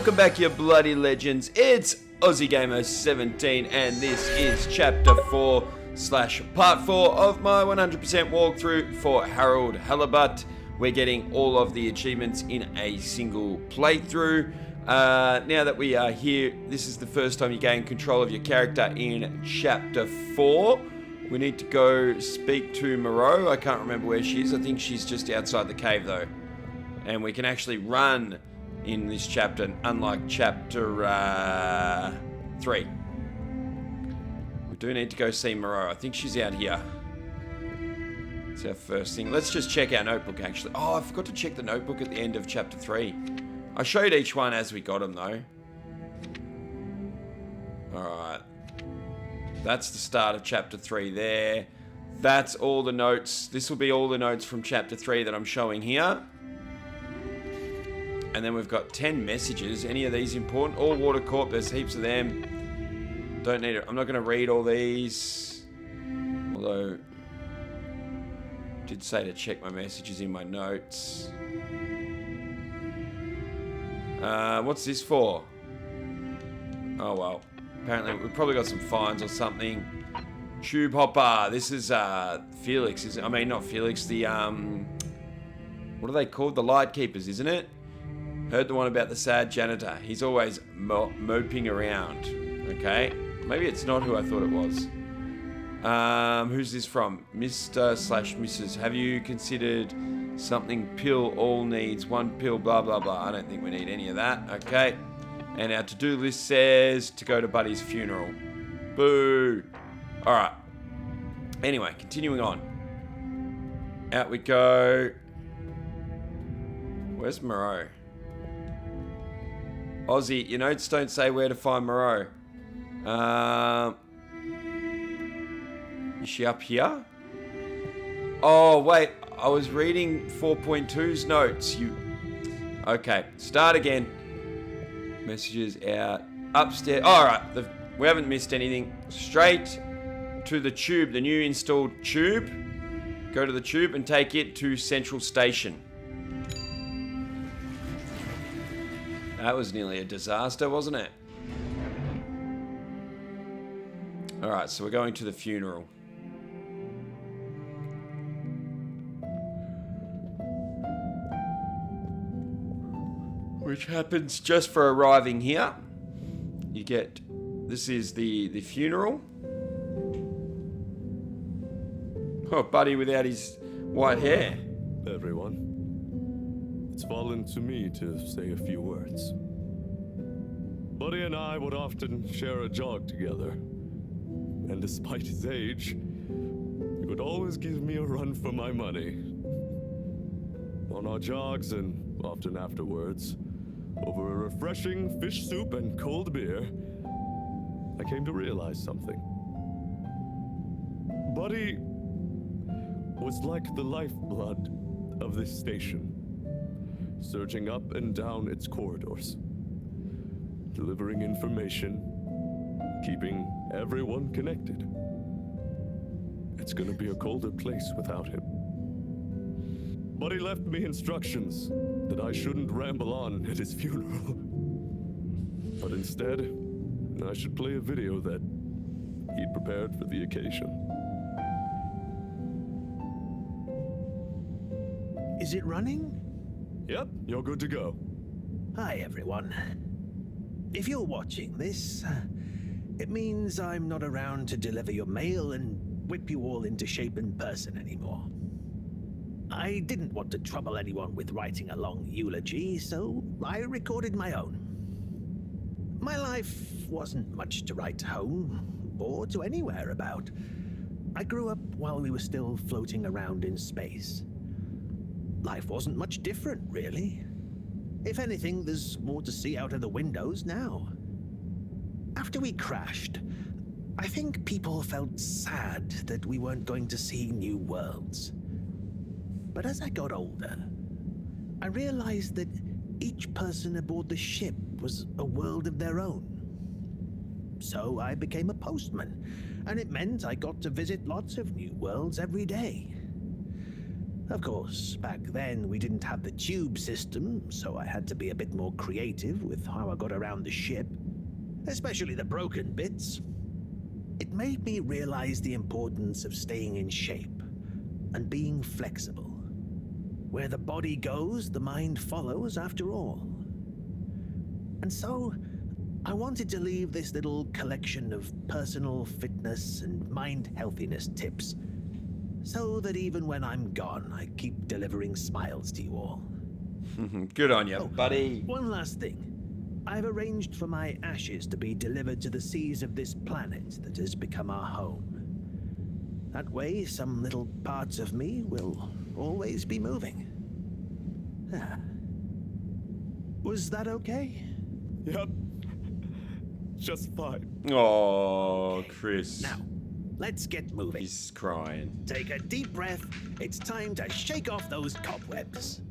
welcome back, you bloody legends. It's Aussie Gamer 17, and this is Chapter 4 / Part 4 of my 100% walkthrough for Halibut. We're getting all of the achievements in a single playthrough. Now that we are here, this is the first time you gain control of your character in Chapter 4. We need to go speak to Moreau. I can't remember where she is. I think she's just outside the cave, though. And we can actually run in this chapter, unlike Chapter 3. We do need to go see Moreau. I think she's out here. That's our first thing. Let's just check our notebook, actually. Oh, I forgot to check the notebook at the end of Chapter 3. I showed each one as we got them, though. Alright. That's the start of Chapter 3 there. That's all the notes. This will be all the notes from Chapter 3 that I'm showing here. And then we've got 10 messages. Any of these important? All Water Corp, there's heaps of them. Don't need it. I'm not going to read all these. Although, I did say to check my messages in my notes. What's this for? Oh well. Apparently we've probably got some fines or something. Tube Hopper. This is Felix, isn't it? I mean, not Felix. The what are they called? The Light Keepers, isn't it? Heard the one about the sad janitor. He's always moping around. Okay. Maybe it's not who I thought it was. Who's this from? Mr. / Mrs. Have you considered something pill all needs? One pill, blah, blah, blah. I don't think we need any of that. Okay. And our to-do list says to go to Buddy's funeral. Boo. Alright. Anyway, continuing on. Out we go. Where's Moreau? Aussie, your notes don't say where to find Moreau. Is she up here? Oh, wait. I was reading 4.2's notes. Okay, start again. Messages out. Upstairs. Alright, we haven't missed anything. Straight to the tube, the new installed tube. Go to the tube and take it to Central Station. That was nearly a disaster, wasn't it? Alright, so we're going to the funeral. Which happens just for arriving here. You get... This is the funeral. Oh, Buddy without his white hair. Everyone. It's fallen to me to say a few words. Buddy and I would often share a jog together. And despite his age, he would always give me a run for my money. On our jogs and often afterwards, over a refreshing fish soup and cold beer, I came to realize something. Buddy was like the lifeblood of this station, surging up and down its corridors, delivering information, keeping everyone connected. It's gonna be a colder place without him. But he left me instructions that I shouldn't ramble on at his funeral. But instead, I should play a video that he'd prepared for the occasion. Is it running? Yep, you're good to go. Hi, everyone. If you're watching this, it means I'm not around to deliver your mail and whip you all into shape in person anymore. I didn't want to trouble anyone with writing a long eulogy, so I recorded my own. My life wasn't much to write home, or to anywhere about. I grew up while we were still floating around in space. Life wasn't much different, really. If anything, there's more to see out of the windows now. After we crashed, I think people felt sad that we weren't going to see new worlds. But as I got older, I realized that each person aboard the ship was a world of their own. So I became a postman, and it meant I got to visit lots of new worlds every day. Of course, back then we didn't have the tube system, so I had to be a bit more creative with how I got around the ship, especially the broken bits. It made me realize the importance of staying in shape and being flexible. Where the body goes, the mind follows after all. And so, I wanted to leave this little collection of personal fitness and mind healthiness tips, so that even when I'm gone, I keep delivering smiles to you all. Good on you, buddy. One last thing. I've arranged for my ashes to be delivered to the seas of this planet that has become our home. That way, some little parts of me will always be moving. Was that okay? Yep. Just fine. Oh, Chris. Now, let's get moving. He's crying. Take a deep breath. It's time to shake off those cobwebs.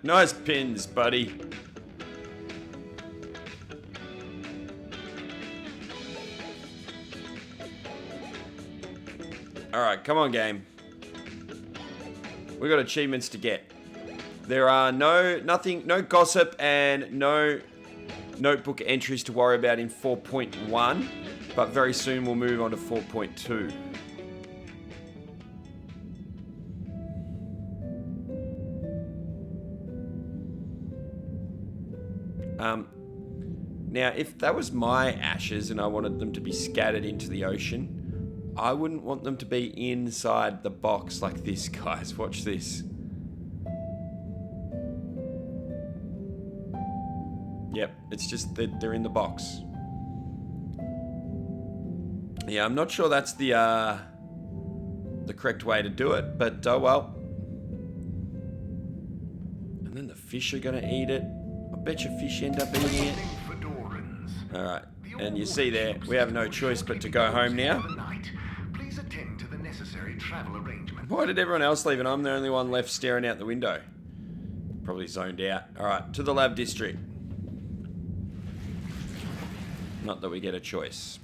Nice pins, buddy. Alright, come on, game. We got achievements to get. There are no gossip and no notebook entries to worry about in 4.1, but very soon we'll move on to 4.2. Now, if that was my ashes and I wanted them to be scattered into the ocean, I wouldn't want them to be inside the box like this, guys. Watch this. Yep, it's just that they're in the box. Yeah, I'm not sure that's the correct way to do it, but oh well. And then the fish are gonna eat it. I bet you fish end up eating it. Alright, and you see there, we have no choice but to go home now. Please attend to the necessary travel arrangements. Why did everyone else leave and I'm the only one left staring out the window? Probably zoned out. Alright, to the lab district. Not that we get a choice.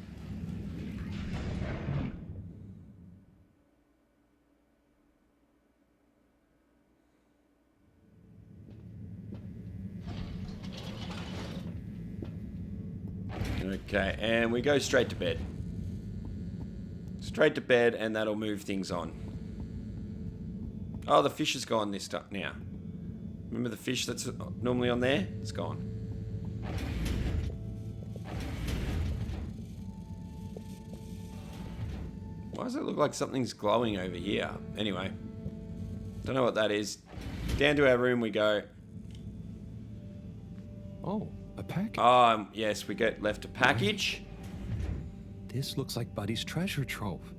Okay, and we go straight to bed. Straight to bed, and that'll move things on. Oh, the fish is gone this time now. Remember the fish that's normally on there? It's gone. Why does it look like something's glowing over here? Anyway, don't know what that is. Down to our room we go. Oh, a package. Yes, we get left a package. This looks like Buddy's treasure trove.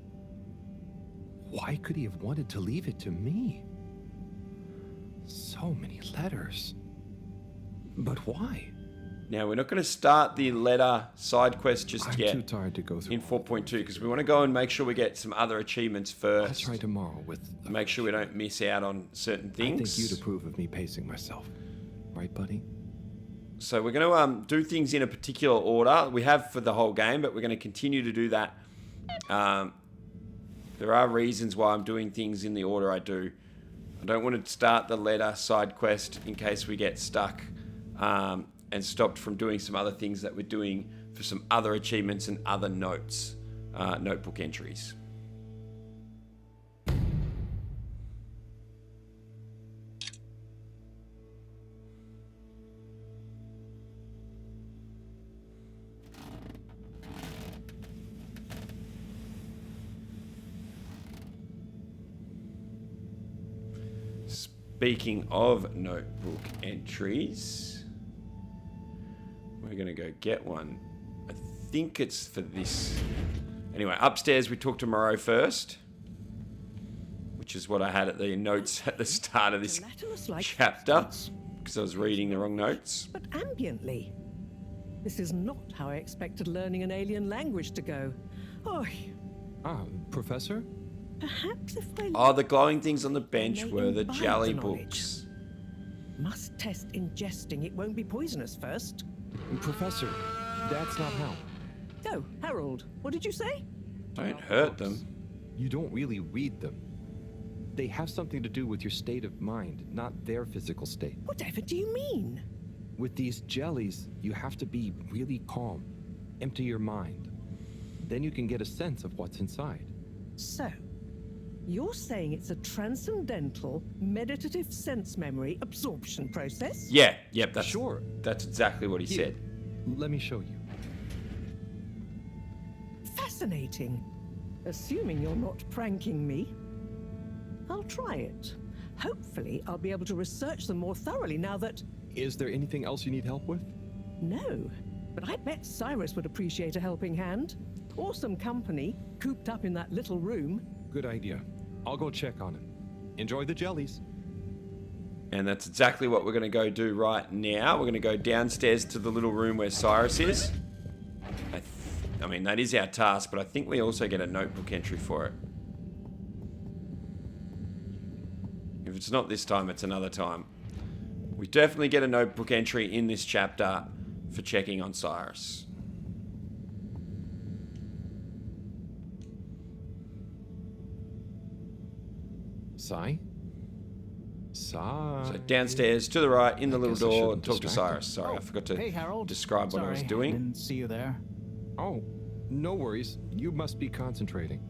Why could he have wanted to leave it to me? So many letters. But why? Now, we're not going to start the letter side quest just yet. I'm too tired to go through in 4.2 because we want to go and make sure we get some other achievements first. I'll try tomorrow with... Make sure we don't miss out on certain things. I think you'd approve of me pacing myself. Right, Buddy? So we're going to do things in a particular order. We have for the whole game, but we're going to continue to do that. There are reasons why I'm doing things in the order I do. I don't want to start the letter side quest in case we get stuck and stopped from doing some other things that we're doing for some other achievements and other notes, notebook entries. Speaking of notebook entries, we're going to go get one. I think it's for this. Anyway, upstairs we talked to Moreau first, which is what I had at the notes at the start of this chapter, because I was reading the wrong notes. But ambiently. This is not how I expected learning an alien language to go. Oh, Professor? perhaps if I... Oh, the glowing things on the bench May were the imbibe jelly the knowledge. books. Must test ingesting. It won't be poisonous first. Professor, that's not how. Oh, Harold, what did you say? Don't hurt them. You don't really read them. They have something to do with your state of mind, not their physical state. Whatever do you mean? With these jellies, you have to be really calm. Empty your mind. Then you can get a sense of what's inside. So, you're saying it's a transcendental, meditative sense memory absorption process? Yeah, yep, that's Sure. That's exactly what he Here, said. let me show you. Fascinating. Assuming you're not pranking me. I'll try it. Hopefully, I'll be able to research them more thoroughly now that... Is there anything else you need help with? No, but I bet Cyrus would appreciate a helping hand. Or some company, cooped up in that little room. Good idea. I'll go check on him. Enjoy the jellies. And that's exactly what we're going to go do right now. We're going to go downstairs to the little room where Cyrus is. I mean, that is our task, but I think we also get a notebook entry for it. If it's not this time, it's another time. We definitely get a notebook entry in this chapter for checking on Cyrus. Sai? So downstairs to the right in the little guess I door, shouldn't talk to distract Cyrus. Sorry, I forgot to Hey, Harold. describe what I was Sorry, doing. Didn't see you there. Oh, no worries. You must be concentrating.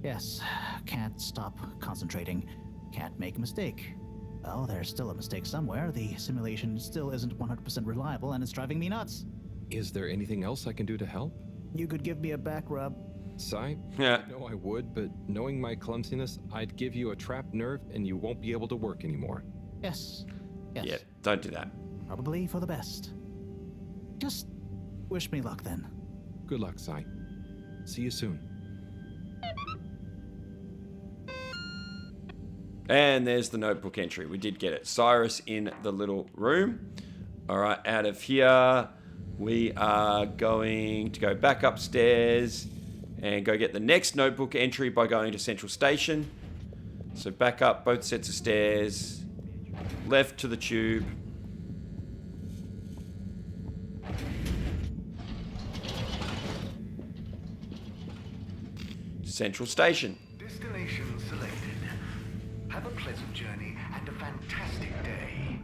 Yes, can't stop concentrating. Can't make a mistake. Well, there's still a mistake somewhere. The simulation still isn't 100% reliable, and it's driving me nuts. Is there anything else I can do to help? You could give me a back rub. Sai? Yeah. I know I would, but knowing my clumsiness, I'd give you a trapped nerve and you won't be able to work anymore. Yes. Yes. Yeah, don't do that. Probably for the best. Just wish me luck then. Good luck, Sai. See you soon. And there's the notebook entry. We did get it. Cyrus in the little room. All right, out of here, we are going to go back upstairs and go get the next notebook entry by going to Central Station. So back up both sets of stairs, left to the tube. Central Station. Destination selected. Have a pleasant journey and a fantastic day.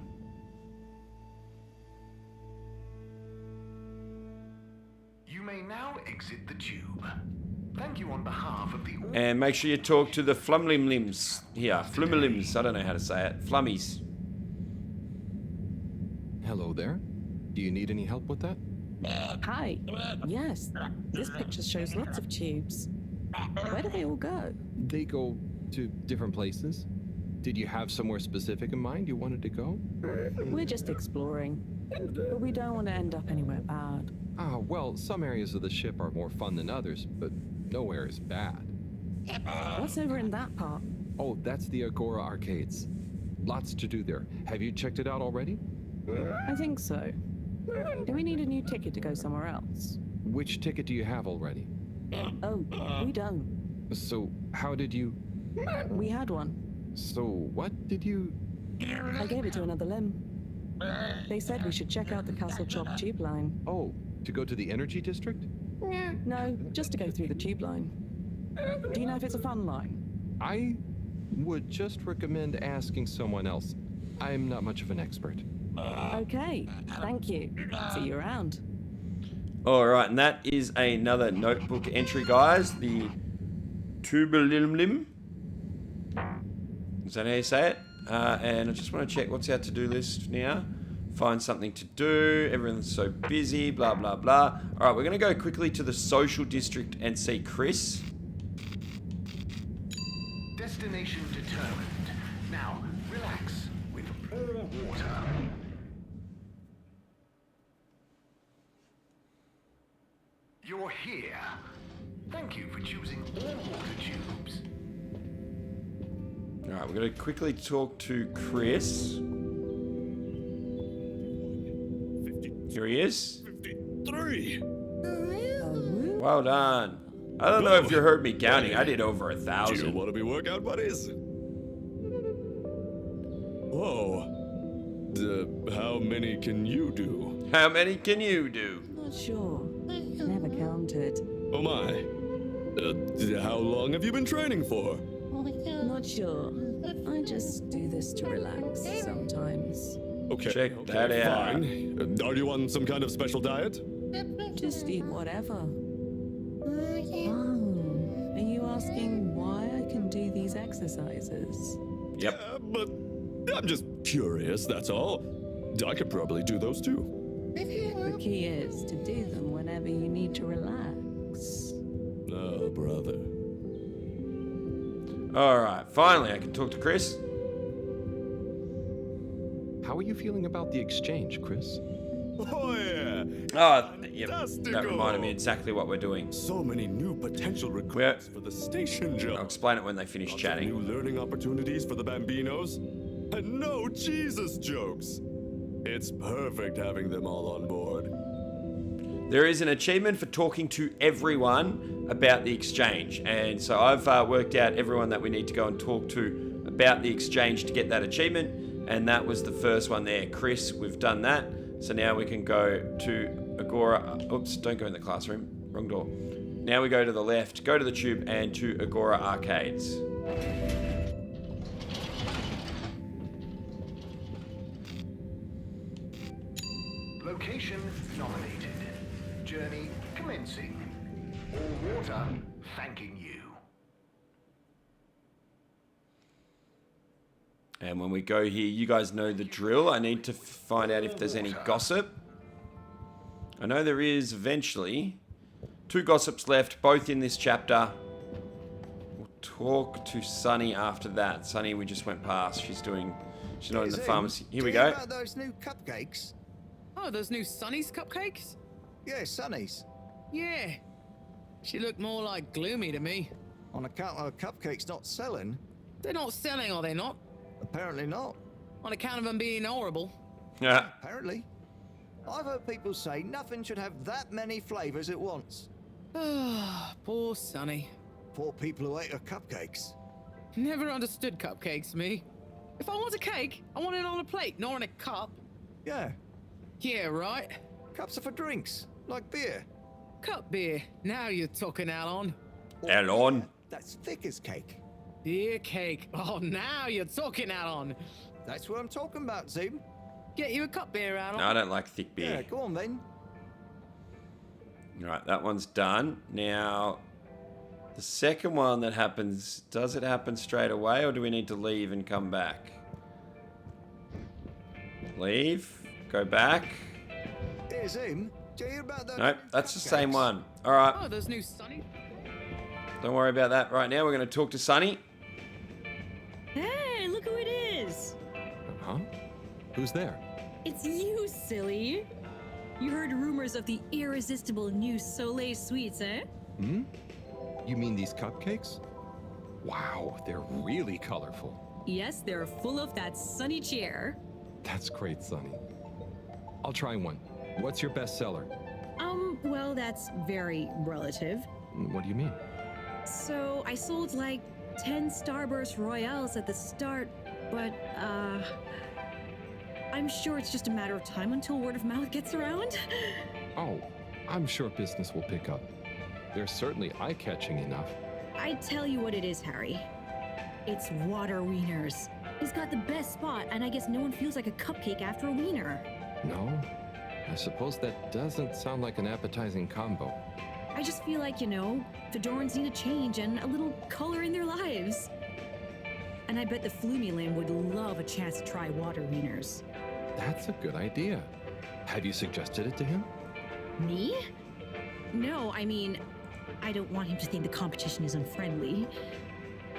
You may now exit the tube. Thank you on behalf of the... And make sure you talk to the flumlimlims here. Flumlims, I don't know how to say it. Flummies. Hello there. Do you need any help with that? Hi. Yes, this picture shows lots of tubes. Where do they all go? They go to different places. Did you have somewhere specific in mind you wanted to go? We're just exploring. But we don't want to end up anywhere bad. Ah, well, some areas of the ship are more fun than others, but nowhere is bad. What's over in that part? Oh, that's the Agora Arcades. Lots to do there. Have you checked it out already? I think so. Do we need a new ticket to go somewhere else? Which ticket do you have already? Oh, we don't. So, how did you... We had one. So, what did you... I gave it to another limb. They said we should check out the Castle Chop tube line. Oh, to go to the energy district? No, just to go through the tube line. Do you know if it's a fun line? I would just recommend asking someone else. I'm not much of an expert. Okay, thank you. See you around. All right, and that is another notebook entry, guys. The Tubelimlim. Is that how you say it? And I just want to check what's our to-do list now. Find something to do. Everyone's so busy, blah, blah, blah. All right, we're going to go quickly to the social district and see Chris. Destination determined. Now, relax with all water. You're here. Thank you for choosing all water tubes. All right, we're going to quickly talk to Chris. Here he is. 53. Well done. I don't know if you heard me counting. I did over Do you 1,000. want to be workout buddies? Whoa. How many can you do? How many can you do? Not sure. Never counted. Oh my. How long have you been training for? Not sure. I just do this to relax sometimes. Okay. Check that out. Fine. Are you on some kind of special diet? Just eat whatever. Oh, are you asking why I can do these exercises? Yep. But I'm just curious, that's all. I could probably do those too. The key is to do them whenever you need to relax. Oh, brother. All right. Finally, I can talk to Chris. How are you feeling about the exchange, Chris? Oh, yeah. Oh, yep. Fantastico. That reminded me exactly what we're doing. So many new potential recruits for the station job. I'll explain it when they finish Lots of chatting. new learning opportunities for the Bambinos. And no Jesus jokes. It's perfect having them all on board. There is an achievement for talking to everyone about the exchange. And so I've worked out everyone that we need to go and talk to about the exchange to get that achievement. And that was the first one there. Chris, we've done that. So now we can go to Agora. Oops, don't go in the classroom. Wrong door. Now we go to the left, go to the tube, and to Agora Arcades. Location nominated. Journey commencing. All water thanking you. And when we go here, you guys know the drill. I need to find out if there's any gossip. I know there is eventually. 2 gossips left, both in this chapter. We'll talk to Sunny after that. Sunny, we just went past. She's not in the pharmacy. Here we go. About those new cupcakes? Oh, those new Sunny's cupcakes? Yeah, Sunny's. Yeah. She looked more like gloomy to me. On account of cupcakes not selling? They're not selling, are they not? Apparently not. On account of them being horrible. Yeah. Apparently. I've heard people say nothing should have that many flavors at once. Ah, poor Sunny. Poor people who ate her cupcakes. Never understood cupcakes, me. If I want a cake, I want it on a plate, not in a cup. Yeah, Yeah, right. cups are for drinks, like beer. Cup beer. Now you're talking, Alon. Elon. That's thick as cake. Beer cake. Oh, now you're talking, Alon. That's what I'm talking about, Zim. Get you a cup beer, Alon. No, I don't like thick Yeah, beer. go on then. Right, that one's done. Now, the second one that happens, does it happen straight away or do we need to leave and come back? Leave, go back. Here's Zim. Do you hear about those Nope, new that's the same cupcakes? one. All right, Oh, those new Sunny. don't worry about that right now. We're going to talk to Sunny. Hey, look who it is! Huh? Who's there? It's you, silly! You heard rumors of the irresistible new Soleil sweets, eh? Hmm? You mean these cupcakes? Wow, they're really colorful. Yes, they're full of that sunny cheer. That's great, Sonny. I'll try one. What's your best seller? Well, that's very relative. What do you mean? So, I sold like 10 Starburst Royales at the start, but, I'm sure it's just a matter of time until word of mouth gets around. Oh, I'm sure business will pick up. They're certainly eye-catching enough. I tell you what it is, Harry. It's water wieners. He's got the best spot, and I guess no one feels like a cupcake after a wiener. No? I suppose that doesn't sound like an appetizing combo. I just feel like, Fedorans need a change and a little color in their lives. And I bet the Floomy Limb would love a chance to try water wieners. That's a good idea. Have you suggested it to him? Me? No, I mean, I don't want him to think the competition is unfriendly.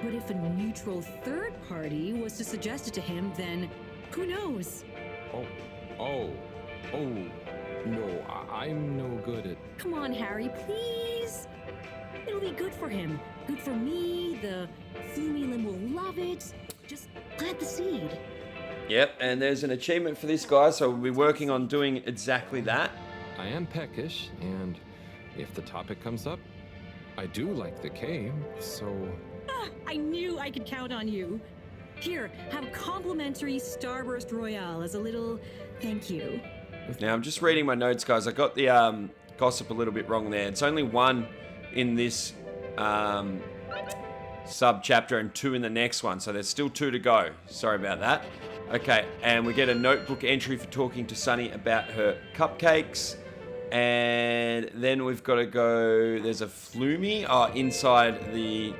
But if a neutral third party was to suggest it to him, then who knows? No, I'm no good at... Come on, Harry, please. It'll be good for him. Good for me. The Floomy Limb will love it. Just plant the seed. Yep, and there's an achievement for this guy, so we'll be working on doing exactly that. I am peckish, and if the topic comes up, I do like the cave, so... Ah, I knew I could count on you. Here, have a complimentary Starburst Royale as a little thank you. Now, I'm just reading my notes, guys. I got the gossip a little bit wrong there. It's only 1 in this sub-chapter and 2 in the next one, so there's still 2 to go. Sorry about that. Okay, and we get a notebook entry for talking to Sunny about her cupcakes. And then we've got to go... There's a Flumie inside the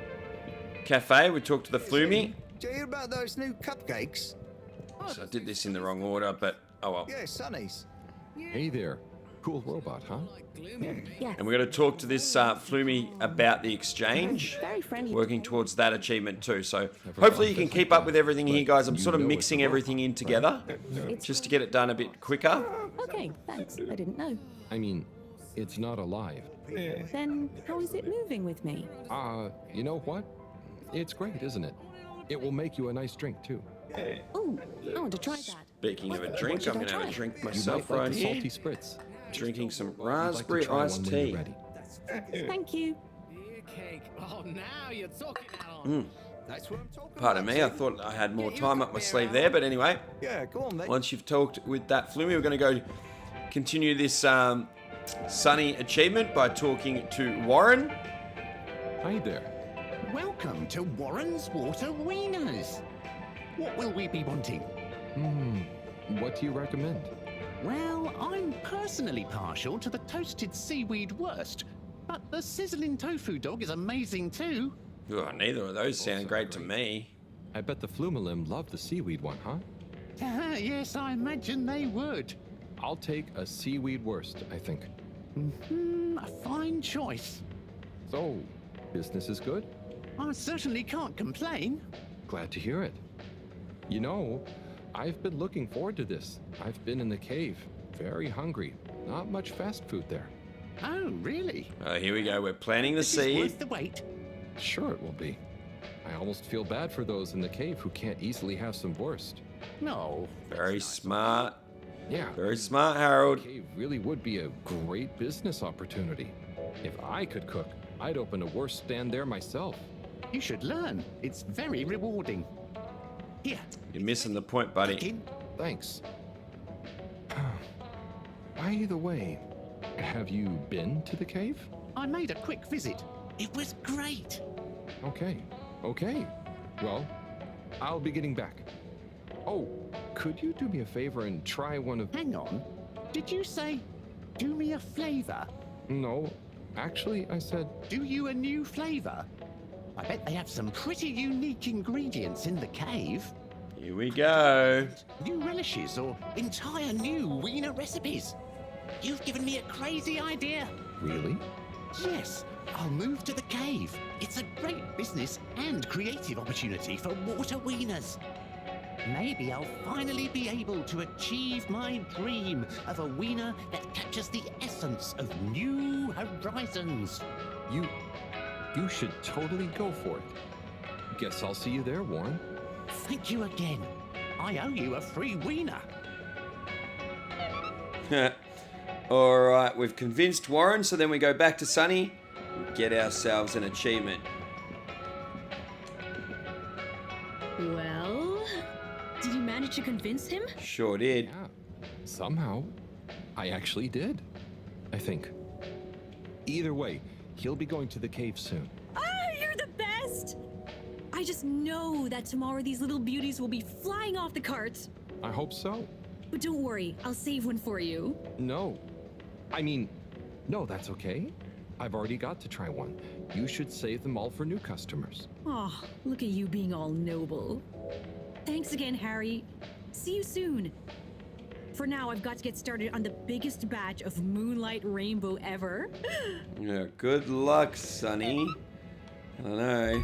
cafe. We talked to the Flumie. Do you hear about those new cupcakes? So I did this in the wrong order, but oh well. Yeah, Sonny's. Hey there. Cool robot, huh? Yes. And we're going to talk to this Flumie about the exchange. Very friendly. Working towards that achievement too. So hopefully you can keep up with everything here, guys. I'm sort of mixing everything in together just to get it done a bit quicker. Okay, thanks. I didn't know. I mean, it's not alive. Then how is it moving with me? You know what? It's great, isn't it? It will make you a nice drink, too. Oh, I want to try that. Speaking of a drink, I'm going to have a drink myself You might like right the here. salty spritz. Drinking some I'd like to raspberry try iced one when tea. you're ready. Thank you. Beer cake. Oh, now you're talking out. That's what I'm talking Pardon about. me, I thought I had more time up my sleeve there, but anyway. Yeah, go on, mate. Once you've talked with that Flumie, we're going to go continue this Sunny achievement by talking to Warren. Hi there. Welcome to Warren's Water Wieners. What will we be wanting? What do you recommend? Well, I'm personally partial to the toasted seaweed wurst, but the sizzling tofu dog is amazing too. Oh, neither of those sound great to me. I bet the Flumalim love the seaweed one, huh? Yes, I imagine they would. I'll take a seaweed wurst, I think. A fine choice. So, business is good? I certainly can't complain. Glad to hear it. You know, I've been looking forward to this. I've been in the cave, very hungry. Not much fast food there. Oh, really? Here we go. We're planting the This is seed. worth the wait. Sure it will be. I almost feel bad for those in the cave who can't easily have some wurst. No. Very smart. Yeah. Very smart, Harold. The cave really would be a great business opportunity. If I could cook, I'd open a wurst stand there myself. You should learn. It's very rewarding. Here. You're missing the point, buddy. In. Thanks. By the way, have you been to the cave? I made a quick visit. It was great. Okay. Well, I'll be getting back. Oh, could you do me a favor and try one of... Hang on. Did you say, do me a flavor? No, actually, I said... Do you a new flavor? I bet they have some pretty unique ingredients in the cave. Here we go. New relishes or entire new wiener recipes. You've given me a crazy idea. Really? Yes, I'll move to the cave. It's a great business and creative opportunity for water wieners. Maybe I'll finally be able to achieve my dream of a wiener that captures the essence of new horizons. You should totally go for it. Guess I'll see you there, Warren. Thank you again. I owe you a free wiener. Alright, we've convinced Warren, so then we go back to Sunny and get ourselves an achievement. Well, did you manage to convince him? Sure did. Yeah, somehow. I actually did. I think. Either way, he'll be going to the cave soon. Oh, you're the best! I just know that tomorrow these little beauties will be flying off the cart. I hope so. But don't worry, I'll save one for you. No. I mean, no, that's okay. I've already got to try one. You should save them all for new customers. Oh, look at you being all noble. Thanks again, Harry. See you soon. For now, I've got to get started on the biggest batch of Moonlight Rainbow ever. Yeah, good luck, Sunny. I don't know.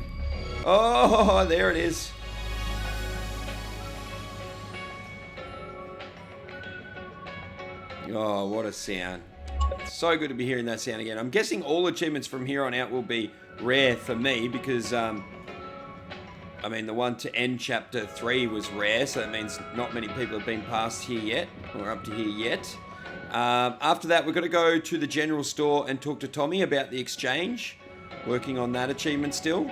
Oh, there it is. Oh, what a sound. So good to be hearing that sound again. I'm guessing all achievements from here on out will be rare for me because, I mean, the one to end chapter 3 was rare, so that means not many people have been past here yet, or up to here yet. After that, we're going to go to the general store and talk to Tommy about the exchange. Working on that achievement still.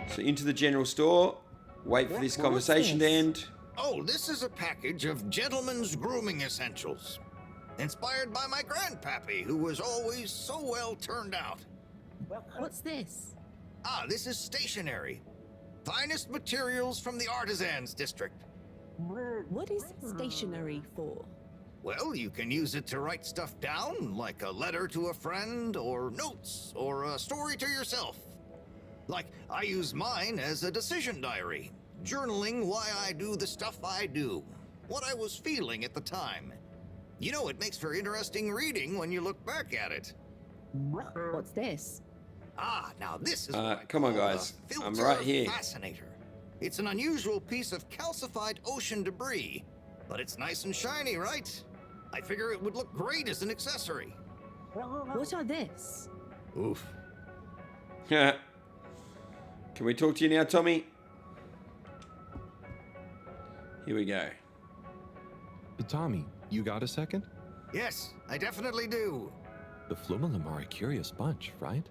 So into the general store. wait for this conversation to end. Oh, this is a package of gentlemen's grooming essentials. Inspired by my grandpappy, who was always so well turned out. What's this? Ah, this is stationery. Finest materials from the artisans district. What is stationery for? Well, you can use it to write stuff down, like a letter to a friend, or notes, or a story to yourself. Like, I use mine as a decision diary, journaling why I do the stuff I do, what I was feeling at the time. You know, it makes for interesting reading when you look back at it. What's this? Ah, now this is what I come on, call a guys. I'm filter right here. fascinator. It's an unusual piece of calcified ocean debris, but it's nice and shiny, right? I figure it would look great as an accessory. What are this? Oof. Can we talk to you now, Tommy? Here we go. Tommy, you got a second? Yes, I definitely do. The Flumelum are a curious bunch, right?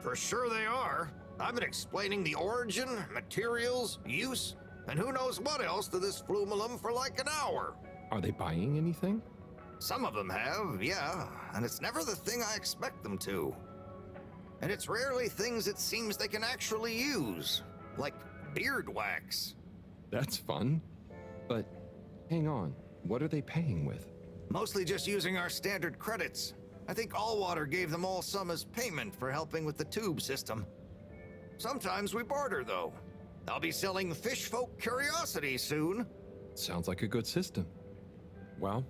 For sure they are. I've been explaining the origin, materials, use, and who knows what else to this Flumelum for like an hour. Are they buying anything? Some of them have, yeah, and it's never the thing I expect them to. And it's rarely things it seems they can actually use, like beard wax. That's fun. But hang on, what are they paying with? Mostly just using our standard credits. I think Allwater gave them all some as payment for helping with the tube system. Sometimes we barter, though. I'll be selling fish folk curiosities soon. Sounds like a good system. Well,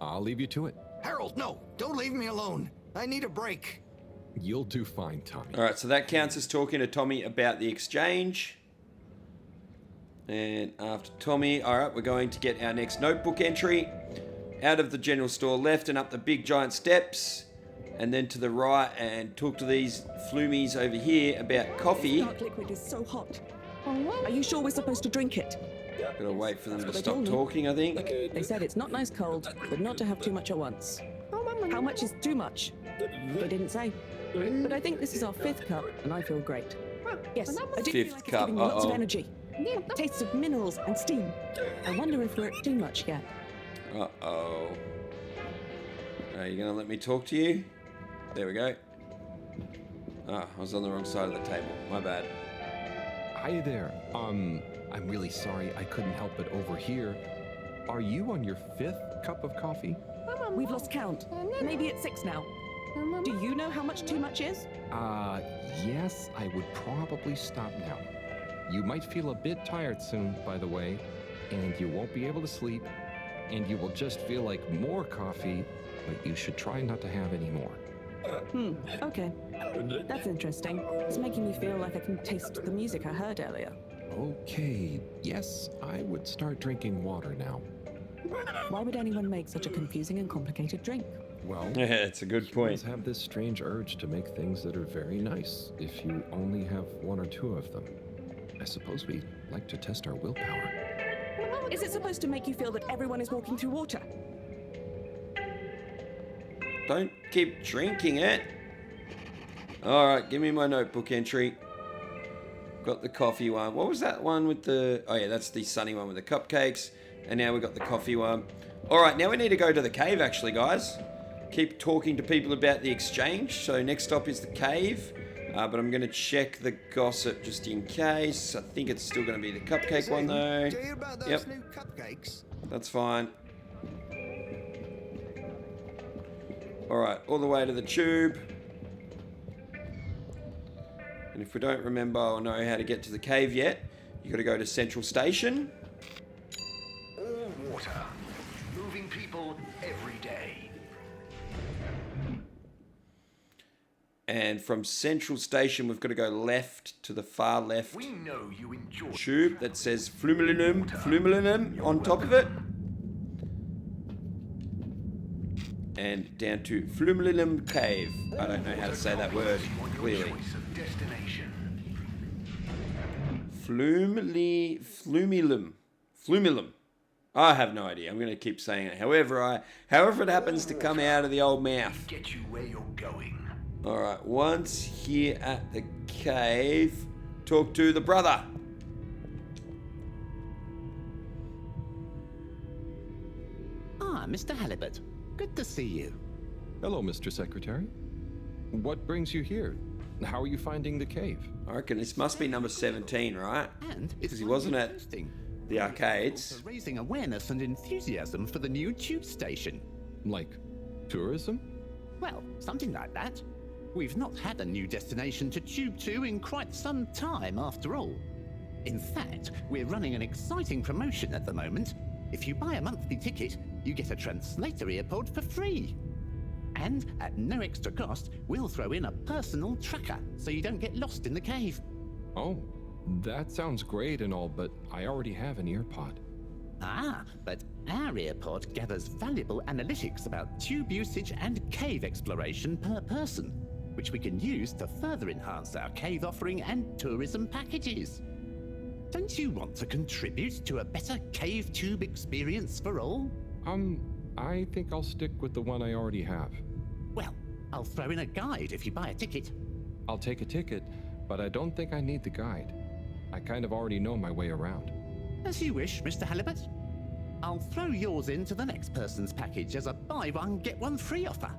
I'll leave you to it. Harold, no, don't leave me alone. I need a break. You'll do fine, Tommy. All right, so that counts as talking to Tommy about the exchange. And after Tommy, all right, we're going to get our next notebook entry. Out of the general store left and up the big giant steps. And then to the right and talk to these flumies over here about coffee. This dark liquid is so hot. Are you sure we're supposed to drink it? Gotta wait for them to what they stop told me. talking, I think. They said it's not nice cold, but not to have too much at once. How much is too much? They didn't say. But I think this is our 5th cup, and I feel great. Yes, I do feel 5th like it's cup, giving me lots of uh-oh. energy. Tastes of minerals and steam. I wonder if we're at too much yet. Uh-oh. Are you gonna let me talk to you? There we go. Ah, I was on the wrong side of the table. My bad. Hi there. I'm really sorry I couldn't help but overhear. Are you on your 5th cup of coffee? We've lost count. Maybe it's 6 now. Do you know how much too much is? Yes, I would probably stop now. You might feel a bit tired soon, by the way, and you won't be able to sleep, and you will just feel like more coffee, but you should try not to have any more. Okay. That's interesting. It's making me feel like I can taste the music I heard earlier. Okay, yes, I would start drinking water now. Why would anyone make such a confusing and complicated drink? Well, Yeah, it's a good point. humans have this strange urge to make things that are very nice if you only have 1 or 2 of them. I suppose we like to test our willpower. Is it supposed to make you feel that everyone is walking through water? Don't keep drinking it. All right, give me my notebook entry. Got the coffee one. What was that one with the... Oh, yeah, that's the sunny one with the cupcakes. And now we got the coffee one. All right, now we need to go to the cave, actually, guys. Keep talking to people about the exchange. So next stop is the cave. But I'm going to check the gossip just in case. I think it's still going to be the cupcake one, though. Do you hear about those new cupcakes? That's fine. All right, all the way to the tube. And if we don't remember or know how to get to the cave yet, you got to go to Central Station. All water. Moving people every day. And from Central Station, we've got to go left to the far left We know you enjoy tube that says Flumelinum on top of it. And down to Flumelinum Cave. I don't know how to say that word clearly. choice of destination. Flumilum. I have no idea. I'm going to keep saying it. However it happens to come out of the old mouth. Get you where you're going. All right. Once here at the cave, talk to the brother. Mr. Halibut. Good to see you. Hello, Mr. Secretary. What brings you here? How are you finding the cave? I reckon this must be number 17, right? And Because he wasn't at the arcades. Also raising awareness and enthusiasm for the new tube station. Like tourism? Well, something like that. We've not had a new destination to tube to in quite some time, after all. In fact, we're running an exciting promotion at the moment. If you buy a monthly ticket, you get a translator earpod for free. And at no extra cost, we'll throw in a personal tracker so you don't get lost in the cave. Oh, that sounds great and all, but I already have an earpod. Ah, but our earpod gathers valuable analytics about tube usage and cave exploration per person, which we can use to further enhance our cave offering and tourism packages. Don't you want to contribute to a better cave tube experience for all? I think I'll stick with the one I already have. Well, I'll throw in a guide if you buy a ticket. I'll take a ticket, but I don't think I need the guide. I kind of already know my way around. As you wish, Mr. Halibut. I'll throw yours into the next person's package as a buy one, get one free offer.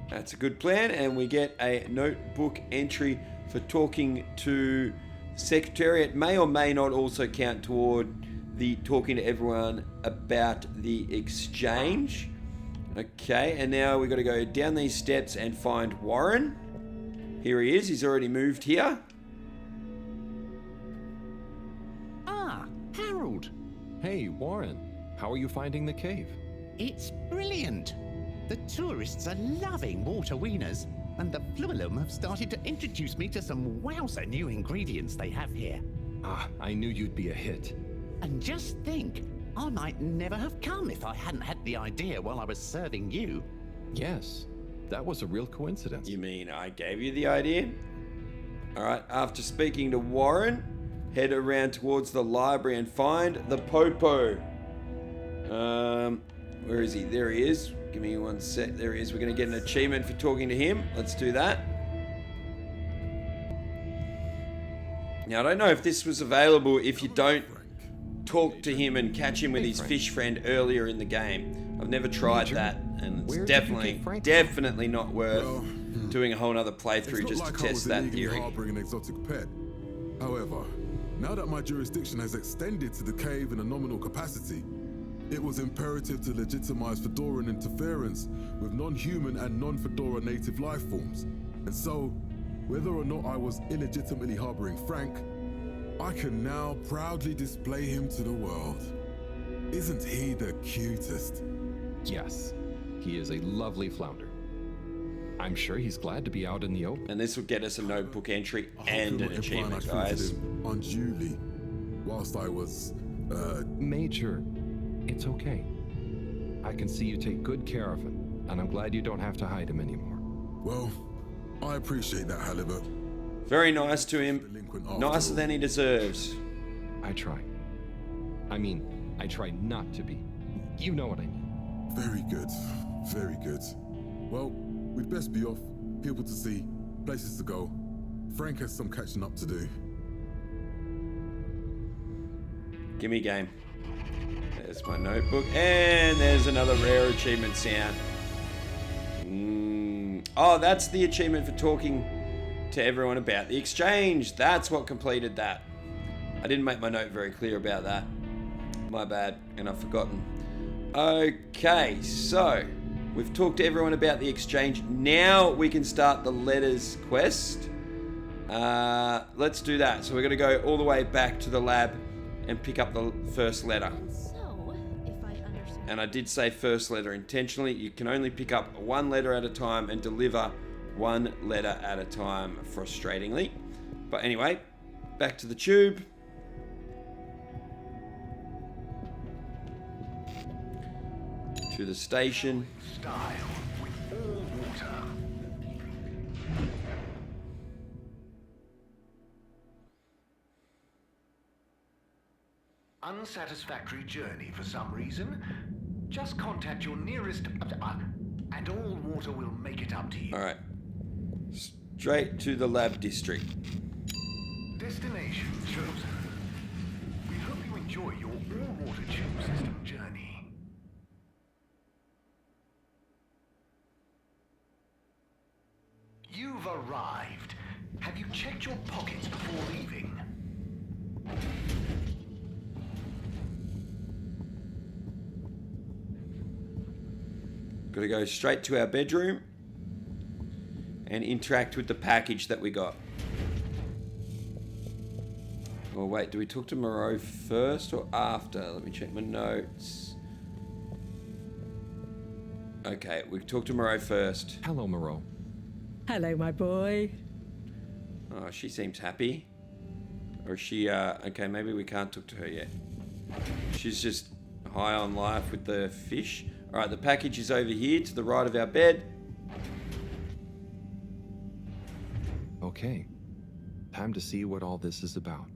That's a good plan, and we get a notebook entry for talking to Secretariat. May or may not also count toward the talking to everyone about the exchange. Okay, and now we've got to go down these steps and find Warren. Here he is. He's already moved here. Ah, Harold. Hey, Warren. How are you finding the cave? It's brilliant. The tourists are loving water wieners, and the Fluilum have started to introduce me to some wowzer new ingredients they have here. Ah, I knew you'd be a hit. And just think, I might never have come if I hadn't had the idea while I was serving you. Yes, that was a real coincidence. You mean I gave you the idea? Alright, after speaking to Warren, head around towards the library and find the Popo. Where is he? There he is. Give me one sec. There he is. We're going to get an achievement for talking to him. Let's do that. Now, I don't know if this was available if you don't talk to him and catch him with his fish friend earlier in the game. I've never tried that, and it's definitely not worth doing a whole other playthrough just to test that theory. Harboring an exotic pet. However, now that my jurisdiction has extended to the cave in a nominal capacity, it was imperative to legitimize Fedoran interference with non-human and non-Fedora native life forms. And so, whether or not I was illegitimately harboring Frank, I can now proudly display him to the world. Isn't he the cutest? Yes, he is a lovely flounder. I'm sure he's glad to be out in the open. And this will get us a notebook entry and an achievement, guys. Unduly, whilst I was, Major, it's okay. I can see you take good care of him, and I'm glad you don't have to hide him anymore. Well, I appreciate that, Halibut. Very nice to him. Nicer than he deserves. I try. I mean, I try not to be. You know what I mean. Very good. Very good. Well, we'd best be off. People to see, places to go. Frank has some catching up to do. Gimme game. There's my notebook. And there's another rare achievement sound. Oh, that's the achievement for talking to everyone about the exchange. That's what completed that. I didn't make my note very clear about that. My bad, and I've forgotten. Okay, so we've talked to everyone about the exchange. Now we can start the letters quest. Let's do that. So we're going to go all the way back to the lab and pick up the first letter. So, if I understand... And I did say first letter intentionally. You can only pick up one letter at a time and deliver one letter at a time, frustratingly. But anyway, back to the tube. To the station. Style with all water. Unsatisfactory journey for some reason? Just contact your nearest... and all water will make it up to you. Alright. Straight to the lab district. Destination chosen. We hope you enjoy your all-water tube system journey. You've arrived. Have you checked your pockets before leaving? Gotta go straight to our bedroom and interact with the package that we got. Oh wait, do we talk to Moreau first or after? Let me check my notes. Okay, we talk to Moreau first. Hello, Moreau. Hello, my boy. Oh, she seems happy. Or is she, okay, maybe we can't talk to her yet. She's just high on life with the fish. All right, the package is over here to the right of our bed. Okay. Time to see what all this is about.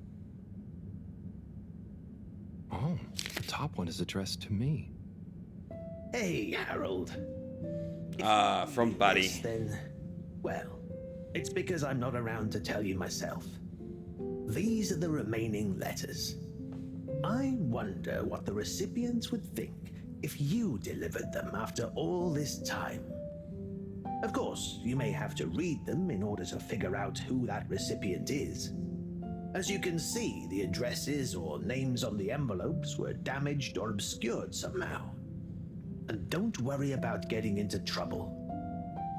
Oh, the top one is addressed to me. Hey, Harold. From Buddy. Yes, then, well, it's because I'm not around to tell you myself. These are the remaining letters. I wonder what the recipients would think if you delivered them after all this time. Of course, you may have to read them in order to figure out who that recipient is. As you can see, the addresses or names on the envelopes were damaged or obscured somehow. And don't worry about getting into trouble.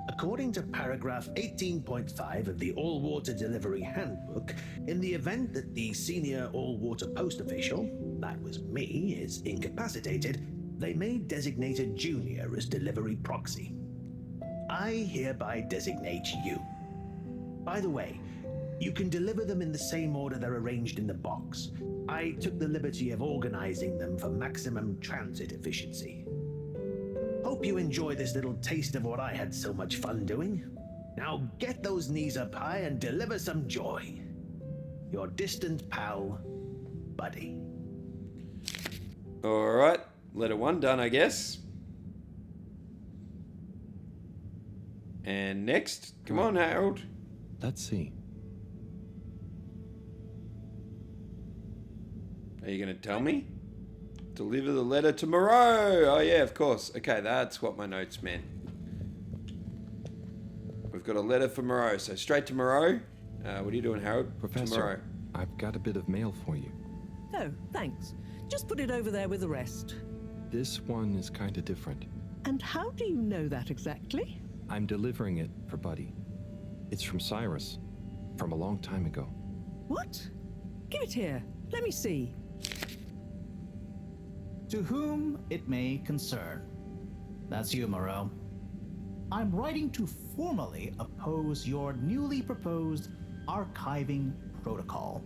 According to paragraph 18.5 of the All-Water Delivery Handbook, in the event that the senior all-water post official, that was me, is incapacitated, they may designate a junior as delivery proxy. I hereby designate you. By the way, you can deliver them in the same order they're arranged in the box. I took the liberty of organizing them for maximum transit efficiency. Hope you enjoy this little taste of what I had so much fun doing. Now get those knees up high and deliver some joy. Your distant pal, Buddy. All right, letter 1 done, I guess. And next, come on, Harold. Let's see. Are you going to tell me? Deliver the letter to Moreau. Oh, yeah, of course. Okay, that's what my notes meant. We've got a letter for Moreau, so straight to Moreau. What are you doing, Harold? To Moreau. Professor, I've got a bit of mail for you. Oh, thanks. Just put it over there with the rest. This one is kind of different. And how do you know that exactly? I'm delivering it for Buddy. It's from Cyrus, from a long time ago. What? Give it here. Let me see. To whom it may concern. That's you, Moreau. I'm writing to formally oppose your newly proposed archiving protocol.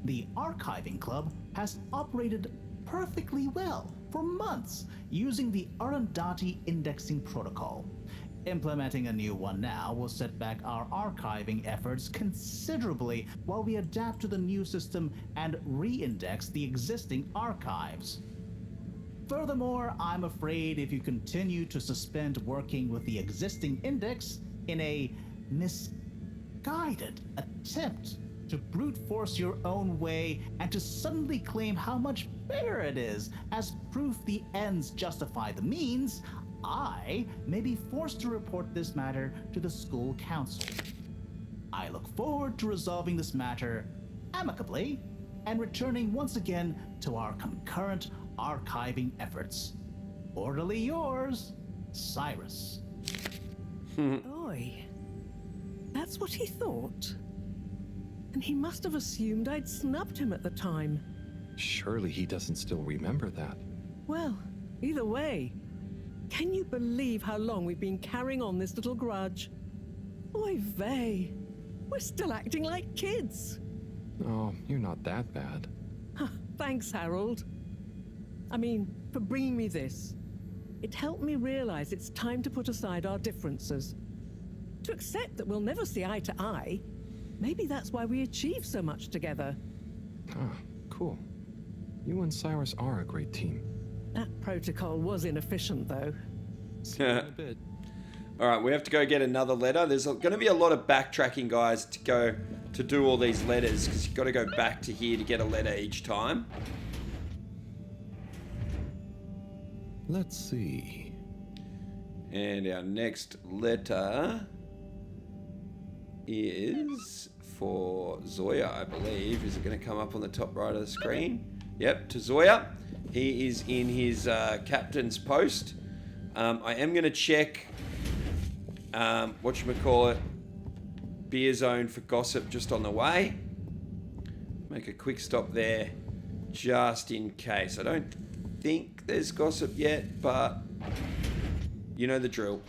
The Archiving Club has operated perfectly well for months using the Arundhati indexing protocol. Implementing a new one now will set back our archiving efforts considerably while we adapt to the new system and re-index the existing archives. Furthermore, I'm afraid if you continue to suspend working with the existing index in a misguided attempt to brute force your own way and to suddenly claim how much better it is as proof the ends justify the means, I may be forced to report this matter to the school council. I look forward to resolving this matter amicably and returning once again to our concurrent archiving efforts. Orderly yours, Cyrus. Oi. That's what he thought. And he must have assumed I'd snubbed him at the time. Surely he doesn't still remember that. Well, either way, can you believe how long we've been carrying on this little grudge? Oy vey, we're still acting like kids. Oh, you're not that bad. Thanks, Harold. I mean, for bringing me this. It helped me realize it's time to put aside our differences. To accept that we'll never see eye to eye. Maybe that's why we achieve so much together. Ah, cool. You and Cyrus are a great team. That protocol was inefficient, though. A bit. All right, we have to go get another letter. There's going to be a lot of backtracking, guys, to do all these letters, because you've got to go back to here to get a letter each time. Let's see. And our next letter is for Zoya, I believe. Is it going to come up on the top right of the screen? Yep, to Zoya. He is in his captain's post. I am going to check, whatchamacallit, beer zone for gossip just on the way. Make a quick stop there just in case. I don't think there's gossip yet, but you know the drill.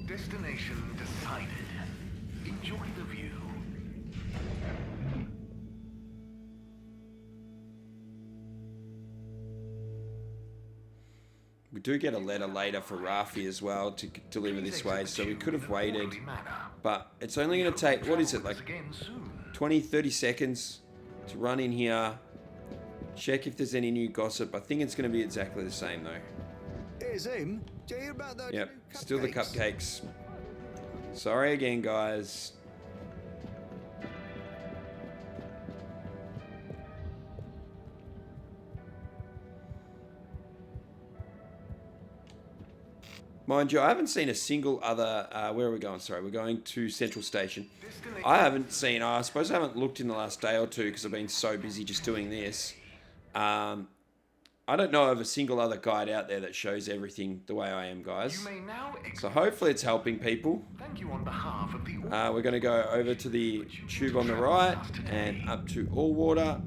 Destination decided. Enjoy the view. We do get a letter later for Rafi as well to deliver this way, so we could have waited. But it's only going to take, what is it, like 20, 30 seconds to run in here, check if there's any new gossip. I think it's going to be exactly the same though. Hey, Zim, do you hear about those Yep, new still the cupcakes. Sorry again, guys. Mind you, I haven't seen a single other... where are we going? Sorry, we're going to Central Station. I haven't seen... I suppose I haven't looked in the last day or two because I've been so busy just doing this. I don't know of a single other guide out there that shows everything the way I am, guys. So hopefully it's helping people. Thank you on behalf of the We're going to go over to the tube on the right and up to all water.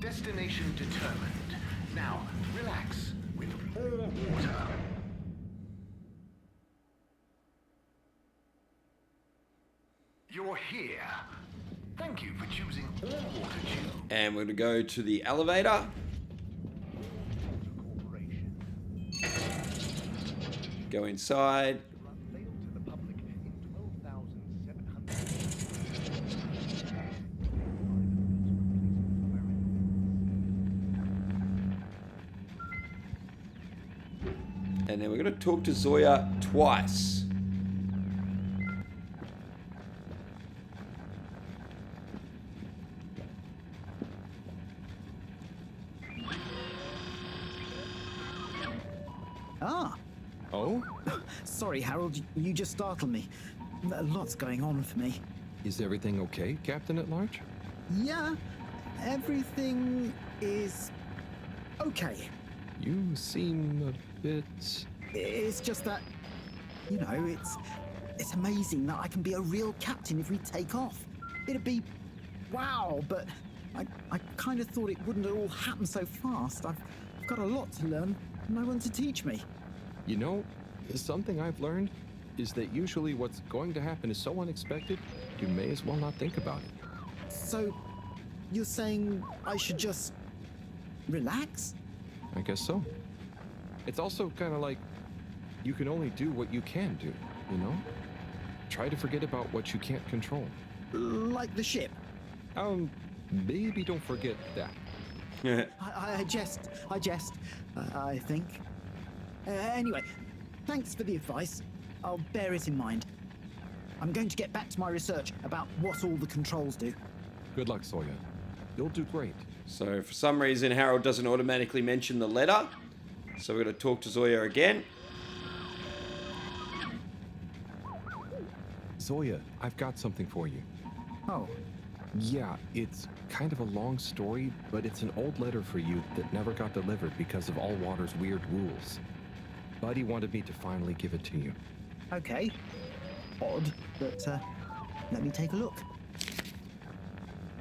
Destination determined. Now, relax with all water. You're here. Thank you for choosing all water tube. And we're going to go to the elevator. Go inside. And then we're going to talk to Zoya twice. Ah. Oh? Sorry, Harold, you just startled me. A lot's going on for me. Is everything okay, Captain at Large? Yeah, everything is okay. You seem a bit... It's just that, you know, it's amazing that I can be a real captain if we take off. It'd be wow, but I kind of thought it wouldn't all happen so fast. I've got a lot to learn, no one to teach me. You know, something I've learned is that usually what's going to happen is so unexpected, you may as well not think about it. So, you're saying I should just relax? I guess so. It's also kind of like you can only do what you can do, you know? Try to forget about what you can't control. Like the ship? Maybe don't forget that. I jest, I think. Anyway, thanks for the advice. I'll bear it in mind. I'm going to get back to my research about what all the controls do. Good luck, Zoya. You'll do great. So for some reason, Harold doesn't automatically mention the letter. So we're going to talk to Zoya again. Zoya, I've got something for you. Oh. Yeah, it's kind of a long story, but it's an old letter for you that never got delivered because of Allwater's weird rules. Buddy wanted me to finally give it to you. Okay. Odd, but let me take a look.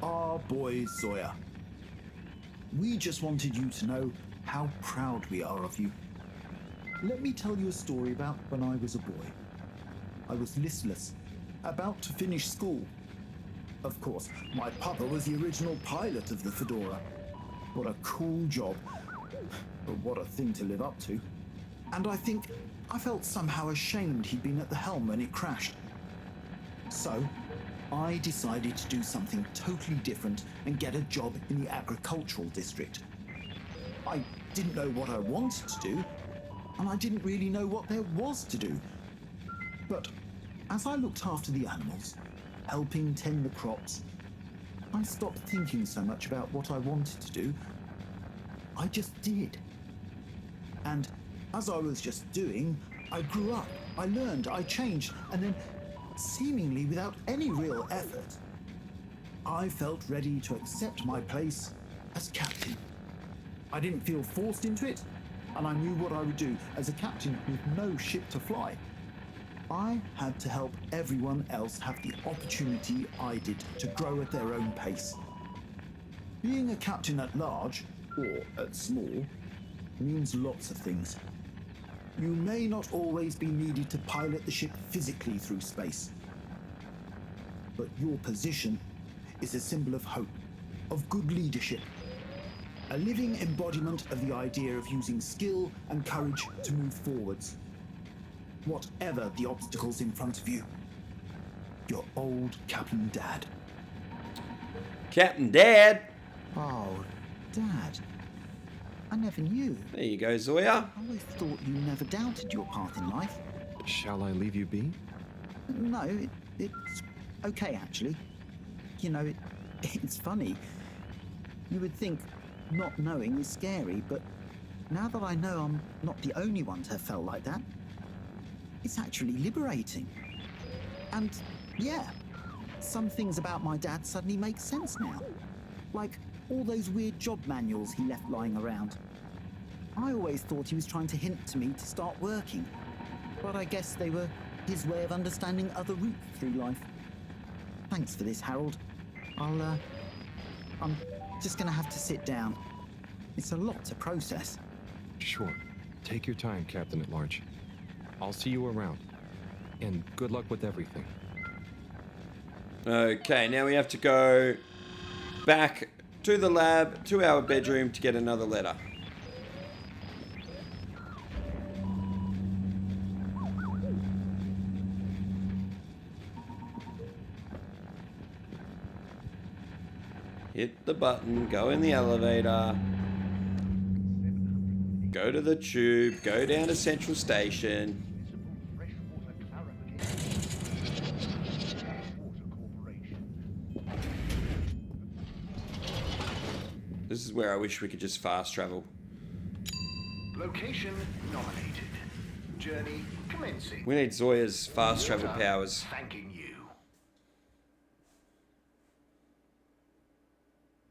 Our boy Zoya. We just wanted you to know how proud we are of you. Let me tell you a story about when I was a boy. I was listless, about to finish school. Of course, my papa was the original pilot of the Fedora. What a cool job. But what a thing to live up to. And I think I felt somehow ashamed he'd been at the helm when it crashed. So, I decided to do something totally different and get a job in the agricultural district. I didn't know what I wanted to do, and I didn't really know what there was to do. But as I looked after the animals, helping tend the crops, I stopped thinking so much about what I wanted to do. I just did. And as I was just doing, I grew up, I learned, I changed, and then, seemingly without any real effort, I felt ready to accept my place as captain. I didn't feel forced into it, and I knew what I would do as a captain with no ship to fly. I had to help everyone else have the opportunity I did to grow at their own pace. Being a captain at large, or at small, means lots of things. You may not always be needed to pilot the ship physically through space, but your position is a symbol of hope, of good leadership, a living embodiment of the idea of using skill and courage to move forwards. Whatever the obstacles in front of you, your old Captain Dad. Captain Dad? Oh, Dad. I never knew. There you go, Zoya. I always thought you never doubted your path in life. Shall I leave you be? No, it's okay, actually. You know, it's funny. You would think not knowing is scary, but now that I know I'm not the only one to have felt like that, it's actually liberating. And yeah, some things about my dad suddenly make sense now. Like all those weird job manuals he left lying around. I always thought he was trying to hint to me to start working, but I guess they were his way of understanding other routes through life. Thanks for this, Harold. I'm just gonna have to sit down. It's a lot to process. Sure. Take your time, Captain at Large. I'll see you around. And good luck with everything. Okay, now we have to go back to the lab, to our bedroom to get another letter. Hit the button, go in the elevator, go to the tube, go down to Central Station. This is where I wish we could just fast travel. Location nominated. Journey commencing. We need Zoya's fast travel powers. Thanking you.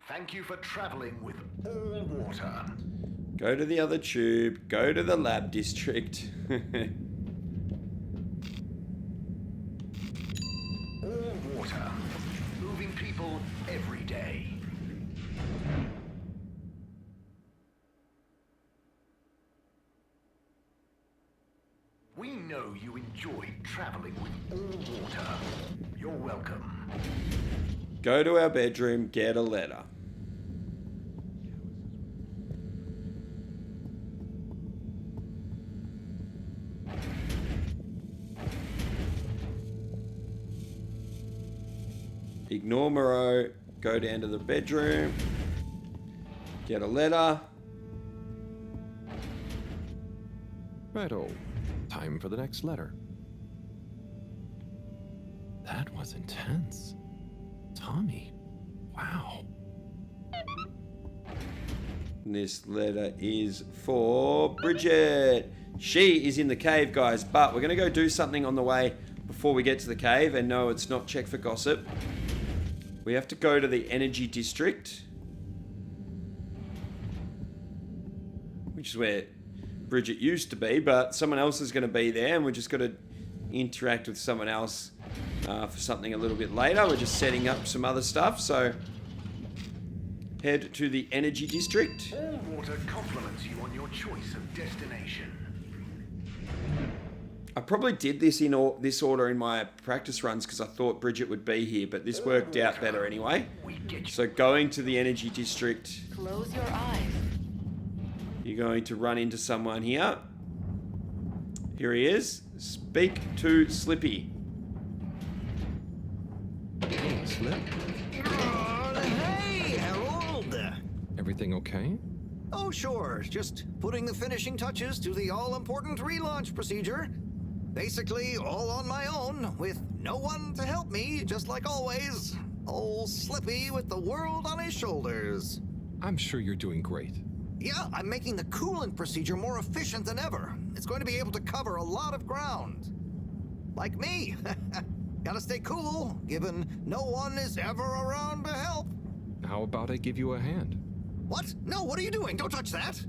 Thank you for traveling with all water. Go to the other tube, go to the lab district. All water. Moving people every day. We know you enjoyed traveling with all water. You're welcome. Go to our bedroom, get a letter. Ignore Moreau, go down to the bedroom, get a letter. Righto. Time for the next letter. That was intense. Tommy. Wow. This letter is for Bridget. She is in the cave, guys, but we're going to go do something on the way before we get to the cave. And no, it's not check for gossip. We have to go to the energy district, which is where Bridget used to be, but someone else is going to be there, and we're just got to interact with someone else for something a little bit later. We're just setting up some other stuff, so head to the energy district. All water compliments you on your choice of destination. I probably did this in this order in my practice runs because I thought Bridget would be here, but this worked out better anyway. So going to the energy district. Close your eyes. You're going to run into someone here. Here he is. Speak to Slippy. Hey, Slip. Hey, Harold! Everything okay? Oh, sure. Just putting the finishing touches to the all-important relaunch procedure. Basically, all on my own, with no one to help me, just like always. Old Slippy with the world on his shoulders. I'm sure you're doing great. Yeah, I'm making the coolant procedure more efficient than ever. It's going to be able to cover a lot of ground. Like me. Gotta stay cool, given no one is ever around to help. How about I give you a hand? What? No, what are you doing? Don't touch that.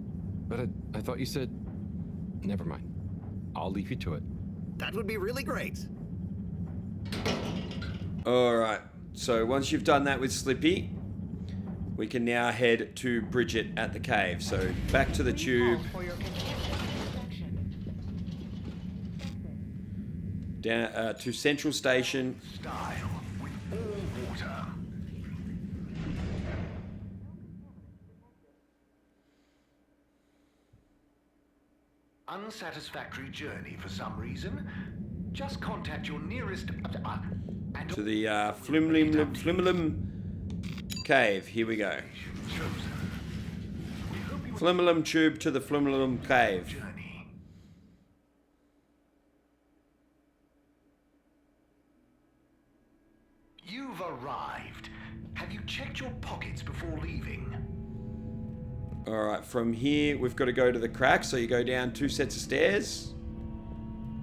But I thought you said... Never mind. I'll leave you to it. That would be really great. Alright, so once you've done that with Slippy, we can now head to Bridget at the cave. So back to the tube. Down to Central Station. Style with all water. Unsatisfactory journey for some reason? Just contact your nearest... and To the Flimulum Cave. Here we go. Flimulum tube to the Flimulum Cave. You've arrived. Have you checked your pockets before leaving? Alright, from here we've got to go to the crack, so you go down 2 sets of stairs.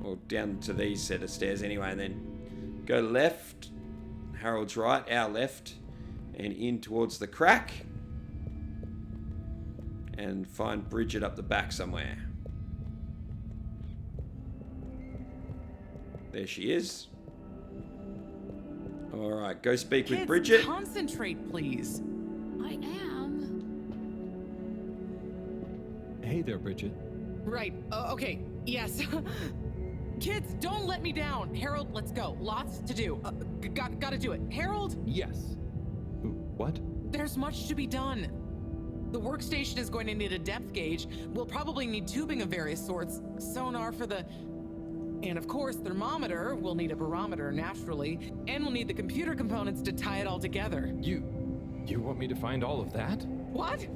Or down to these set of stairs anyway, and then go left. Harold's right, our left. And in towards the crack. And find Bridget up the back somewhere. There she is. Alright, go speak with Bridget. Concentrate, please. I am. Hey there, Bridget. Right. Okay. Yes. Kids, don't let me down. Harold, let's go. Lots to do. Gotta do it. Harold? Yes. What? There's much to be done. The workstation is going to need a depth gauge. We'll probably need tubing of various sorts. Sonar for the... And of course, thermometer. We'll need a barometer, naturally. And we'll need the computer components to tie it all together. You want me to find all of that? What?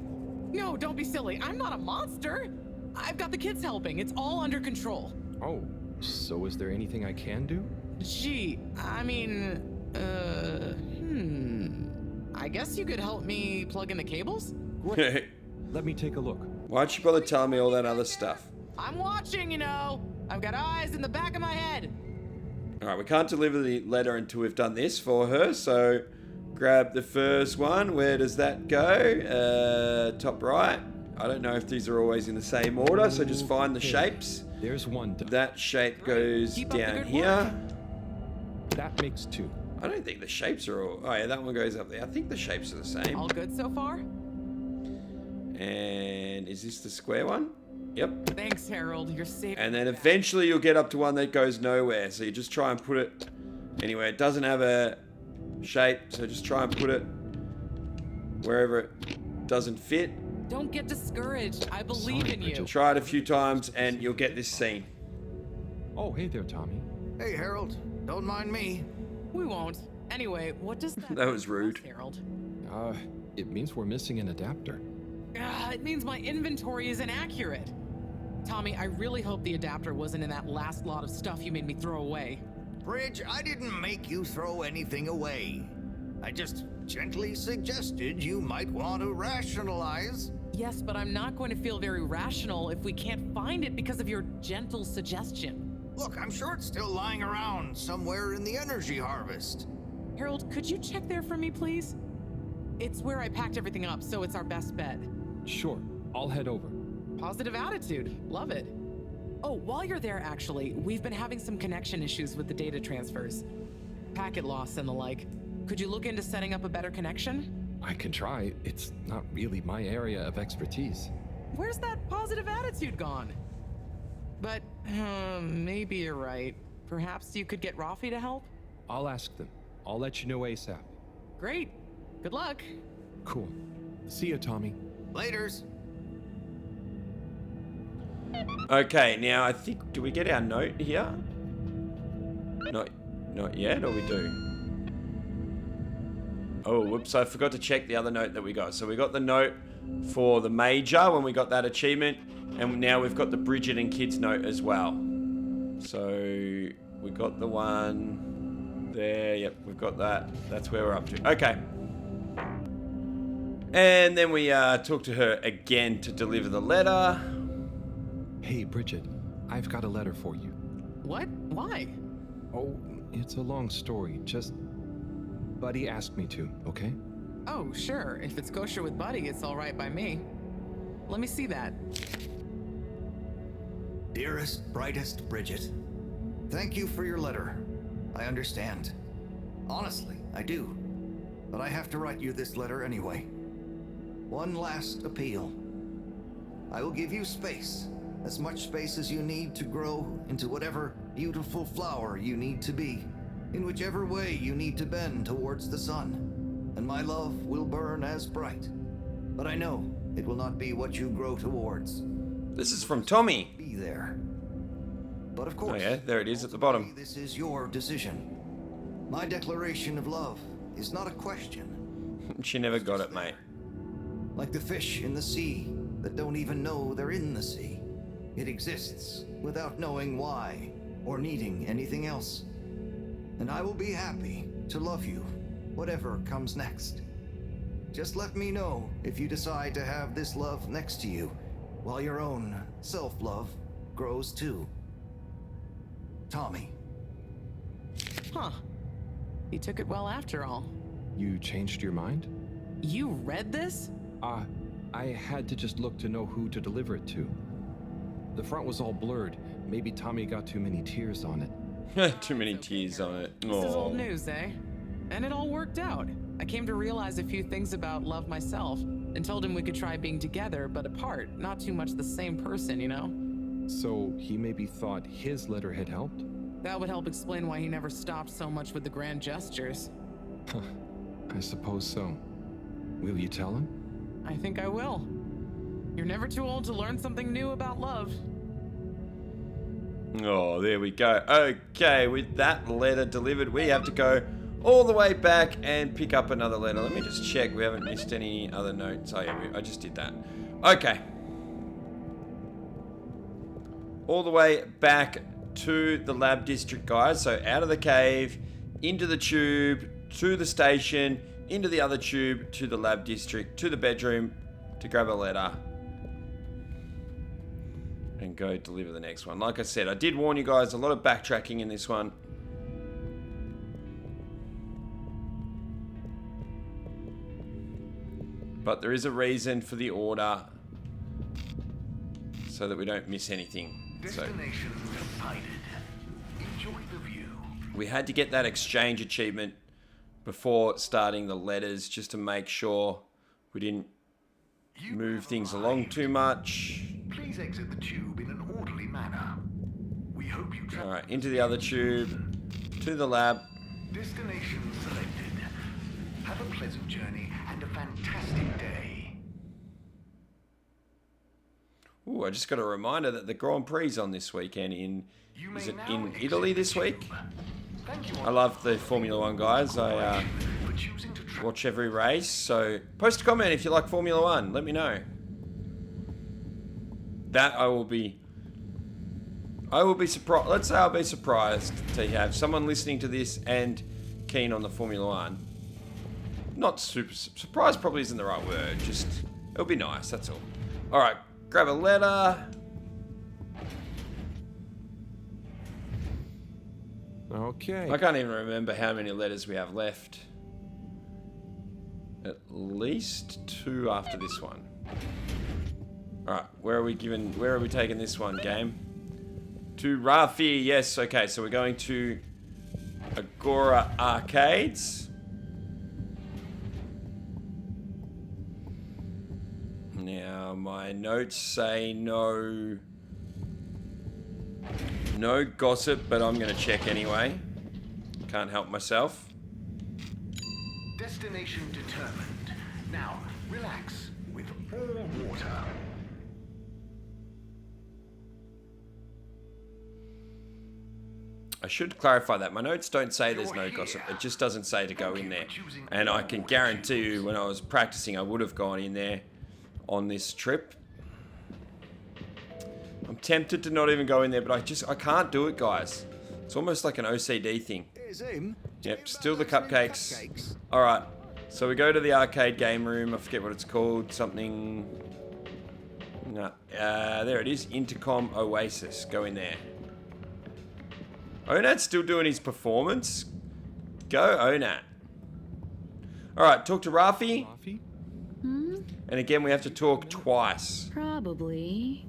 No, don't be silly. I'm not a monster. I've got the kids helping. It's all under control. Oh, so is there anything I can do? Gee, I mean, I guess you could help me plug in the cables? Let me take a look. Why'd you bother telling me all that other stuff? I'm watching, you know. I've got eyes in the back of my head. Alright, we can't deliver the letter until we've done this for her, so grab the first one. Where does that go? Top right. I don't know if these are always in the same order, so just find the shapes. There's one done. That shape goes down here. That makes 2. I don't think the shapes are all... Oh yeah, that one goes up there. I think the shapes are the same. All good so far? And is this the square one? Yep. Thanks, Harold. You're safe. And then eventually you'll get up to one that goes nowhere. So you just try and put it anywhere. It doesn't have a shape, so just try and put it wherever it doesn't fit. Don't get discouraged. I believe in you. Try it a few times and you'll get this scene. Oh, hey there, Tommy. Hey, Harold. Don't mind me. We won't. Anyway, what does that That was rude. Harold? It means we're missing an adapter. It means my inventory is inaccurate. Tommy, I really hope the adapter wasn't in that last lot of stuff you made me throw away. Bridge, I didn't make you throw anything away. I just gently suggested you might want to rationalize. Yes, but I'm not going to feel very rational if we can't find it because of your gentle suggestion. Look, I'm sure it's still lying around somewhere in the energy harvest. Harold, could you check there for me, please? It's where I packed everything up, so it's our best bet. Sure, I'll head over. Positive attitude. Love it. Oh, while you're there, actually, we've been having some connection issues with the data transfers. Packet loss and the like. Could you look into setting up a better connection? I can try. It's not really my area of expertise. Where's that positive attitude gone? But, maybe you're right. Perhaps you could get Rafi to help? I'll ask them. I'll let you know ASAP. Great. Good luck. Cool. See ya, Tommy. Laters. Okay, now I think... Do we get our note here? Not yet, or we do? Oh, whoops, I forgot to check the other note that we got. So we got the note for the major when we got that achievement. And now we've got the Bridget and kids note as well. So we got the one there. Yep, we've got that. That's where we're up to. Okay. And then we talk to her again to deliver the letter. Hey, Bridget, I've got a letter for you. What? Why? Oh, it's a long story. Just Buddy asked me to, okay? Oh, sure. If it's kosher with Buddy, it's all right by me. Let me see that. Dearest, brightest Bridget, thank you for your letter. I understand. Honestly, I do. But I have to write you this letter anyway. One last appeal. I will give you space. As much space as you need to grow into whatever beautiful flower you need to be, in whichever way you need to bend towards the sun. And my love will burn as bright. But I know it will not be what you grow towards. This is from Tommy. Be there. But of course, oh yeah, there it is at the bottom. This is your decision. My declaration of love is not a question. She never got it, mate. Like the fish in the sea that don't even know they're in the sea. It exists without knowing why or needing anything else. And I will be happy to love you, whatever comes next. Just let me know if you decide to have this love next to you, while your own self-love grows too. Tommy. Huh. He took it well after all. You changed your mind? You read this? I had to just look to know who to deliver it to. The front was all blurred. Maybe Tommy got too many tears on it. Too many tears on it. This is old news, eh? And it all worked out. I came to realize a few things about love myself, and told him we could try being together, but apart. Not too much the same person, you know? So he maybe thought his letter had helped? That would help explain why he never stopped so much with the grand gestures. I suppose so. Will you tell him? I think I will. You're never too old to learn something new about love. Oh, there we go. Okay, with that letter delivered, we have to go all the way back and pick up another letter. Let me just check we haven't missed any other notes. Oh yeah, I just did that. Okay. All the way back to the lab district, guys. So out of the cave, into the tube, to the station, into the other tube, to the lab district, to the bedroom, to grab a letter. And go deliver the next one. Like I said, I did warn you guys, a lot of backtracking in this one. But there is a reason for the order, so that we don't miss anything. Destination provided. Enjoy the view. We had to get that exchange achievement before starting the letters, just to make sure we didn't move things along too much. Please exit the tube in an orderly manner. We hope you travel. Alright, into the other tube, to the lab. Destination selected. Have a pleasant journey and a fantastic day. Ooh, I just got a reminder that the Grand Prix on this weekend in Italy this week. I love the Formula One, guys. I watch every race, so post a comment if you like Formula One. Let me know. That I will be surprised. Let's say I'll be surprised to have someone listening to this and keen on the Formula One. Not super surprised. Probably isn't the right word. Just it'll be nice. That's all. All right, grab a letter. Okay. I can't even remember how many letters we have left. At least 2 after this one. Alright, where are we taking this one, game? To Rafi, yes, okay, so we're going to Agora Arcades. Now, my notes say no gossip, but I'm going to check anyway. Can't help myself. Destination determined. Now, relax with all water. I should clarify that. My notes don't say there's no gossip. It just doesn't say to go in there. And I can guarantee you when I was practicing, I would have gone in there on this trip. I'm tempted to not even go in there, but I can't do it, guys. It's almost like an OCD thing. Yep, still the cupcakes. All right, So we go to the arcade game room. I forget what it's called. Something... No. There it is. Intercom Oasis. Go in there. Onat's still doing his performance. Go, Onat. Alright, talk to Rafi. And again, we have to talk twice. Probably.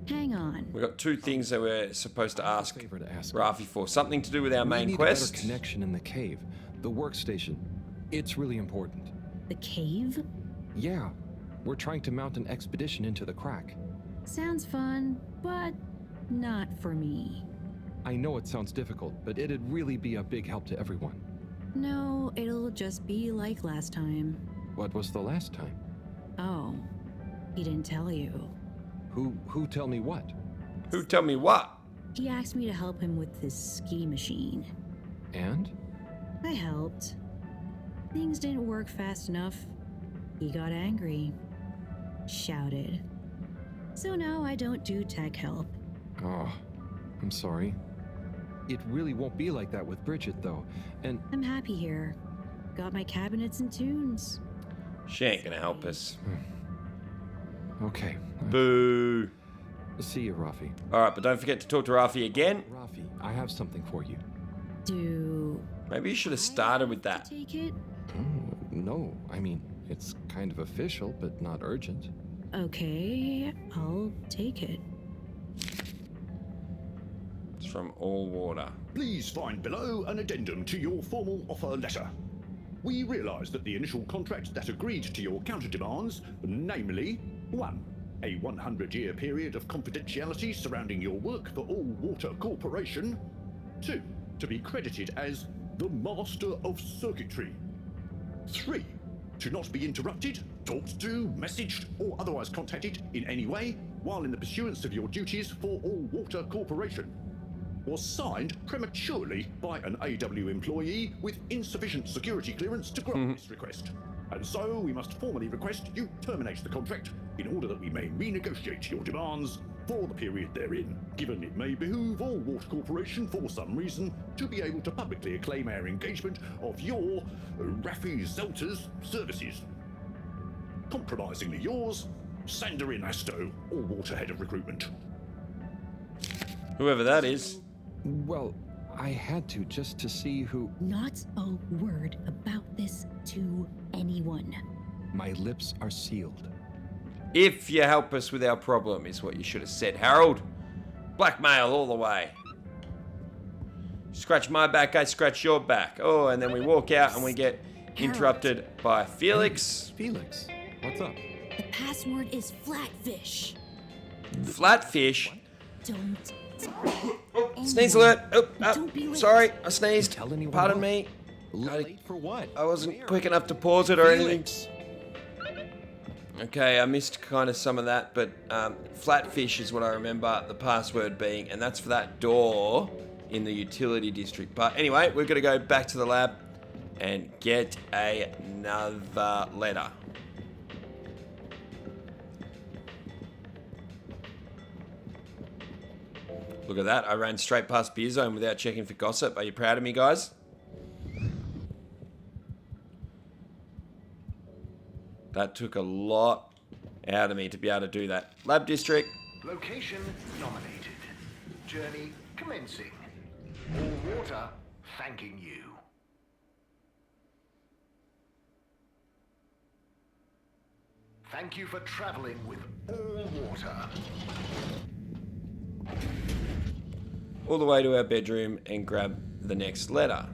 Hang on. We've got two things that we're supposed to ask Rafi for. Something to do with our main We need quest. a better connection in the cave. The workstation. It's really important. The cave? Yeah. We're trying to mount an expedition into the crack. Sounds fun, but not for me. I know it sounds difficult, but it'd really be a big help to everyone. No, it'll just be like last time. What was the last time? Oh, he didn't tell you. Who tell me what? Who tell me what? He asked me to help him with his ski machine. And? I helped. Things didn't work fast enough. He got angry. Shouted. So now I don't do tech help. Oh, I'm sorry. It really won't be like that with Bridget, though, and... I'm happy here. Got my cabinets and tunes. She ain't gonna help us. Okay. Boo. See you, Rafi. Alright, but don't forget to talk to Rafi again. Rafi, I have something for you. Maybe you should have started with that. Take it? No, I mean, it's kind of official, but not urgent. Okay, I'll take it. It's from All Water. Please find below an addendum to your formal offer letter. We realise that the initial contract that agreed to your counter demands, namely 1. A 100-year period of confidentiality surrounding your work for All Water Corporation. 2. To be credited as the Master of Circuitry. 3. To not be interrupted, talked to, messaged, or otherwise contacted in any way while in the pursuance of your duties for All Water Corporation. Was signed prematurely by an AW employee with insufficient security clearance to grant this request. And so we must formally request you terminate the contract in order that we may renegotiate your demands for the period therein, given it may behoove All Water Corporation for some reason to be able to publicly acclaim our engagement of your Rafi Zelter's services. Compromisingly yours, Sander Inasto, All Water Head of Recruitment. Whoever that is. Well, I had to just to see who... Not a word about this to anyone. My lips are sealed. If you help us with our problem, is what you should have said, Harold. Blackmail all the way. Scratch my back, I scratch your back. Oh, and then we walk out and we get interrupted by Felix. Felix, what's up? The password is flatfish. Flatfish? Don't. Sneeze alert! Oh, sorry, I sneezed. Tell anyone Pardon what? me. Late for what? I wasn't quick enough to pause it or anything. Felix. Okay, I missed kind of some of that, but flatfish is what I remember the password being, and that's for that door in the utility district. But anyway, we're going to go back to the lab and get another letter. Look at that, I ran straight past Beer Zone without checking for gossip. Are you proud of me, guys? That took a lot out of me to be able to do that. Lab district. Location nominated. Journey commencing. All Water thanking you. Thank you for traveling with All Water. All the way to our bedroom and grab the next letter.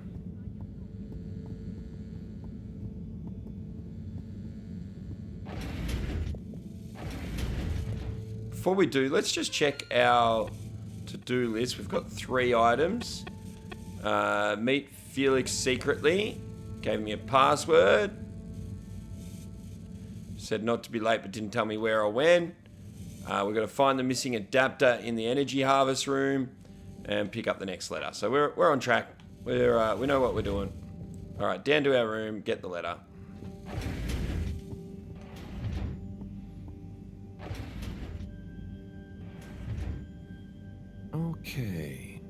Before we do, let's just check our to-do list. We've got 3 items. Meet Felix secretly. Gave me a password. Said not to be late, but didn't tell me where or when. We've got to find the missing adapter in the energy harvest room and pick up the next letter. So we're on track. We know what we're doing. All right, down to our room, get the letter. Okay,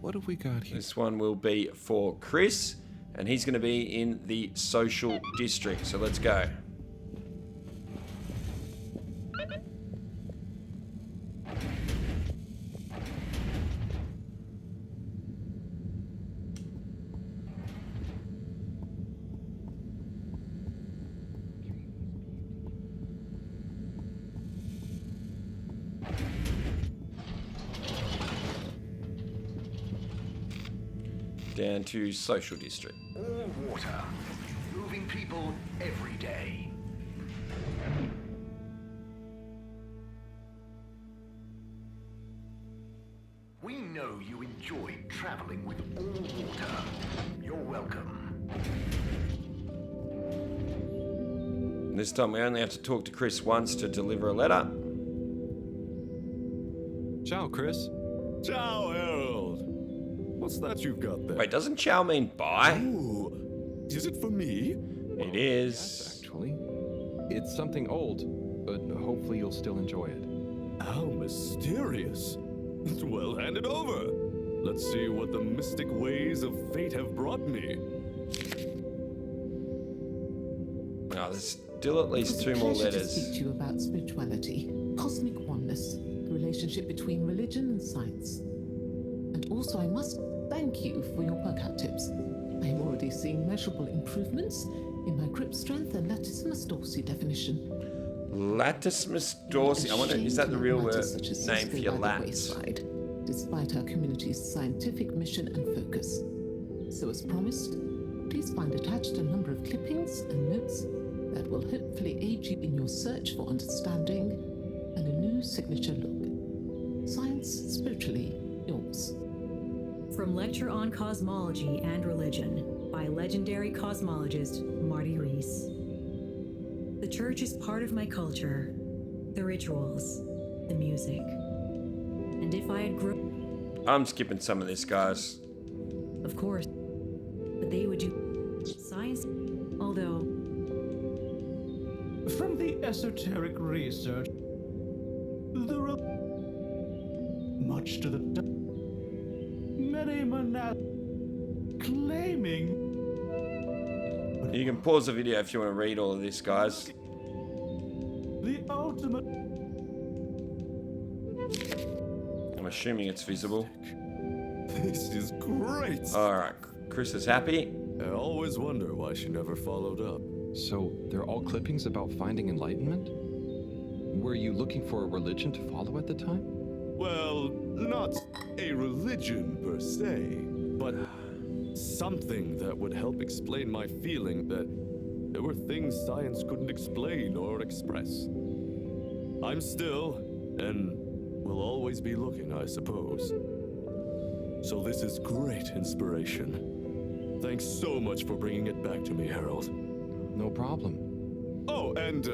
what have we got here? This one will be for Chris, And he's going to be in the social district. So let's go. Down to social district. All water, moving people every day. We know you enjoy traveling with all water. You're welcome. This time we only have to talk to Chris once to deliver a letter. Ciao, Chris. Ciao, Harold. What's that you've got there? Wait, doesn't ciao mean bye? Ooh, is it for me? It is. Yes, actually. It's something old, but hopefully you'll still enjoy it. How mysterious. Well, hand it over. Let's see what the mystic ways of fate have brought me. Oh, there's still at least two more To letters. speak to you about spirituality, cosmic oneness, the relationship between religion and science. And also, I must thank you for your workout tips. I am already seeing measurable improvements in my grip strength and latissimus dorsi definition. Latissimus dorsi. I wonder, is that the real word name for your lats? Wayside, despite our community's scientific mission and focus. So as promised, please find attached a number of clippings and notes that will hopefully aid you in your search for understanding and a new signature look. Science spiritually yours. From Lecture on Cosmology and Religion by legendary cosmologist Marty Rees. The church is part of my culture, the rituals, the music. And if I had grown... I'm skipping some of this, guys. Of course. But they would do science, although... From the esoteric research, there are much to the many monastics claiming. You can pause the video if you want to read all of this, guys. The ultimate. I'm assuming it's visible. This is great. Alright, Chris is happy. I always wonder why she never followed up. So, they're all clippings about finding enlightenment? Were you looking for a religion to follow at the time? Well, not a religion per se, but something that would help explain my feeling that there were things science couldn't explain or express. I'm still, and will always be looking, I suppose. So this is great inspiration. Thanks so much for bringing it back to me, Harold. No problem. Oh, and,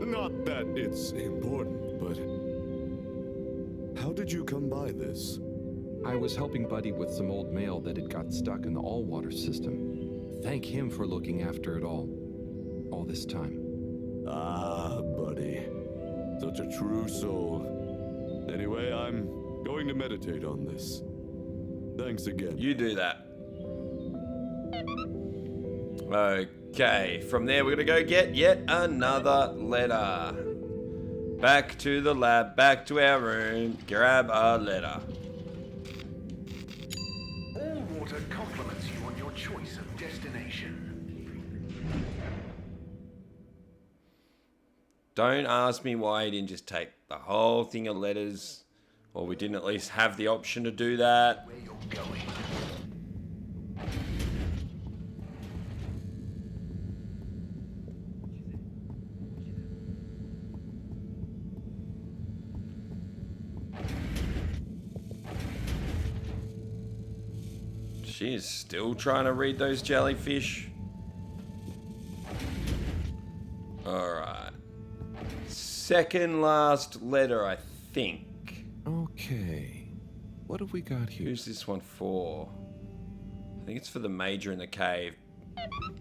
not that it's important, but how did you come by this? I was helping Buddy with some old mail that had got stuck in the all-water system. Thank him for looking after it all this time. Ah, Buddy. Such a true soul. Anyway, I'm going to meditate on this. Thanks again. You do that. Okay, from there we're going to go get yet another letter. Back to the lab, back to our room, grab a letter. All water compliments you on your choice of destination. Don't ask me why he didn't just take the whole thing of letters, or we didn't at least have the option to do that. Where you're going. She is still trying to read those jellyfish. Alright. Second last letter, I think. Okay. What have we got here? Who's this one for? I think it's for the Major in the cave.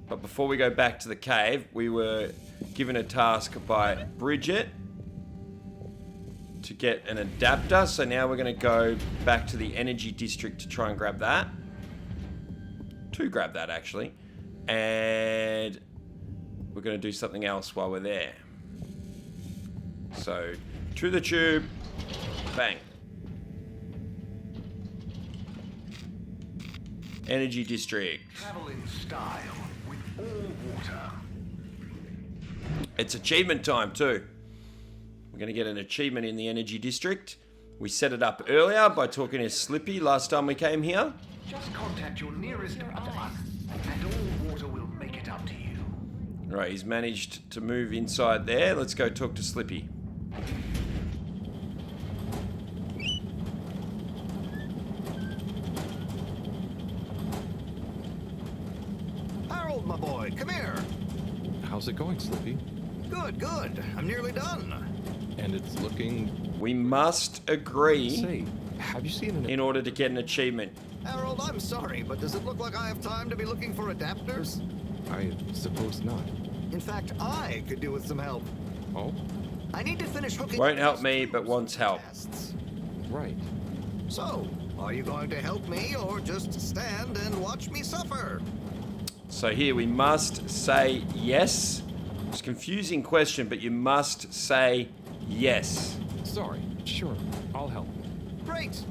But before we go back to the cave, we were given a task by Bridget to get an adapter. So now we're going to go back to the energy district to try and grab that. to grab that, actually. And we're going to do something else while we're there. So, to the tube. Bang. Energy district. Travel in style with all water. It's achievement time too. We're going to get an achievement in the energy district. We set it up earlier by talking to Slippy last time we came here. Just contact your nearest and all water will make it up to you. Right, he's managed to move inside there. Let's go talk to Slippy. Harold, my boy, come here. How's it going, Slippy? Good, good. I'm nearly done. And it's looking... We must agree Say, have you seen in order to get an achievement. Harold, I'm sorry, but does it look like I have time to be looking for adapters? I suppose not. In fact, I could do with some help. Oh? I need to finish hooking... Won't help me, but wants help. Right. So, are you going to help me or just stand and watch me suffer? So here we must say yes. It's a confusing question, but you must say yes. Sorry. Sure. I'll help. Great.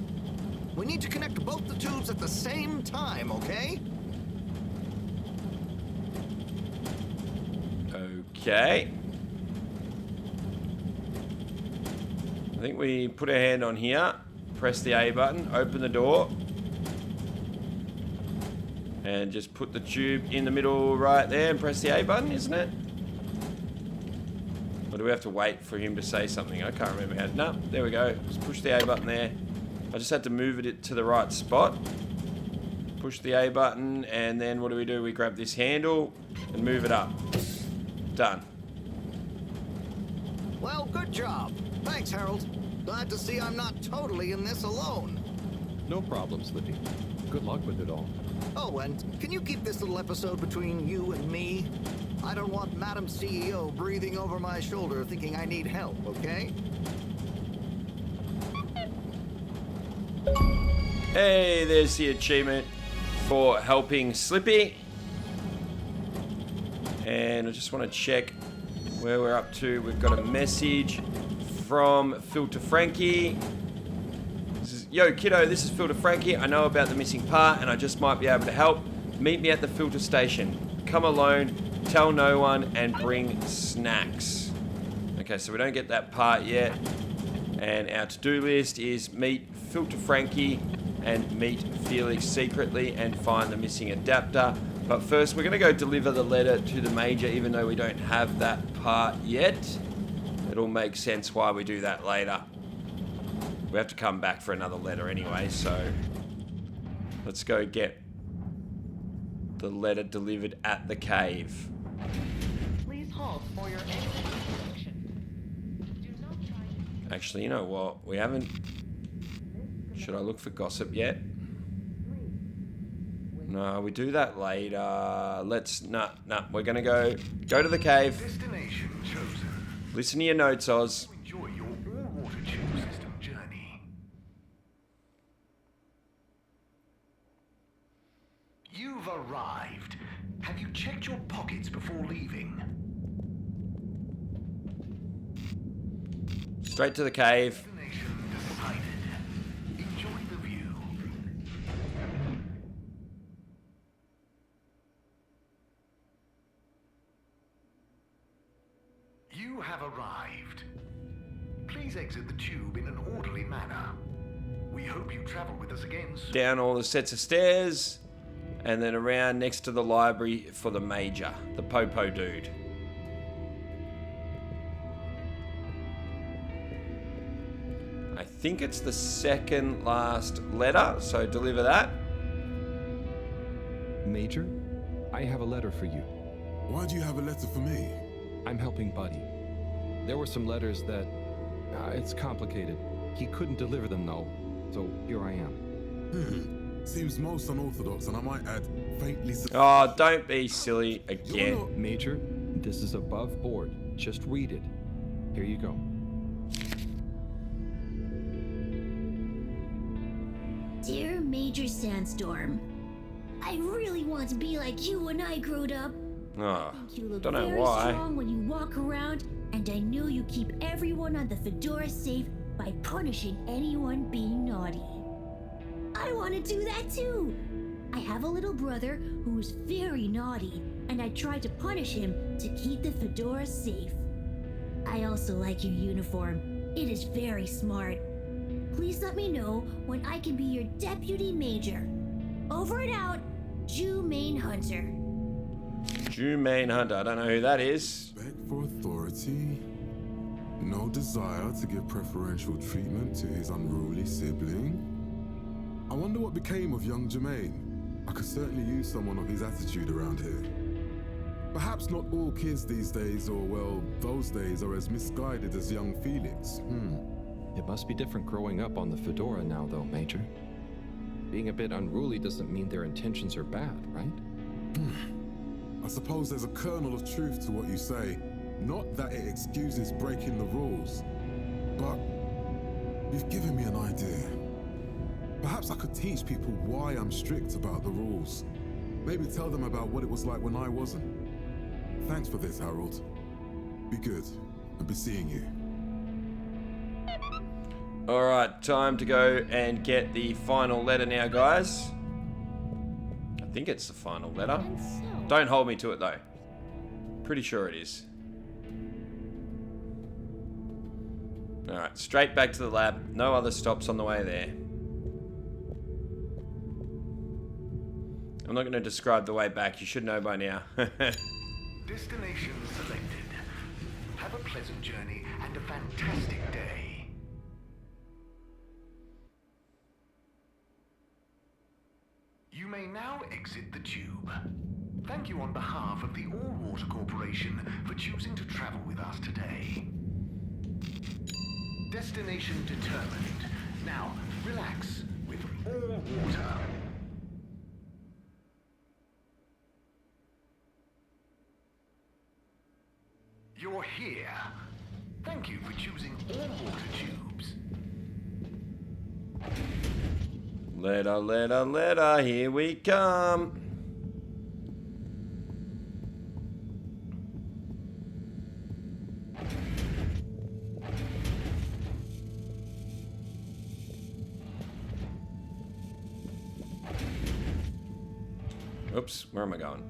We need to connect both the tubes at the same time, okay? Okay. I think we put our hand on here, press the A button, open the door, and just put the tube in the middle right there and press the A button, isn't it? Or do we have to wait for him to say something? I can't remember how to... No, there we go. Just push the A button there. I just had to move it to the right spot. Push the A button, and then what do? We grab this handle and move it up. Done. Well, good job. Thanks, Harold. Glad to see I'm not totally in this alone. No problem, Slippy. Good luck with it all. Oh, and can you keep this little episode between you and me? I don't want Madam CEO breathing over my shoulder thinking I need help, okay? Hey, there's the achievement for helping Slippy. And I just want to check where we're up to. We've got a message from Filter Frankie. This is, yo, kiddo, this is Filter Frankie. I know about the missing part and I just might be able to help. Meet me at the filter station. Come alone, tell no one, and bring snacks. Okay, so we don't get that part yet. And our to-do list is meet Filter Frankie and meet Felix secretly and find the missing adapter. But first, we're going to go deliver the letter to the Major, even though we don't have that part yet. It'll make sense why we do that later. We have to come back for another letter anyway, so let's go get the letter delivered at the cave. Please halt for your exit. Actually, you know what? We haven't... Should I look for gossip yet? No, we do that later. Let's... Nah, we're gonna go to the cave. Destination chosen. Listen to your notes, Oz. Enjoy your all-water tube system journey. You've arrived. Have you checked your pockets before leaving? Straight to the cave. Destination decided. Enjoy the view. You have arrived. Please exit the tube in an orderly manner. We hope you travel with us again soon. Down all the sets of stairs. And then around next to the library for the Major. The Popo dude. I think it's the second last letter, so deliver that. Major, I have a letter for you. Why do you have a letter for me? I'm helping Buddy. There were some letters that... it's complicated. He couldn't deliver them, though. So here I am. Seems most unorthodox, and I might add, faintly... Oh, don't be silly again. Major, this is above board. Just read it. Here you go. Dear Major Sandstorm, I really want to be like you when I growed up. Oh, You look don't know very why. strong when you walk around, and I know you keep everyone on the Fedora safe by punishing anyone being naughty. I want to do that too. I have a little brother who is very naughty, and I try to punish him to keep the Fedora safe. I also like your uniform. It is very smart. Please let me know when I can be your deputy major. Over and out, Jew Main Hunter. Jew Main Hunter. I don't know who that is. Respect for authority. No desire to give preferential treatment to his unruly sibling. I wonder what became of young Jermaine. I could certainly use someone of his attitude around here. Perhaps not all kids these days, or well, those days, are as misguided as young Felix. It must be different growing up on the Fedora now, though, Major. Being a bit unruly doesn't mean their intentions are bad, right? I suppose there's a kernel of truth to what you say. Not that it excuses breaking the rules, but you've given me an idea. Perhaps I could teach people why I'm strict about the rules. Maybe tell them about what it was like when I wasn't. Thanks for this, Harold. Be good, and be seeing you. Alright, time to go and get the final letter now, guys. I think it's the final letter. Don't hold me to it, though. Pretty sure it is. Alright, straight back to the lab. No other stops on the way there. I'm not going to describe the way back. You should know by now. Destination selected. Have a pleasant journey and a fantastic day. You may now exit the tube. Thank you on behalf of the All-Water Corporation for choosing to travel with us today. Destination determined. Now, relax with All-Water. You're here. Thank you for choosing All-Water tubes. Letter, letter, letter, here we come. Oops, where am I going?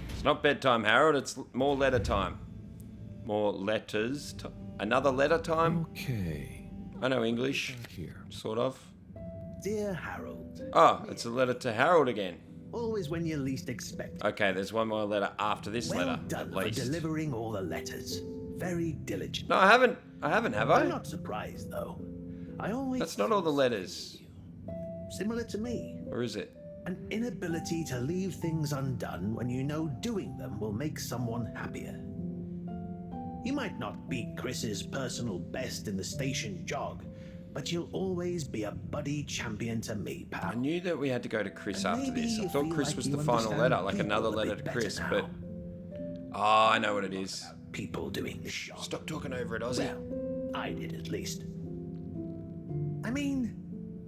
It's not bedtime, Harold, it's more letter time. More letters. Another letter time? Okay. I know English. Here. Sort of. Dear Harold. Oh, it's a letter to Harold again. Always when you least expect it. Okay, there's one more letter after this Well letter. done At for least. delivering all the letters. Very diligent. No, I haven't, have I? I'm not surprised, though. I always... That's not all the letters. Similar to me. Or is it? An inability to leave things undone when you know doing them will make someone happier. You might not be Chris's personal best in the station jog, but you'll always be a buddy champion to me, pal. I knew that we had to go to Chris And after maybe this. I you thought feel Chris like was you the final understand letter, like people another a letter bit to Chris, better but... Oh, I know what it is. People doing the job. Stop talking over it, Aussie. Well, I did at least. I mean,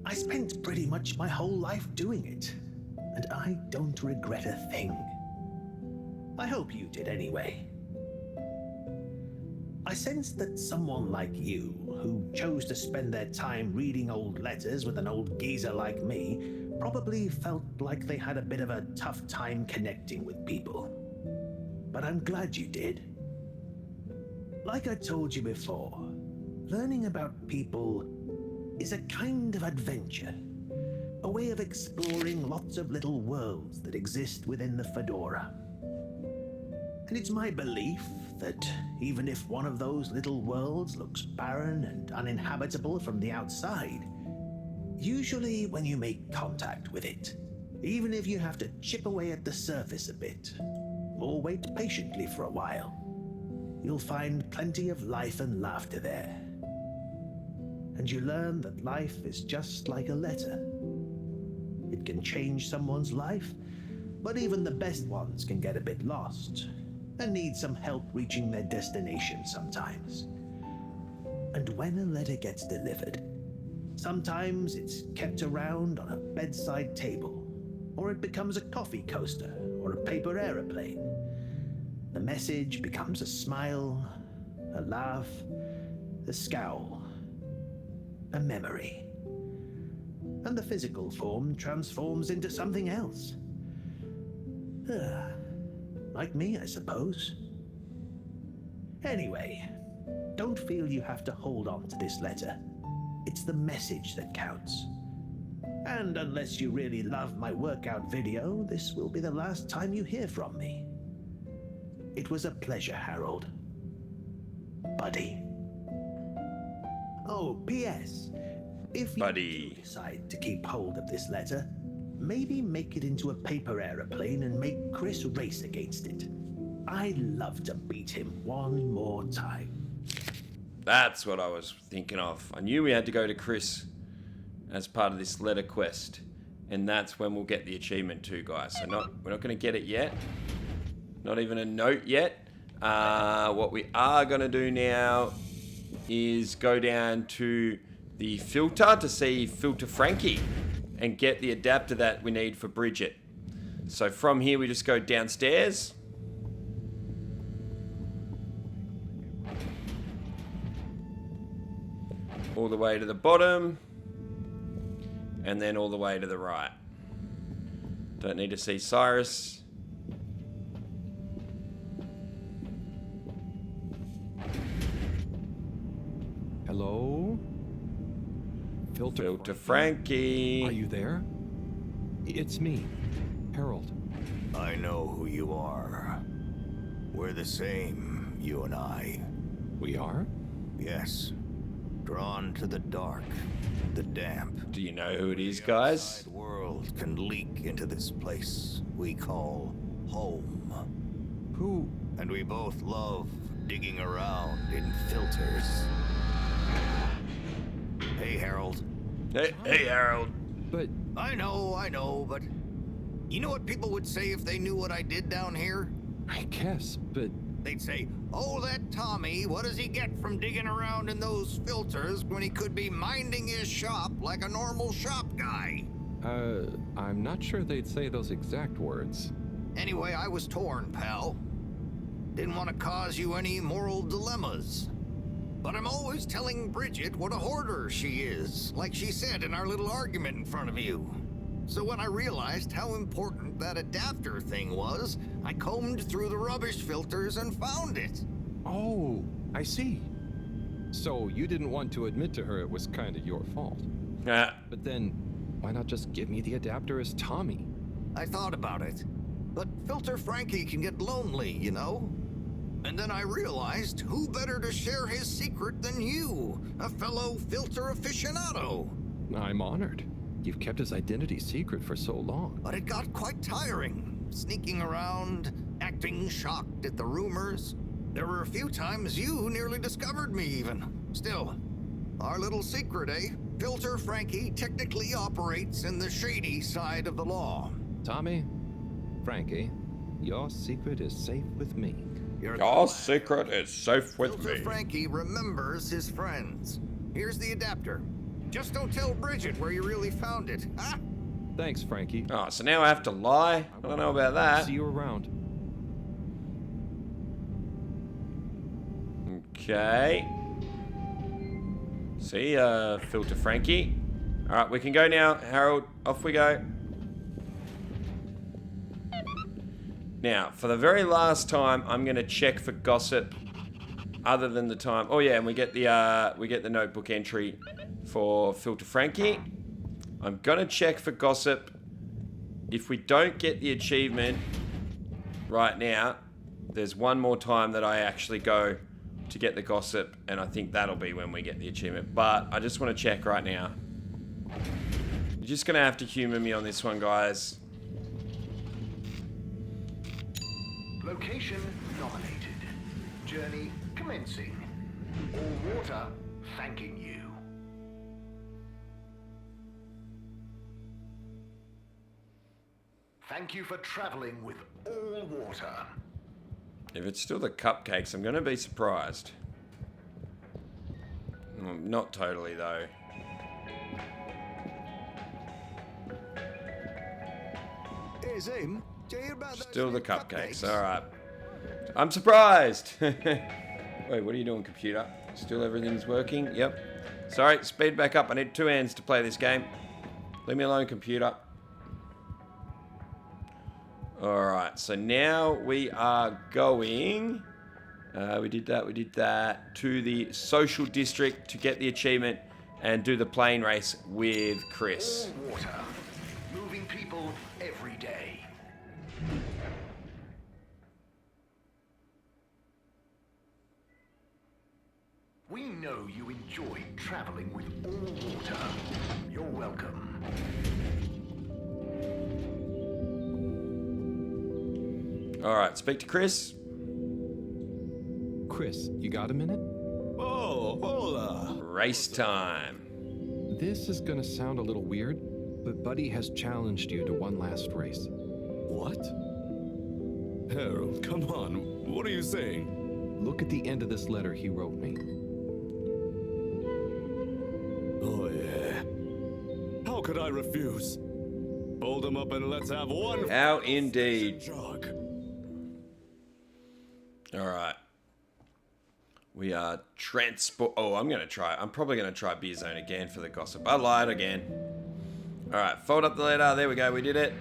I spent pretty much my whole life doing it, and I don't regret a thing. I hope you did anyway. I sensed that someone like you, who chose to spend their time reading old letters with an old geezer like me, probably felt like they had a bit of a tough time connecting with people. But I'm glad you did. Like I told you before, learning about people is a kind of adventure, a way of exploring lots of little worlds that exist within the Fedora. And it's my belief that even if one of those little worlds looks barren and uninhabitable from the outside, usually when you make contact with it, even if you have to chip away at the surface a bit, or wait patiently for a while, you'll find plenty of life and laughter there. And you learn that life is just like a letter. It can change someone's life, but even the best ones can get a bit lost and need some help reaching their destination sometimes. And when a letter gets delivered, Sometimes it's kept around on a bedside table, or it becomes a coffee coaster or a paper aeroplane. The message becomes a smile, a laugh, a scowl, a memory. And the physical form transforms into something else. Like me, I suppose. Anyway, don't feel you have to hold on to this letter. It's the message that counts. And unless you really love my workout video, this will be the last time you hear from me. It was a pleasure, Harold. Buddy. Oh, P.S. If you do decide to keep hold of this letter, maybe make it into a paper aeroplane and make Chris race against it. I'd love to beat him one more time. That's what I was thinking of. I knew we had to go to Chris as part of this letter quest. And that's when we'll get the achievement too, guys. So we're not going to get it yet. Not even a note yet. What we are going to do now is go down to the filter to see Filter Frankie and get the adapter that we need for Bridget. So from here we just go downstairs. All the way to the bottom. And then all the way to the right. Don't need to see Cyrus. Hello? Filter Frankie. Are you there? It's me, Harold. I know who you are. We're the same, you and I. We are? Yes. Drawn to the dark, the damp. Do you know who it is, guys? The world can leak into this place we call home. Who? And we both love digging around in filters. Hey, Harold. Hey, Harold. But... I know, but... You know what people would say if they knew what I did down here? I guess, but... They'd say, oh, that Tommy, what does he get from digging around in those filters when he could be minding his shop like a normal shop guy? I'm not sure they'd say those exact words. Anyway, I was torn, pal. Didn't want to cause you any moral dilemmas. But I'm always telling Bridget what a hoarder she is, like she said in our little argument in front of you. So when I realized how important that adapter thing was, I combed through the rubbish filters and found it. Oh, I see. So you didn't want to admit to her it was kind of your fault. But then, why not just give me the adapter as Tommy? I thought about it. But Filter Frankie can get lonely, you know? And then I realized who better to share his secret than you, a fellow filter aficionado. I'm honored. You've kept his identity secret for so long. But it got quite tiring, sneaking around, acting shocked at the rumors. There were a few times you nearly discovered me even. Still, our little secret, eh? Filter Frankie technically operates in the shady side of the law. Tommy, Frankie, your secret is safe with me. Your secret is safe with Filter me. Frankie remembers his friends. Here's the adapter. Just don't tell Bridget where you really found it, huh? Thanks, Frankie. Oh, so now I have to lie? I don't know about that. See you around. Okay. See ya, Filter Frankie. Alright, we can go now. Harold, off we go. Now, for the very last time, I'm going to check for gossip other than the time. Oh yeah, and we get the notebook entry for Filter Frankie. I'm going to check for gossip. If we don't get the achievement right now, there's one more time that I actually go to get the gossip, and I think that'll be when we get the achievement. But I just want to check right now. You're just going to have to humor me on this one, guys. Location nominated. Journey commencing. All water thanking you. Thank you for traveling with all water. If it's still the cupcakes, I'm going to be surprised. Not totally, though. Zoom, do you hear about those Still new the cupcakes. All right. I'm surprised. Wait, what are you doing, computer? Still everything's working? Yep. Sorry, speed back up. I need 2 hands to play this game. Leave me alone, computer. All right, so now we are going... we did that. To the social district to get the achievement and do the plane race with Chris. All water. Moving people every day. We know you enjoy traveling with all water. You're welcome. All right, speak to Chris. Chris, you got a minute? Oh, hola. Race time. This is gonna sound a little weird, but Buddy has challenged you to one last race. What? Harold, come on. What are you saying? Look at the end of this letter he wrote me. Oh, yeah. How could I refuse? Fold them up and let's have one. How indeed. Jog. All right. We are transport. Oh, I'm probably gonna try Beer Zone again for the gossip. I lied again. All right, fold up the letter. There we go. We did it.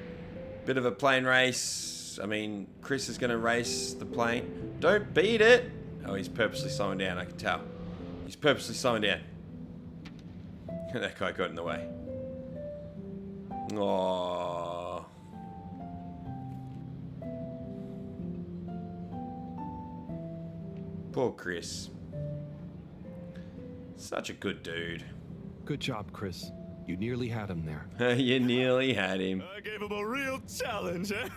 Bit of a plane race. I mean, Chris is gonna race the plane. Don't beat it. Oh, he's purposely slowing down. I can tell. He's purposely slowing down. That guy got in the way. Aww. Poor Chris. Such a good dude. Good job, Chris. You nearly had him there. You nearly had him. I gave him a real challenge, eh?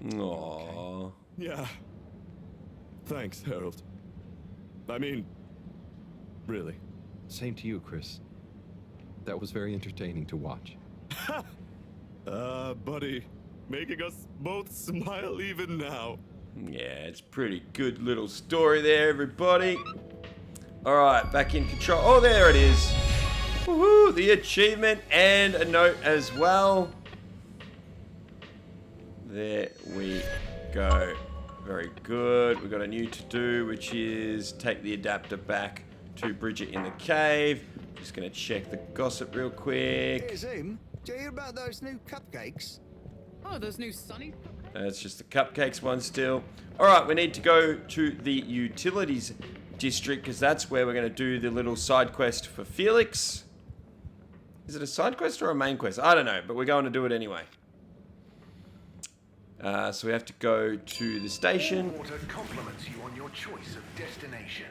Aww. Yeah. Thanks, Harold. I mean, really. Same to you, Chris. That was very entertaining to watch. Buddy, making us both smile even now. Yeah, it's pretty good little story there, everybody. All right, back in control. Oh, there it is. Woohoo, the achievement and a note as well. There we go. Very good. We've got a new to-do, which is take the adapter back to Bridget in the cave. Just going to check the gossip real quick. Hey, Zoom, do you hear about those new cupcakes? Oh, those new Sunny? That's just the cupcakes one still. All right, we need to go to the utilities district because that's where we're going to do the little side quest for Felix. Is it a side quest or a main quest? I don't know, but we're going to do it anyway. So we have to go to the station. Water compliments you on your choice of destination.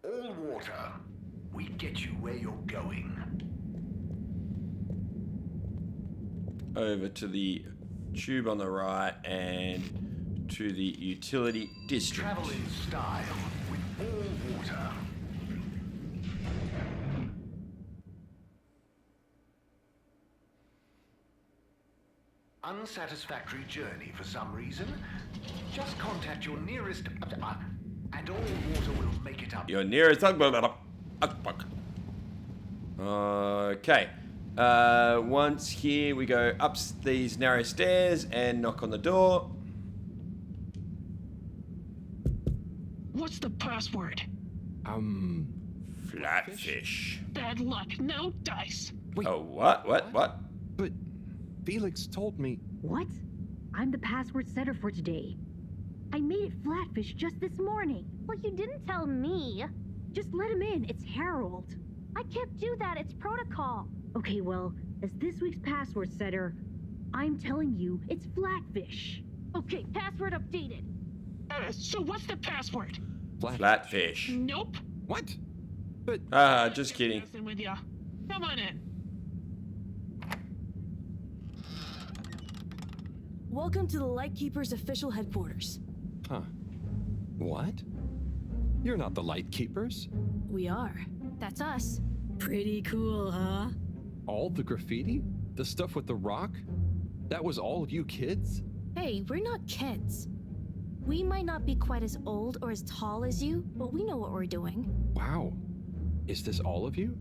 All water. We get you where you're going. Over to the tube on the right and to the utility district. Travel in style with all water. Unsatisfactory journey for some reason? Just contact your nearest and all water will make it up. Your nearest... Okay. Once here, we go up these narrow stairs and knock on the door. What's the password? Flatfish. Bad luck, no dice. Wait. Oh, what? What? But Felix told me... What? I'm the password setter for today. I made it Flatfish just this morning. Well, you didn't tell me. Just let him in. It's Harold. I can't do that. It's protocol. Okay, well, as this week's password setter, I'm telling you it's Flatfish. Okay, password updated. So what's the password? Flatfish. Nope. What? But... just kidding. With ya. Come on in. Welcome to the Lightkeeper's official headquarters. Huh. What? You're not the Lightkeepers. We are. That's us. Pretty cool, huh? All the graffiti? The stuff with the rock? That was all you kids? Hey, we're not kids. We might not be quite as old or as tall as you, but we know what we're doing. Wow. Is this all of you?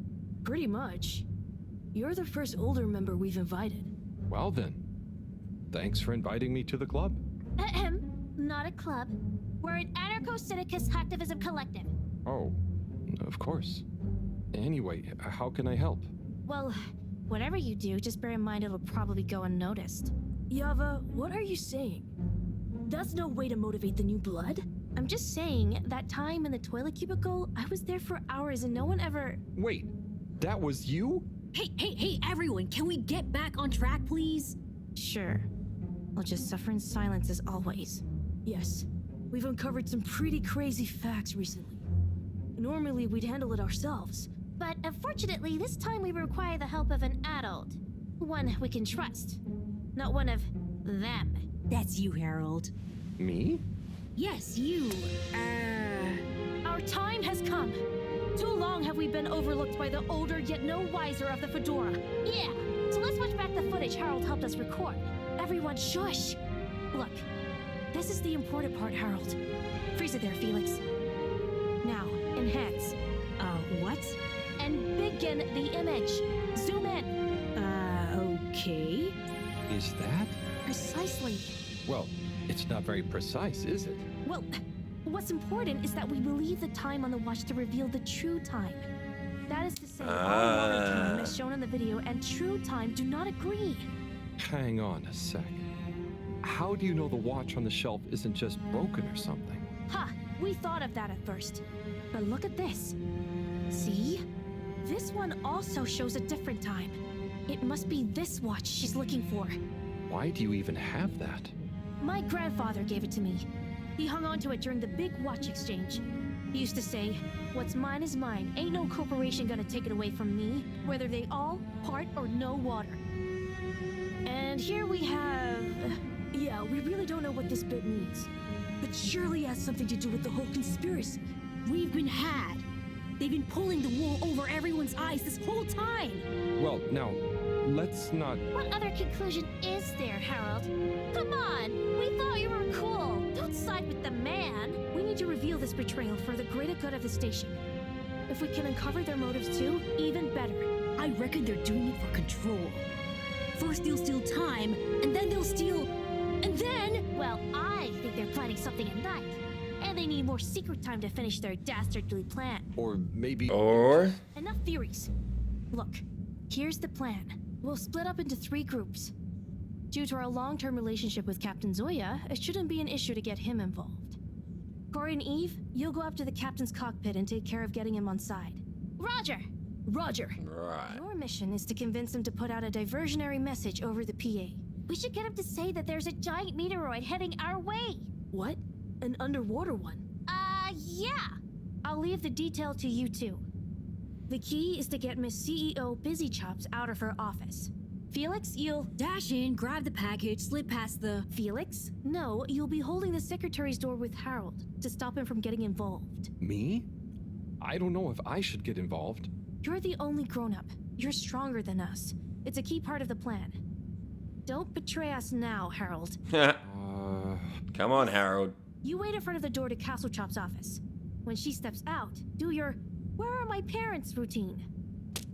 Pretty much. You're the first older member we've invited. Well then, thanks for inviting me to the club. Ahem. Not a club. We're an anarcho-syndicalist hacktivism collective. Oh, of course. Anyway, how can I help? Well, whatever you do, just bear in mind it'll probably go unnoticed. Yava, what are you saying? That's no way to motivate the new blood. I'm just saying, that time in the toilet cubicle, I was there for hours and no one ever... Wait, that was you? Hey, everyone, can we get back on track, please? Sure. I'll just suffer in silence as always. Yes, we've uncovered some pretty crazy facts recently. Normally, we'd handle it ourselves. But unfortunately, this time we require the help of an adult. One we can trust. Not one of them. That's you, Harold. Me? Yes, you. Our time has come. Too long have we been overlooked by the older yet no wiser of the Fedora. Yeah, so let's watch back the footage Harold helped us record. Everyone shush! Look, this is the important part, Harold. Freeze it there, Felix. Now, enhance. What? And begin the image. Zoom in. Okay. Is that? Precisely. Well, it's not very precise, is it? Well, what's important is that we believe the time on the watch to reveal the true time. That is to say, all water time as shown in the video and true time do not agree. Hang on a sec. How do you know the watch on the shelf isn't just broken or something? Ha! We thought of that at first. But look at this. See? This one also shows a different time. It must be this watch she's looking for. Why do you even have that? My grandfather gave it to me. He hung on to it during the big watch exchange. He used to say, "What's mine is mine. Ain't no corporation gonna take it away from me, whether they all, part, or no water." And here we have... Yeah, we really don't know what this bit means. But surely it has something to do with the whole conspiracy. We've been had. They've been pulling the wool over everyone's eyes this whole time. Well, now, let's not... What other conclusion is there, Harold? Come on! We thought you were cool! Don't side with the man! We need to reveal this betrayal for the greater good of the station. If we can uncover their motives too, even better. I reckon they're doing it for control. First they'll steal time, and then they'll steal... And then... Well, I think they're planning something at night. And they need more secret time to finish their dastardly plan. Or maybe... Enough theories. Look, here's the plan. We'll split up into 3 groups. Due to our long-term relationship with Captain Zoya, it shouldn't be an issue to get him involved. Corey and Eve, you'll go up to the captain's cockpit and take care of getting him on side. Roger! Roger! Right. Your mission is to convince him to put out a diversionary message over the PA. We should get him to say that there's a giant meteoroid heading our way. What? An underwater one? Yeah. I'll leave the detail to you two. The key is to get Miss CEO Busy Chops out of her office. Felix, you'll... Dash in, grab the package, slip past the... Felix? No, you'll be holding the secretary's door with Harold to stop him from getting involved. Me? I don't know if I should get involved. You're the only grown-up. You're stronger than us. It's a key part of the plan. Don't betray us now, Harold. Come on, Harold. You wait in front of the door to Castle Chop's office. When she steps out, do your "Where are my parents?" routine.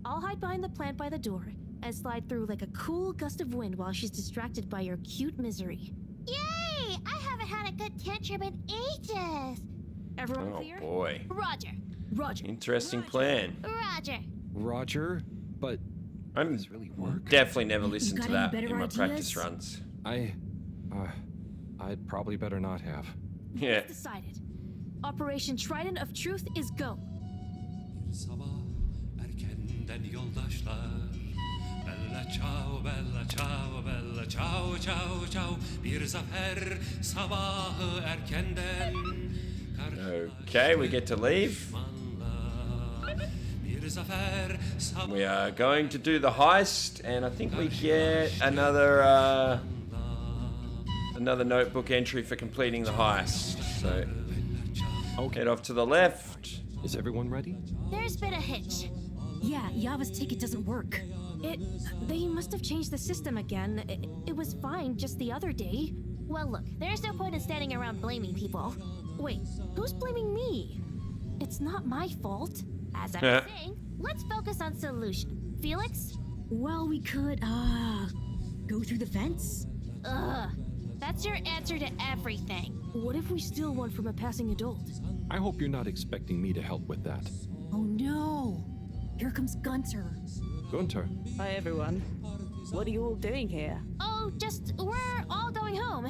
I'll hide behind the plant by the door and slide through like a cool gust of wind while she's distracted by your cute misery. Yay! I haven't had a good tantrum in ages. Everyone clear? Oh boy. Roger. Roger. Interesting plan. Roger. Roger, but I'm does this really work? Definitely never listened got to that any in better my ideas? practice runs. I'd probably better not have. Yeah. Decided. Operation Trident of Truth is go. Bir sabah erkenden yoldaşlar. Bella ciao, bella ciao, bella ciao, ciao, ciao. Bir zafer sabahı erkenden. Okay, we get to leave. Bir zafer We are going to do the heist, and I think we get another notebook entry for completing the heist. So, head off to the left. Is everyone ready? There's been a hitch. Yeah, Yava's ticket doesn't work. They must have changed the system again. It was fine just the other day. Well, look, there's no point in standing around blaming people. Wait, who's blaming me? It's not my fault. As I was saying, let's focus on solution. Felix? Well, we could, go through the vents? Ugh. That's your answer to everything. What if we steal one from a passing adult? I hope you're not expecting me to help with that. Oh no! Here comes Gunter. Gunter. Hi, everyone. What are you all doing here? Oh, we're all going home.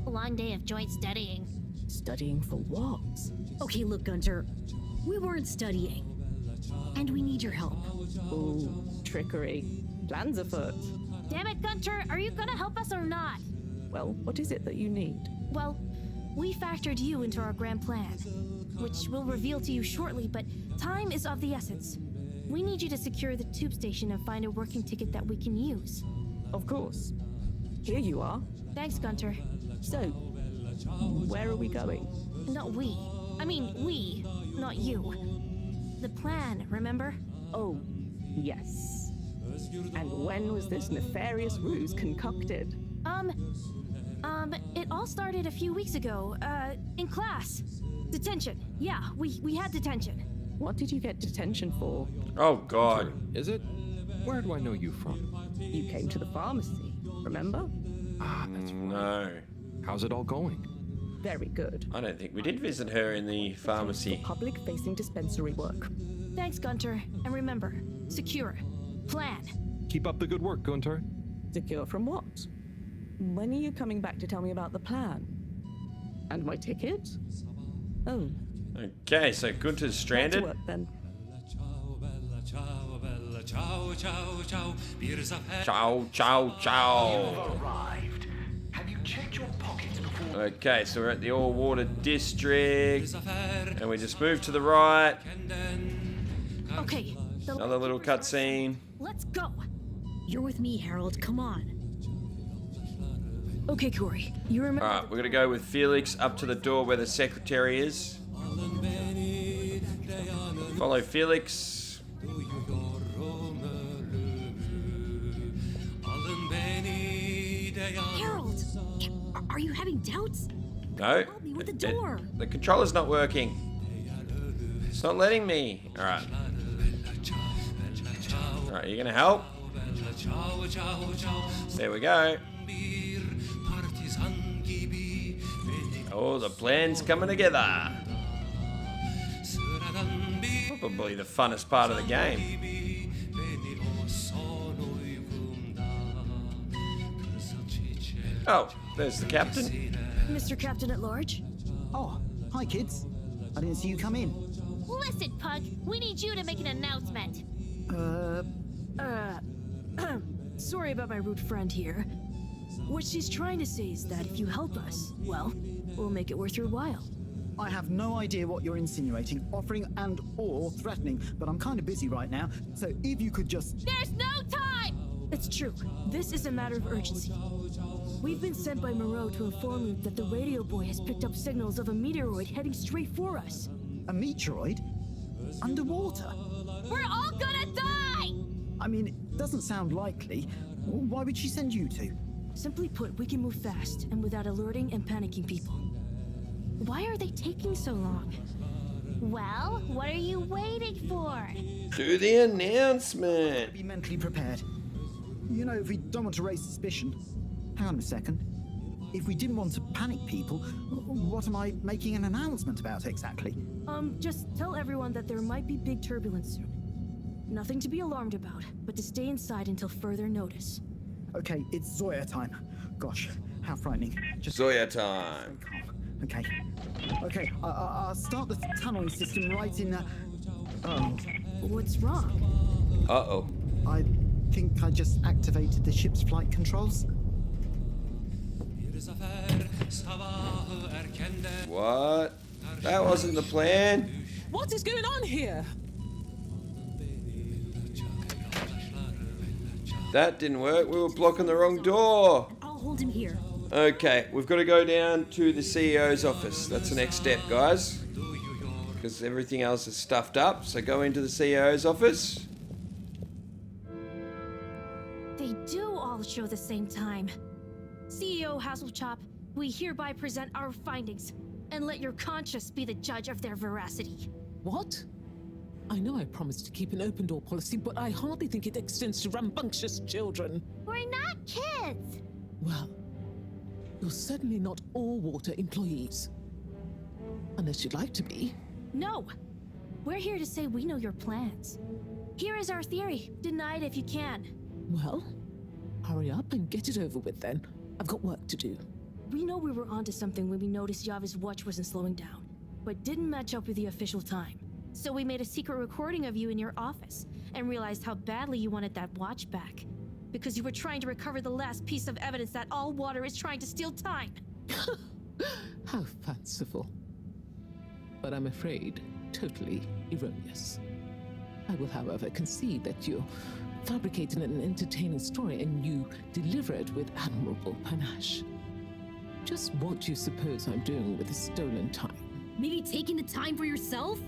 A long day of joint studying. Studying for what? Okay, look, Gunter. We weren't studying. And we need your help. Ooh, trickery. Plans afoot. Damn it, Gunter, are you gonna help us or not? Well, what is it that you need? Well, we factored you into our grand plan, which we'll reveal to you shortly, but time is of the essence. We need you to secure the tube station and find a working ticket that we can use. Of course. Here you are. Thanks, Gunter. So, where are we going? Not we. I mean, we, not you. The plan, remember? Oh, yes. And when was this nefarious ruse concocted? It all started a few weeks ago, in class. Detention. Yeah, we had detention. What did you get detention for? Oh, God. Is it? Where do I know you from? You came to the pharmacy, remember? Ah, that's right. No. How's it all going? Very good. I don't think we did visit her in the pharmacy. Public-facing dispensary work. Thanks, Gunter. And remember, secure. Plan. Keep up the good work, Gunter. Secure from what? When are you coming back to tell me about the plan? And my ticket? Oh. Okay, so Gunter's stranded. Back to work, then. Ciao, ciao, ciao. You've arrived. Have you checked your pockets before? Okay, so we're at the all-water district. And we just moved to the right. Okay. Another little cutscene. Let's go. You're with me, Harold. Come on. Okay, Corey. You remember? Alright, we're gonna go with Felix up to the door where the secretary is. Follow Felix. Harold! Are you having doubts? No. Help me with the door. The controller's not working. It's not letting me. Alright. Alright, you gonna help? There we go. Oh, the plan's coming together. Probably the funnest part of the game. Oh, there's the captain. Mr. Captain at Large? Oh, hi, kids. I didn't see you come in. Listen, Pug, we need you to make an announcement. Sorry about my rude friend here. What she's trying to say is that if you help us, well, we'll make it worth your while. I have no idea what you're insinuating, offering and or threatening, but I'm kind of busy right now, so if you could just... There's no time! It's true. This is a matter of urgency. We've been sent by Moreau to inform you that the radio boy has picked up signals of a meteoroid heading straight for us. A meteoroid? Underwater? We're all gonna die! I mean, it doesn't sound likely. Why would she send you two? Simply put, we can move fast and without alerting and panicking people. Why are they taking so long? Well, what are you waiting for? Do the announcement. Be mentally prepared. You know, if we don't want to raise suspicion... Hang on a second. If we didn't want to panic people, what am I making an announcement about exactly? Just tell everyone that there might be big turbulence soon. Nothing to be alarmed about, but to stay inside until further notice. Okay, it's Zoya time. Gosh, how frightening. Just Zoya time. Okay. Okay, I'll start the tunneling system right in... Oh. What's wrong? Uh-oh. I think I just activated the ship's flight controls. What? That wasn't the plan. What is going on here? That didn't work. We were blocking the wrong door. I'll hold him here. Okay, we've got to go down to the CEO's office. That's the next step, guys. Because everything else is stuffed up. So go into the CEO's office. They do all show the same time. CEO Hasselchop, we hereby present our findings and let your conscience be the judge of their veracity. What? I know I promised to keep an open door policy, but I hardly think it extends to rambunctious children. We're not kids. Well, you're certainly not all water employees. Unless you'd like to be. No. We're here to say we know your plans. Here is our theory. Deny it if you can. Well, hurry up and get it over with then. I've got work to do. We know we were onto something when we noticed Yava's watch wasn't slowing down, but didn't match up with the official time. So we made a secret recording of you in your office and realized how badly you wanted that watch back. Because you were trying to recover the last piece of evidence that all water is trying to steal time. How fanciful. But I'm afraid totally erroneous. I will, however, concede that you fabricated an entertaining story and you deliver it with admirable panache. Just what do you suppose I'm doing with the stolen time? Maybe taking the time for yourself?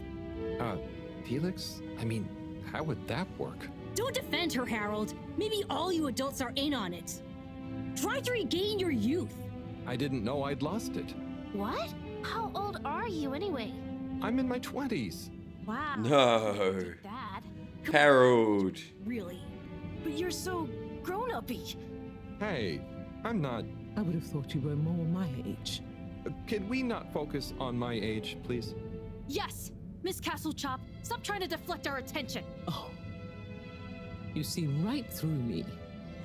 Felix? I mean, how would that work? Don't defend her, Harold. Maybe all you adults are in on it. Try to regain your youth. I didn't know I'd lost it. What? How old are you anyway? I'm in my 20s. Wow. No. Dad. Harold. Really? But you're so grown-uppy. Hey, I'm not... I would have thought you were more my age. Can we not focus on my age, please? Yes! Miss Castlechop, stop trying to deflect our attention. Oh. You see right through me.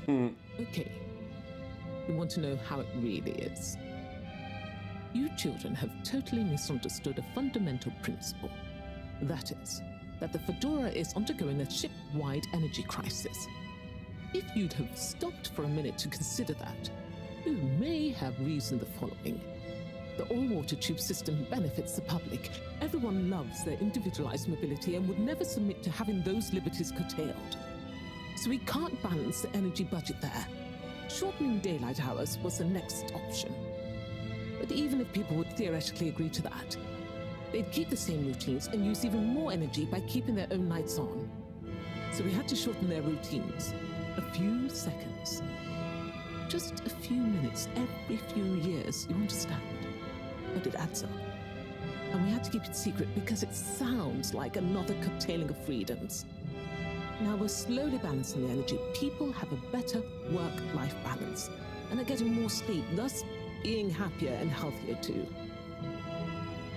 Okay. You want to know how it really is. You children have totally misunderstood a fundamental principle. That is, that the Fedora is undergoing a ship-wide energy crisis. If you'd have stopped for a minute to consider that, you may have reasoned the following. The all-water tube system benefits the public. Everyone loves their individualized mobility and would never submit to having those liberties curtailed. So we can't balance the energy budget there. Shortening daylight hours was the next option. But even if people would theoretically agree to that, they'd keep the same routines and use even more energy by keeping their own lights on. So we had to shorten their routines. A few seconds. Just a few minutes every few years, you understand? But it adds up. And we had to keep it secret because it sounds like another curtailing of freedoms. Now we're slowly balancing the energy. People have a better work-life balance and are getting more sleep, thus being happier and healthier too.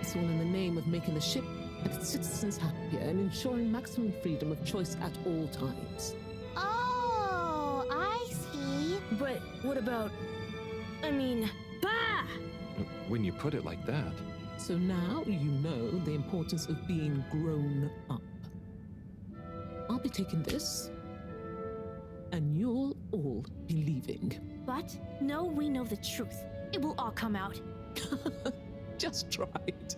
It's all in the name of making the ship and its citizens happier and ensuring maximum freedom of choice at all times. Oh, I see. But what about... Bah! When you put it like that. So now you know the importance of being grown up. I'll be taking this, and you'll all be leaving. But no, we know the truth. It will all come out. Just try it.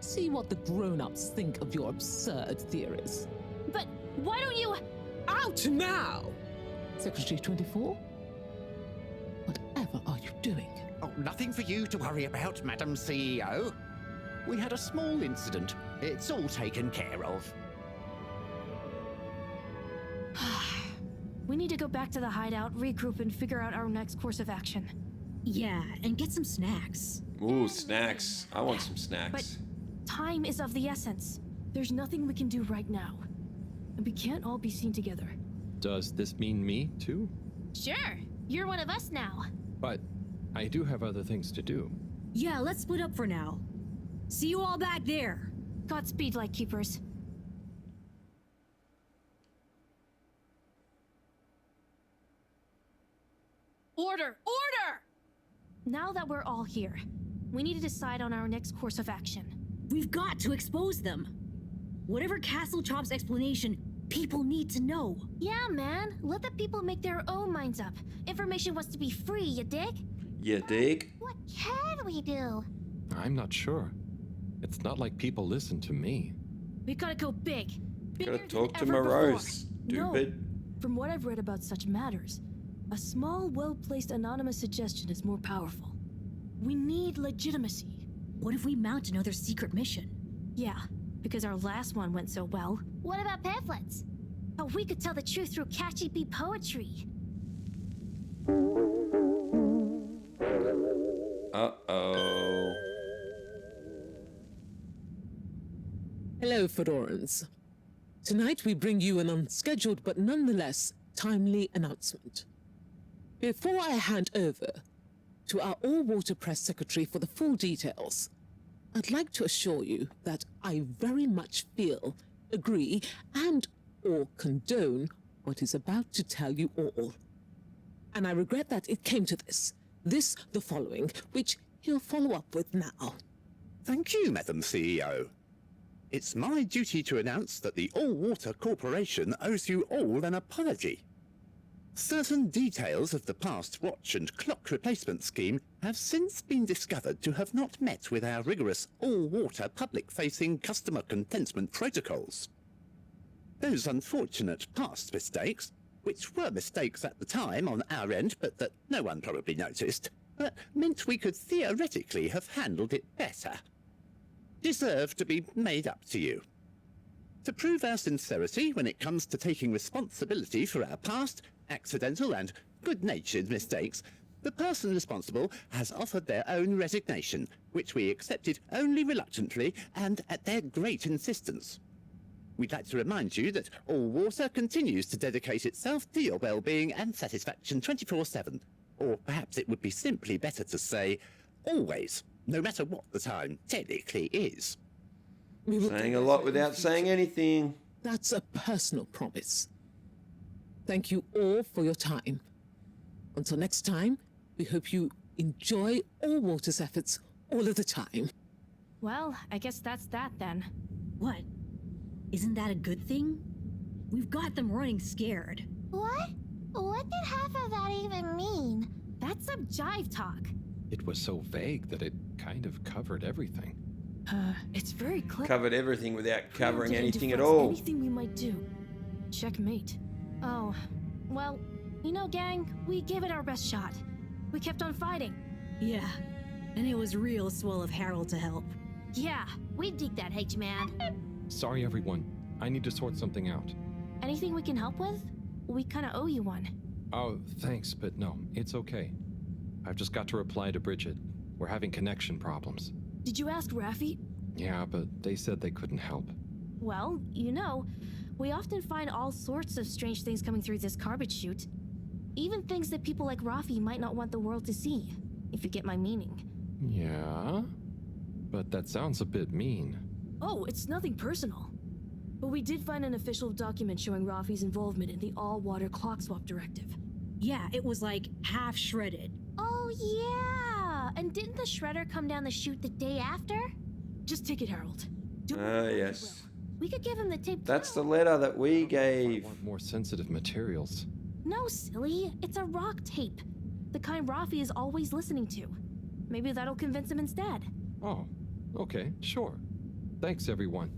See what the grown-ups think of your absurd theories. But why don't you... Out now! Secretary 24? Whatever are you doing? Oh, nothing for you to worry about, Madam CEO. We had a small incident. It's all taken care of. We need to go back to the hideout, regroup, and figure out our next course of action. Yeah, and get some snacks. Ooh, snacks. I want some snacks. But time is of the essence. There's nothing we can do right now. And we can't all be seen together. Does this mean me, too? Sure, you're one of us now. But I do have other things to do. Yeah, let's split up for now. See you all back there. Godspeed, Lightkeepers. Order! Order! Now that we're all here, we need to decide on our next course of action. We've got to expose them. Whatever Castlechop's explanation, people need to know. Yeah, man. Let the people make their own minds up. Information wants to be free, you dig? You dig? What can we do? I'm not sure. It's not like people listen to me. We gotta go big. Gotta talk to ever Moreau, before. stupid. No. From what I've read about such matters, a small, well-placed anonymous suggestion is more powerful. We need legitimacy. What if we mount another secret mission? Yeah, because our last one went so well. What about pamphlets? Oh, we could tell the truth through catchy bee poetry. Uh-oh. Hello, Fedorans. Tonight we bring you an unscheduled but nonetheless timely announcement. Before I hand over to our all-water press secretary for the full details, I'd like to assure you that I very much feel, agree, and or condone what is about to tell you all. And I regret that it came to this, the following, which he'll follow up with now. Thank you, Madam CEO. It's my duty to announce that the All-Water Corporation owes you all an apology. Certain details of the past watch and clock replacement scheme have since been discovered to have not met with our rigorous all-water public-facing customer contentment protocols. Those unfortunate past mistakes, which were mistakes at the time on our end but that no one probably noticed, meant we could theoretically have handled it better, deserve to be made up to you. To prove our sincerity when it comes to taking responsibility for our past, accidental and good-natured mistakes, the person responsible has offered their own resignation, which we accepted only reluctantly and at their great insistence. We'd like to remind you that All Water continues to dedicate itself to your well-being and satisfaction 24/7. Or perhaps it would be simply better to say, always, no matter what the time technically is. Saying a lot without saying anything. That's a personal promise. Thank you all for your time. Until next time, we hope you enjoy All Water's efforts all of the time. Well, I guess that's that then. What? Isn't that a good thing? We've got them running scared. What? What did half of that even mean? That's some jive talk. It was so vague that it kind of covered everything. It's very clear. Covered everything without covering anything at all. Anything we might do. Checkmate. Oh, well, you know, gang, we gave it our best shot. We kept on fighting. Yeah, and it was real swell of Harold to help. Yeah, we dig that, H-Man. Sorry, everyone. I need to sort something out. Anything we can help with? We kind of owe you one. Oh, thanks, but no, it's okay. I've just got to reply to Bridget. We're having connection problems. Did you ask Raffi? Yeah, but they said they couldn't help. Well, you know, we often find all sorts of strange things coming through this garbage chute. Even things that people like Raffi might not want the world to see, if you get my meaning. Yeah? But that sounds a bit mean. Oh, it's nothing personal. But we did find an official document showing Raffi's involvement in the all-water clock swap directive. Yeah, it was like half shredded. Oh, yeah! And didn't the shredder come down the chute the day after? Just take it, Harold. Yes. We could give him the tape. That's the letter that we gave. I want more sensitive materials. No, silly. It's a rock tape. The kind Raffi is always listening to. Maybe that'll convince him instead. Oh, okay, sure. Thanks, everyone.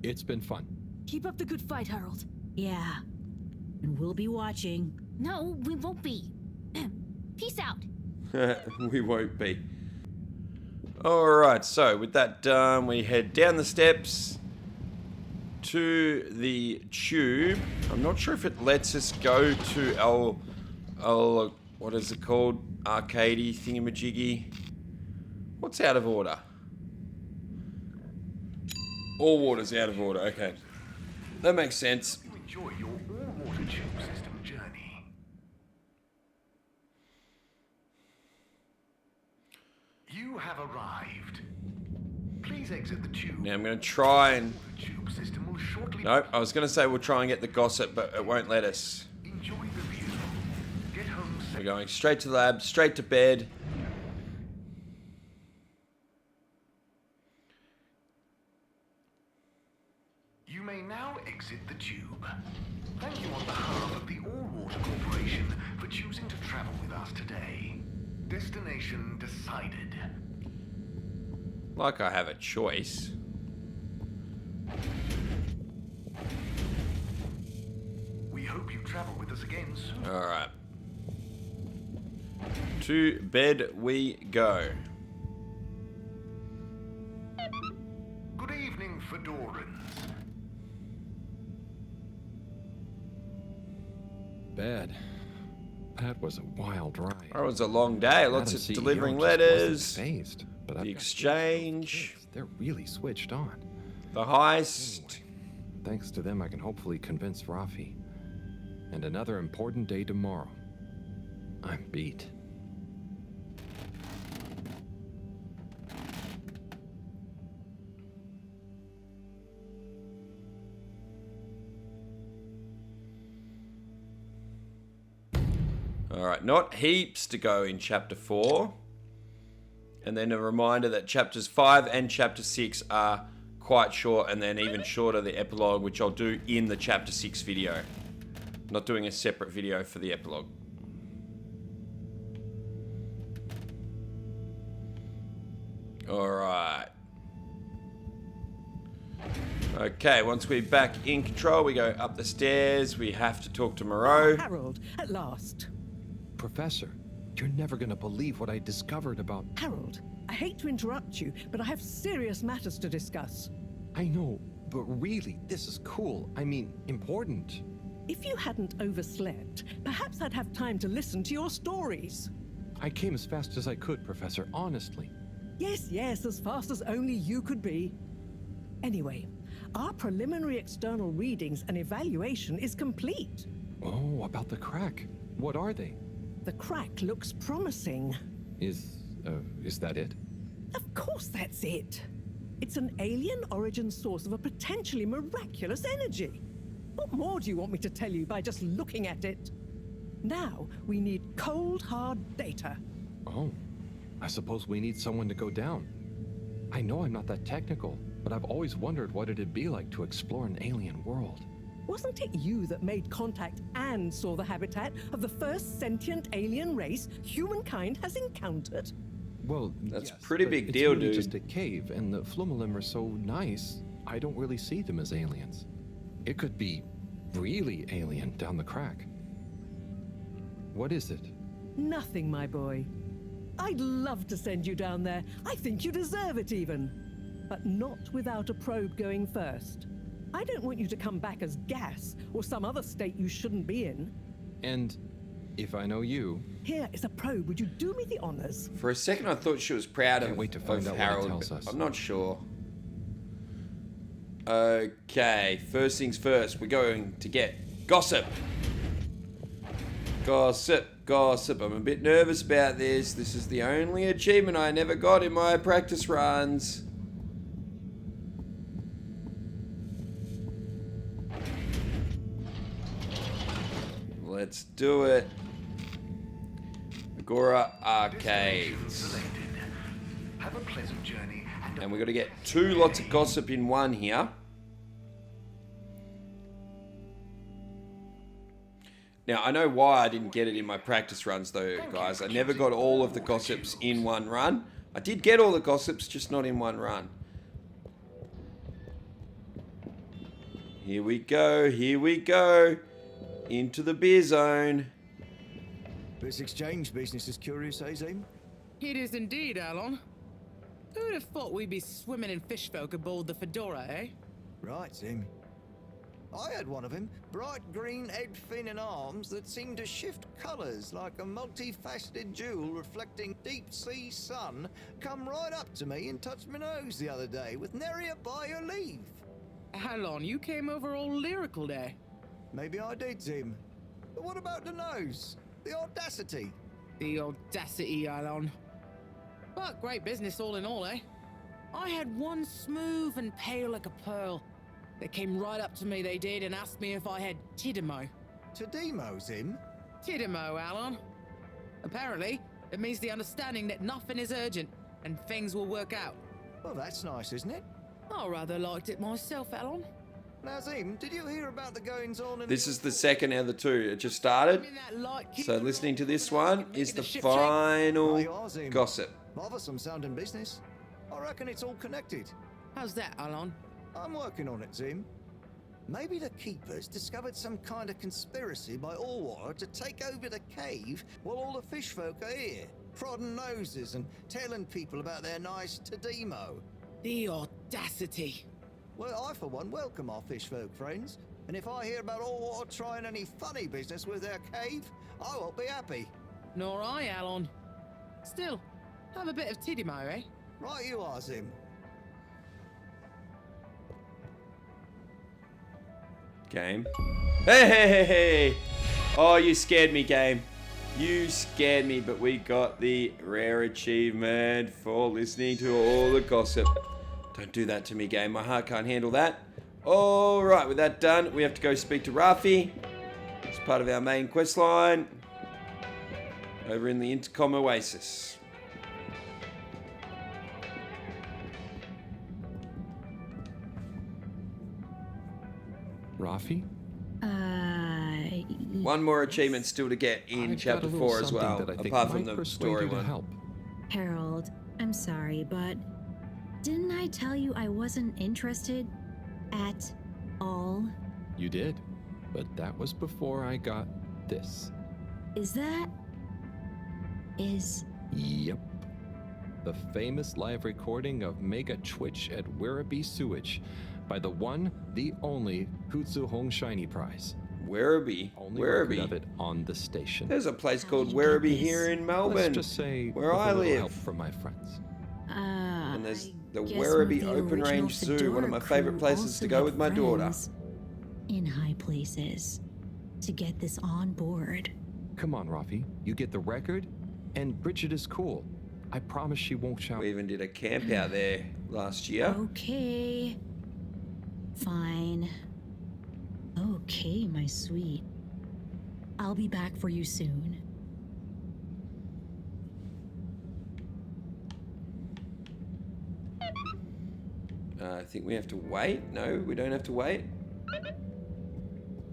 It's been fun. Keep up the good fight, Harold. Yeah. And we'll be watching. No, we won't be. Peace out. We won't be. Alright, so with that done, we head down the steps to the tube. I'm not sure if it lets us go to our what is it called? Arcadey thingamajiggy. What's out of order? All water's out of order, okay. That makes sense. Enjoy your all-water tube system journey. You have arrived. Please exit the tube. Now I'm going to try and... The tube system will shortly... Nope, I was going to say we'll try and get the gossip, but it won't let us. Enjoy the view. Get home safe. We're going straight to the lab, straight to bed. You may now exit the tube. Thank you on behalf of the All-Water Corporation for choosing to travel with us today. Destination decided. Like I have a choice. We hope you travel with us again soon. Alright. To bed we go. Good evening, Fedorans. Bed. That was a wild ride. That was a long day. Lots of delivering letters. Phased, but the exchange. They're really switched on. The heist. Thanks to them, I can hopefully convince Rafi. And another important day tomorrow. I'm beat. Alright, not heaps to go in Chapter 4. And then a reminder that Chapters 5 and Chapter 6 are quite short, and then even shorter the epilogue, which I'll do in the Chapter 6 video. Not doing a separate video for the epilogue. Alright. Okay, once we're back in control, we go up the stairs. We have to talk to Moreau. Harold, at last. Professor, you're never gonna believe what I discovered about... Harold, I hate to interrupt you, but I have serious matters to discuss. I know, but really, this is cool. I mean, important. If you hadn't overslept, perhaps I'd have time to listen to your stories. I came as fast as I could, Professor, honestly. Yes, yes, as fast as only you could be. Anyway, our preliminary external readings and evaluation is complete. Oh, about the crack. What are they? The crack looks promising. Is that it? Of course that's it. It's an alien origin source of a potentially miraculous energy. What more do you want me to tell you by just looking at it? Now, we need cold, hard data. Oh, I suppose we need someone to go down. I know I'm not that technical, but I've always wondered what it'd be like to explore an alien world. Wasn't it you that made contact and saw the habitat of the first sentient alien race humankind has encountered? Well, that's yes, a pretty big deal, really dude. Just a cave, and the Flumalim are so nice, I don't really see them as aliens. It could be really alien down the crack. What is it? Nothing, my boy. I'd love to send you down there. I think you deserve it even. But not without a probe going first. I don't want you to come back as gas or some other state you shouldn't be in. And if I know you... Here is a probe. Would you do me the honors? For a second, I thought she was proud of, wait to find out Harold, what it tells us. I'm not sure. Okay, first things first, we're going to get gossip. Gossip, gossip. I'm a bit nervous about this. This is the only achievement I never got in my practice runs. Let's do it. Agora Arcades. Have a pleasant journey, And we got to get 2 lots of gossip in one here. Now, I know why I didn't get it in my practice runs though, guys. I never got all of the gossips in one run. I did get all the gossips, just not in one run. Here we go, here we go. Into the beer zone. This exchange business is curious, eh, Zim? It is indeed, Alon. Who'd have thought we'd be swimming in fish folk aboard the Fedora, eh? Right, Zim. I had one of him, bright green head, fin and arms that seemed to shift colours like a multifaceted jewel reflecting deep sea sun, come right up to me and touched my nose the other day with nary a by your leave. Alon, you came over all lyrical there. Maybe I did, Zim. But what about the nose? The audacity? The audacity, Alon. But great business all in all, eh? I had one smooth and pale like a pearl. They came right up to me, they did, and asked me if I had Tidimo. Tidimo, Zim? Tidimo, Alon. Apparently, it means the understanding that nothing is urgent, and things will work out. Well, that's nice, isn't it? I rather liked it myself, Alon. Now, Zim, did you hear about the goings-on in... This is the second out of the 2. It just started. So listening to this one is the final gossip. Bothersome sounding business. I reckon it's all connected. How's that, Alon? I'm working on it, Zim. Maybe the Keepers discovered some kind of conspiracy by Allwater to take over the cave while all the fish folk are here, prodding noses and telling people about their nice Tidimo. The audacity. Well, I for one welcome our fish folk friends, and if I hear about Allwater trying any funny business with their cave, I won't be happy. Nor I, Alon. Still, have a bit of Tidimo, eh? Right you are, Zim. Game. Hey, hey, hey, hey! Oh, you scared me, game. You scared me, but we got the rare achievement for listening to all the gossip. Don't do that to me, game. My heart can't handle that. All right, with that done, we have to go speak to Rafi. It's part of our main quest line over in the Intercom Oasis. Rafi? One more achievement still to get in Chapter 4 as well, apart from the story one. Harold, I'm sorry, but didn't I tell you I wasn't interested at all? You did, but that was before I got this. Yep. The famous live recording of Mega Twitch at Werribee Sewage by the one, the only Hutsu Hong Shiny Prize. Werribee? Only record of it on the station. There's a place called Werribee here in Melbourne. Let's just say where with I a little live. help from my friends. And there's the guess Werribee one of the Open original Range Zoo, one of my Fedora favourite crew places also to go had with my daughter. friends in high places to get this on board. Come on, Rafi. You get the record, and Bridget is cool. I promise she won't shout. We even did a camp out there last year. Okay. Fine. Okay, my sweet. I'll be back for you soon. I think we have to wait. No, we don't have to wait.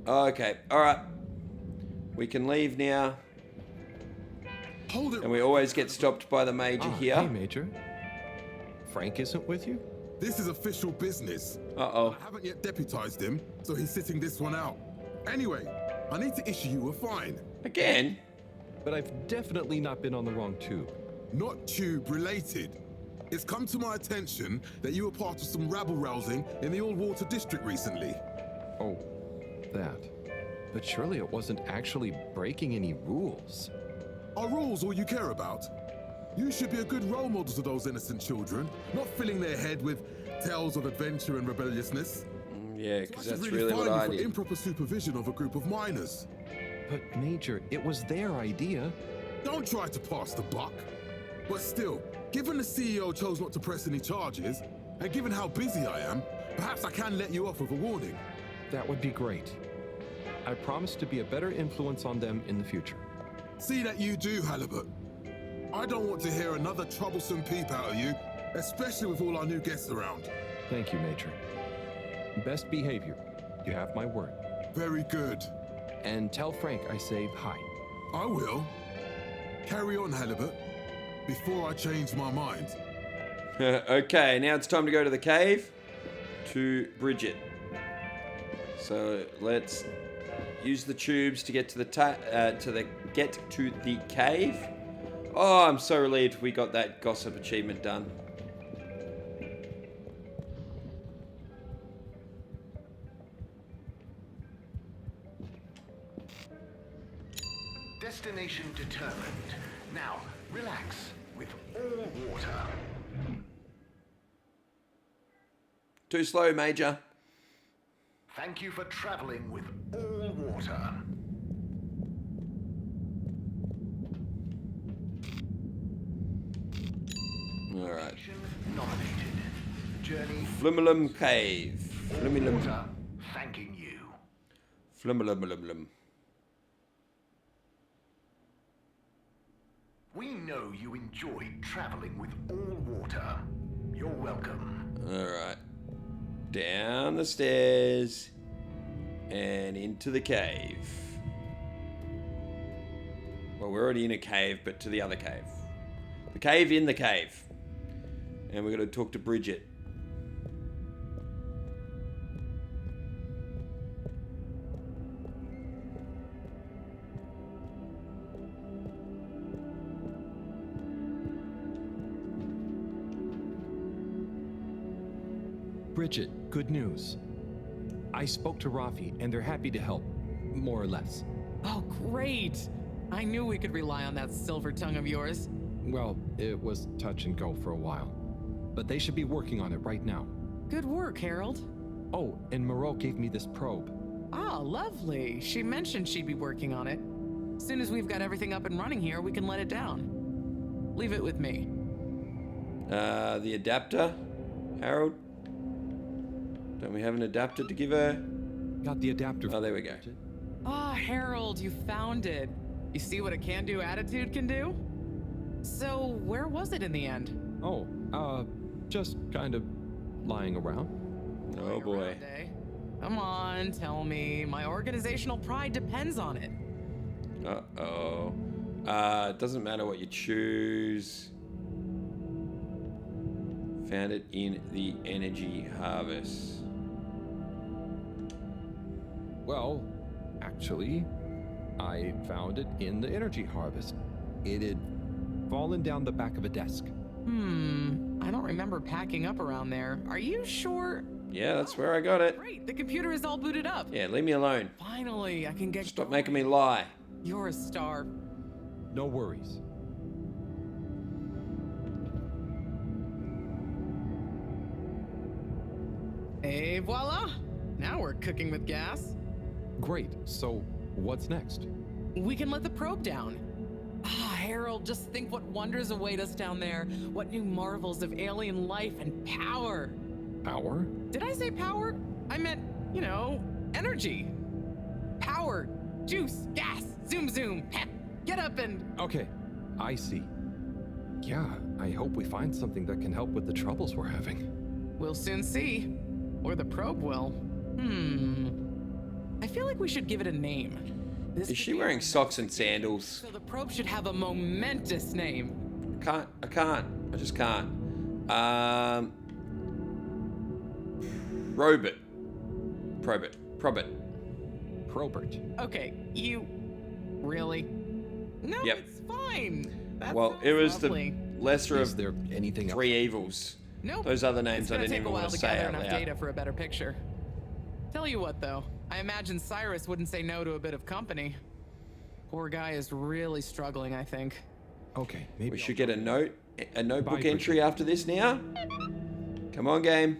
Okay, alright. We can leave now. Hold it. And we always get stopped by the Major here. Hey, Major. Frank isn't with you? This is official business. Uh-oh. I haven't yet deputized him, so he's sitting this one out. Anyway, I need to issue you a fine. Again? But I've definitely not been on the wrong tube. Not tube related. It's come to my attention that you were part of some rabble-rousing in the All-Water District recently. Oh, that. But surely it wasn't actually breaking any rules. Are rules all you care about? You should be a good role model to those innocent children, not filling their head with tales of adventure and rebelliousness. Yeah, because So I should that's really what fine I you for did. improper supervision of a group of minors. But Major, it was their idea. Don't try to pass the buck. But still, given the CEO chose not to press any charges, and given how busy I am, perhaps I can let you off with a warning. That would be great. I promise to be a better influence on them in the future. See that you do, Halibut. I don't want to hear another troublesome peep out of you, especially with all our new guests around. Thank you, Major. Best behavior. You have my word. Very good. And tell Frank I say hi. I will. Carry on, Halibut, before I change my mind. Okay, now it's time to go to the cave to Bridget. So let's use the tubes to get to the cave. Oh, I'm so relieved we got that gossip achievement done. Destination determined. Now, relax with all water. Too slow, Major. Thank you for traveling with all water. Alright. Nominated. Journey. Flumulum Cave. Flumulum. Water thanking you. Flumulum. We know you enjoyed traveling with all water. You're welcome. Alright. Down the stairs. And into the cave. Well, we're already in a cave, but to the other cave. The cave in the cave. And we're going to talk to Bridget. Bridget, good news. I spoke to Rafi, and they're happy to help, more or less. Oh, great! I knew we could rely on that silver tongue of yours. Well, it was touch and go for a while. But they should be working on it right now. Good work, Harold. Oh, and Moreau gave me this probe. Ah, lovely. She mentioned she'd be working on it. As soon as we've got everything up and running here, we can let it down. Leave it with me. The adapter, Harold? Don't we have an adapter to give her? Got the adapter. Oh, there we go. Ah, Harold, you found it. You see what a can-do attitude can do? So, where was it in the end? Oh, just kind of lying around. Oh boy. Come on, tell me. My organizational pride depends on it. Uh-oh. It doesn't matter what you choose. Found it in the energy harvest. Well, actually, I found it in the energy harvest. It had fallen down the back of a desk. I don't remember packing up around there. Are you sure? Yeah, that's where I got it. Great, the computer is all booted up. Yeah, leave me alone. Finally, I can get Stop making me lie. You're a star. No worries. Et voila! Now we're cooking with gas. Great, so what's next? We can let the probe down. Ah, Harold, just think what wonders await us down there. What new marvels of alien life and power. Power? Did I say power? I meant, you know, energy. Power, juice, gas, zoom zoom, pep, get up and... Okay, I see. Yeah, I hope we find something that can help with the troubles we're having. We'll soon see. Or the probe will. I feel like we should give it a name. Is she wearing socks and sandals? So the probe should have a momentous name. I can't. I just can't. Probert. Probert. Okay, you... Really? No, Yep. it's fine. That Well, it was lovely. the lesser Is of there anything three evils. Nope. Those other names It's I gonna didn't take even a while want to to say gather out enough loud. data for a better picture. Tell you what, though, I imagine Cyrus wouldn't say no to a bit of company. Poor guy is really struggling, I think. Okay, maybe We should get a notebook Bye, entry after this now. Come on, game.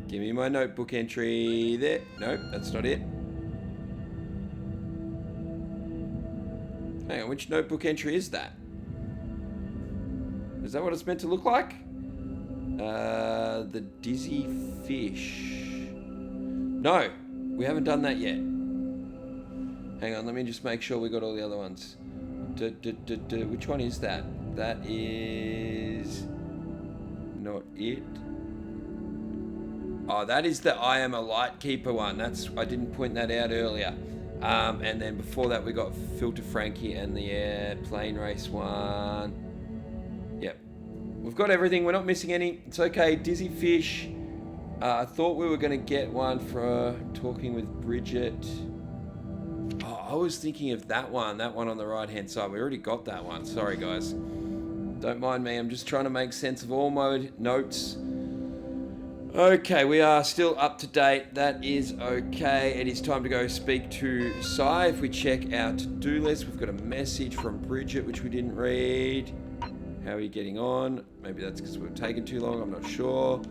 Give me my notebook entry there. Nope, that's not it. Hang on, which notebook entry is that? Is that what it's meant to look like? The dizzy fish. No, we haven't done that yet. Hang on, let me just make sure we got all the other ones. Which one is that? That is not it. Oh, that is the I am a light keeper one. I didn't point that out earlier. And then before that we got Filter Frankie and the plane race one. Yep. We've got everything. We're not missing any. It's okay. Dizzy Fish. I thought we were going to get one for talking with Bridget. Oh, I was thinking of that one on the right-hand side. We already got that one. Sorry, guys. Don't mind me. I'm just trying to make sense of all my notes. Okay, we are still up to date. That is okay. It is time to go speak to Sai. If we check our to-do list, we've got a message from Bridget, which we didn't read. How are you getting on? Maybe that's because we've taken too long. I'm not sure.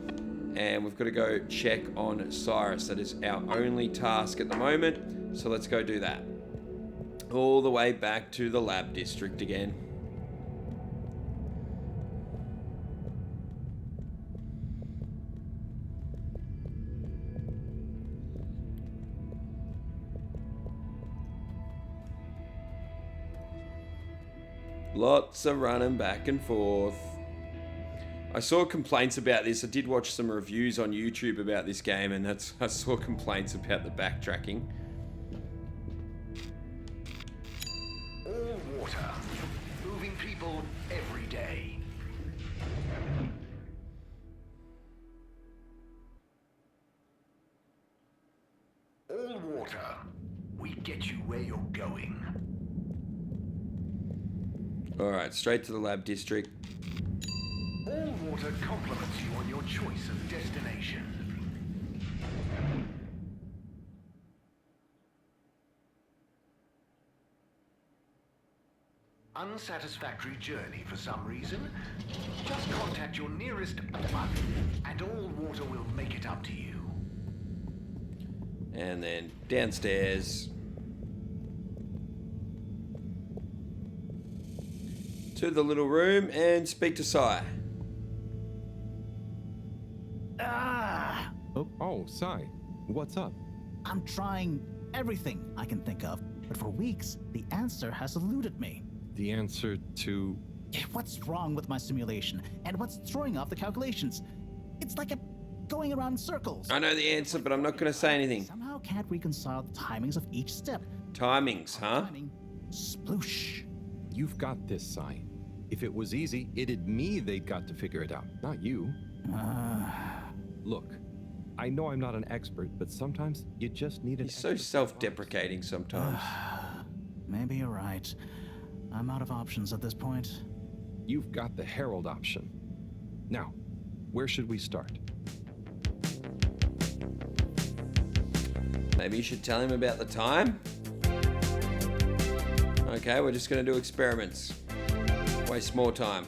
And we've got to go check on Cyrus. That is our only task at the moment. So let's go do that. All the way back to the lab district again. Lots of running back and forth. I saw complaints about this. I did watch some reviews on YouTube about this game, and I saw complaints about the backtracking. All water. Moving people every day. All water. We get you where you're going. Alright, straight to the lab district. All water compliments you on your choice of destination. Unsatisfactory journey for some reason? Just contact your nearest plug, and All Water will make it up to you. And then downstairs to the little room and speak to Sai. Oh, Sai. What's up? I'm trying everything I can think of, but for weeks, the answer has eluded me. The answer to... What's wrong with my simulation, and what's throwing off the calculations? It's like going around in circles. I know the answer, but I'm not going to say anything. Somehow can't reconcile the timings of each step. Timings, huh? Sploosh. You've got this, Sai. If it was easy, it'd me they'd got to figure it out, not you. Look, I know I'm not an expert, but sometimes you just need an... He's so self-deprecating sometimes. Maybe you're right. I'm out of options at this point. You've got the Herald option. Now, where should we start? Maybe you should tell him about the time? Okay, we're just going to do experiments. Waste more time.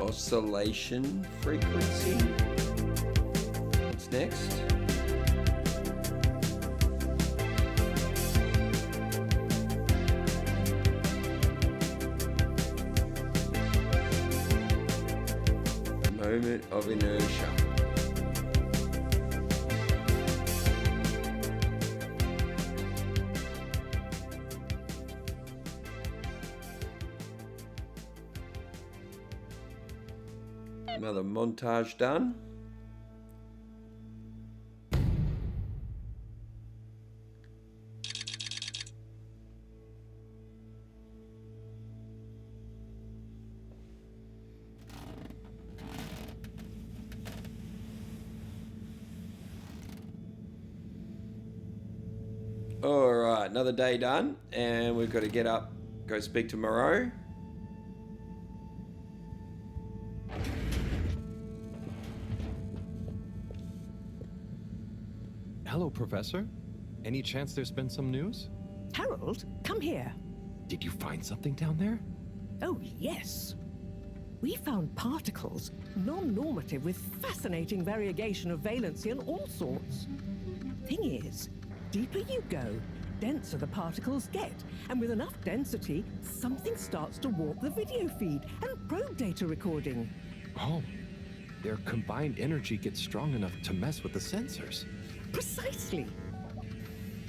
Oscillation frequency. What's next? Moment of inertia. Another montage done. All right, another day done, and we've got to get up, go speak to Moreau. Hello, Professor. Any chance there's been some news? Harold, come here. Did you find something down there? Oh, yes. We found particles, non-normative, with fascinating variegation of valency and all sorts. Thing is, deeper you go, denser the particles get, and with enough density, something starts to warp the video feed and probe data recording. Oh, their combined energy gets strong enough to mess with the sensors. Precisely.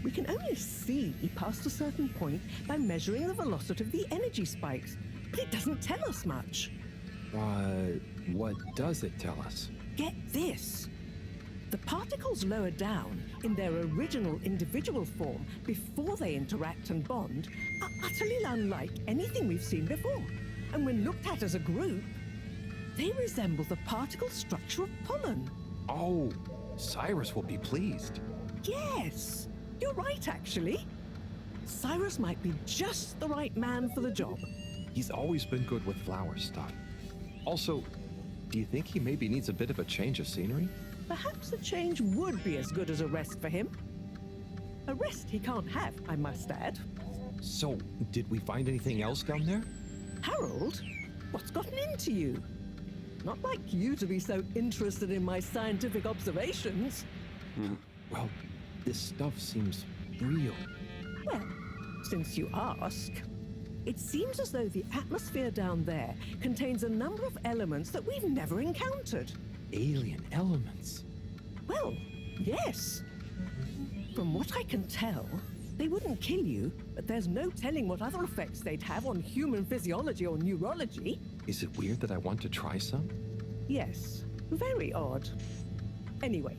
We can only see past a certain point by measuring the velocity of the energy spikes, but it doesn't tell us much. What does it tell us? Get this. The particles lower down in their original individual form before they interact and bond are utterly unlike anything we've seen before. And when looked at as a group, they resemble the particle structure of pollen. Oh, Cyrus will be pleased. Yes, you're right, actually. Cyrus might be just the right man for the job. He's always been good with flower stuff. Also, do you think he maybe needs a bit of a change of scenery? Perhaps a change would be as good as a rest for him. A rest he can't have, I must add. So, did we find anything else down there? Harold, what's gotten into you? Not like you to be so interested in my scientific observations. Well, this stuff seems real. Well, since you ask, it seems as though the atmosphere down there contains a number of elements that we've never encountered. Alien elements? Well, yes. From what I can tell, they wouldn't kill you, but there's no telling what other effects they'd have on human physiology or neurology. Is it weird that I want to try some? Yes, very odd. Anyway,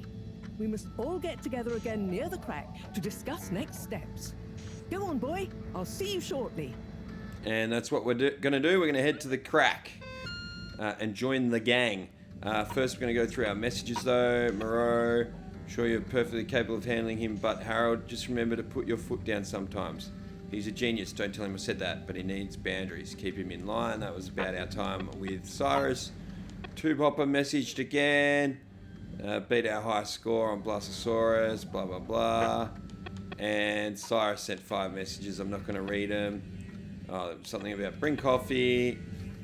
we must all get together again near the crack to discuss next steps. Go on, boy. I'll see you shortly. And that's what we're gonna do. We're gonna head to the crack and join the gang. First, we're gonna go through our messages though. Moreau, sure you're perfectly capable of handling him, but Harold, just remember to put your foot down sometimes. He's a genius, don't tell him I said that, but he needs boundaries. Keep him in line. That was about our time with Cyrus. Two Popper messaged again. Beat our high score on Blastosaurus, blah, blah, blah. And Cyrus sent 5 messages. I'm not going to read them. Something about bring coffee,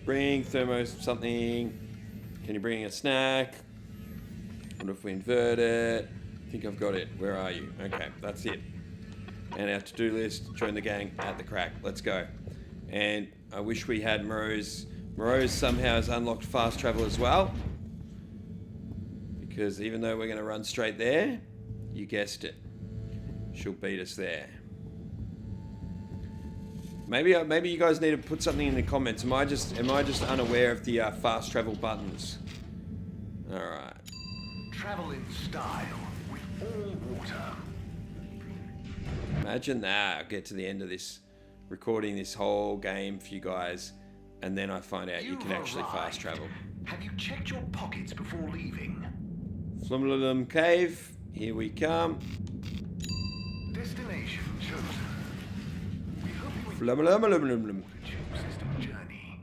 bring thermo something. Can you bring a snack? What if we invert it? I think I've got it. Where are you? Okay, that's it. And our to-do list, join the gang at the crack. Let's go. And I wish we had Moreau's. Moreau's somehow has unlocked fast travel as well. Because even though we're going to run straight there, you guessed it, she'll beat us there. Maybe you guys need to put something in the comments. Am I just unaware of the fast travel buttons? All right. Travel in style with all water. Imagine that. I'll get to the end of this, recording this whole game for you guys, and then I find out you can actually fast travel. Have you checked your pockets before leaving? Flumlalum Cave, here we come. Destination chosen. We hope you Flumlalum. system journey.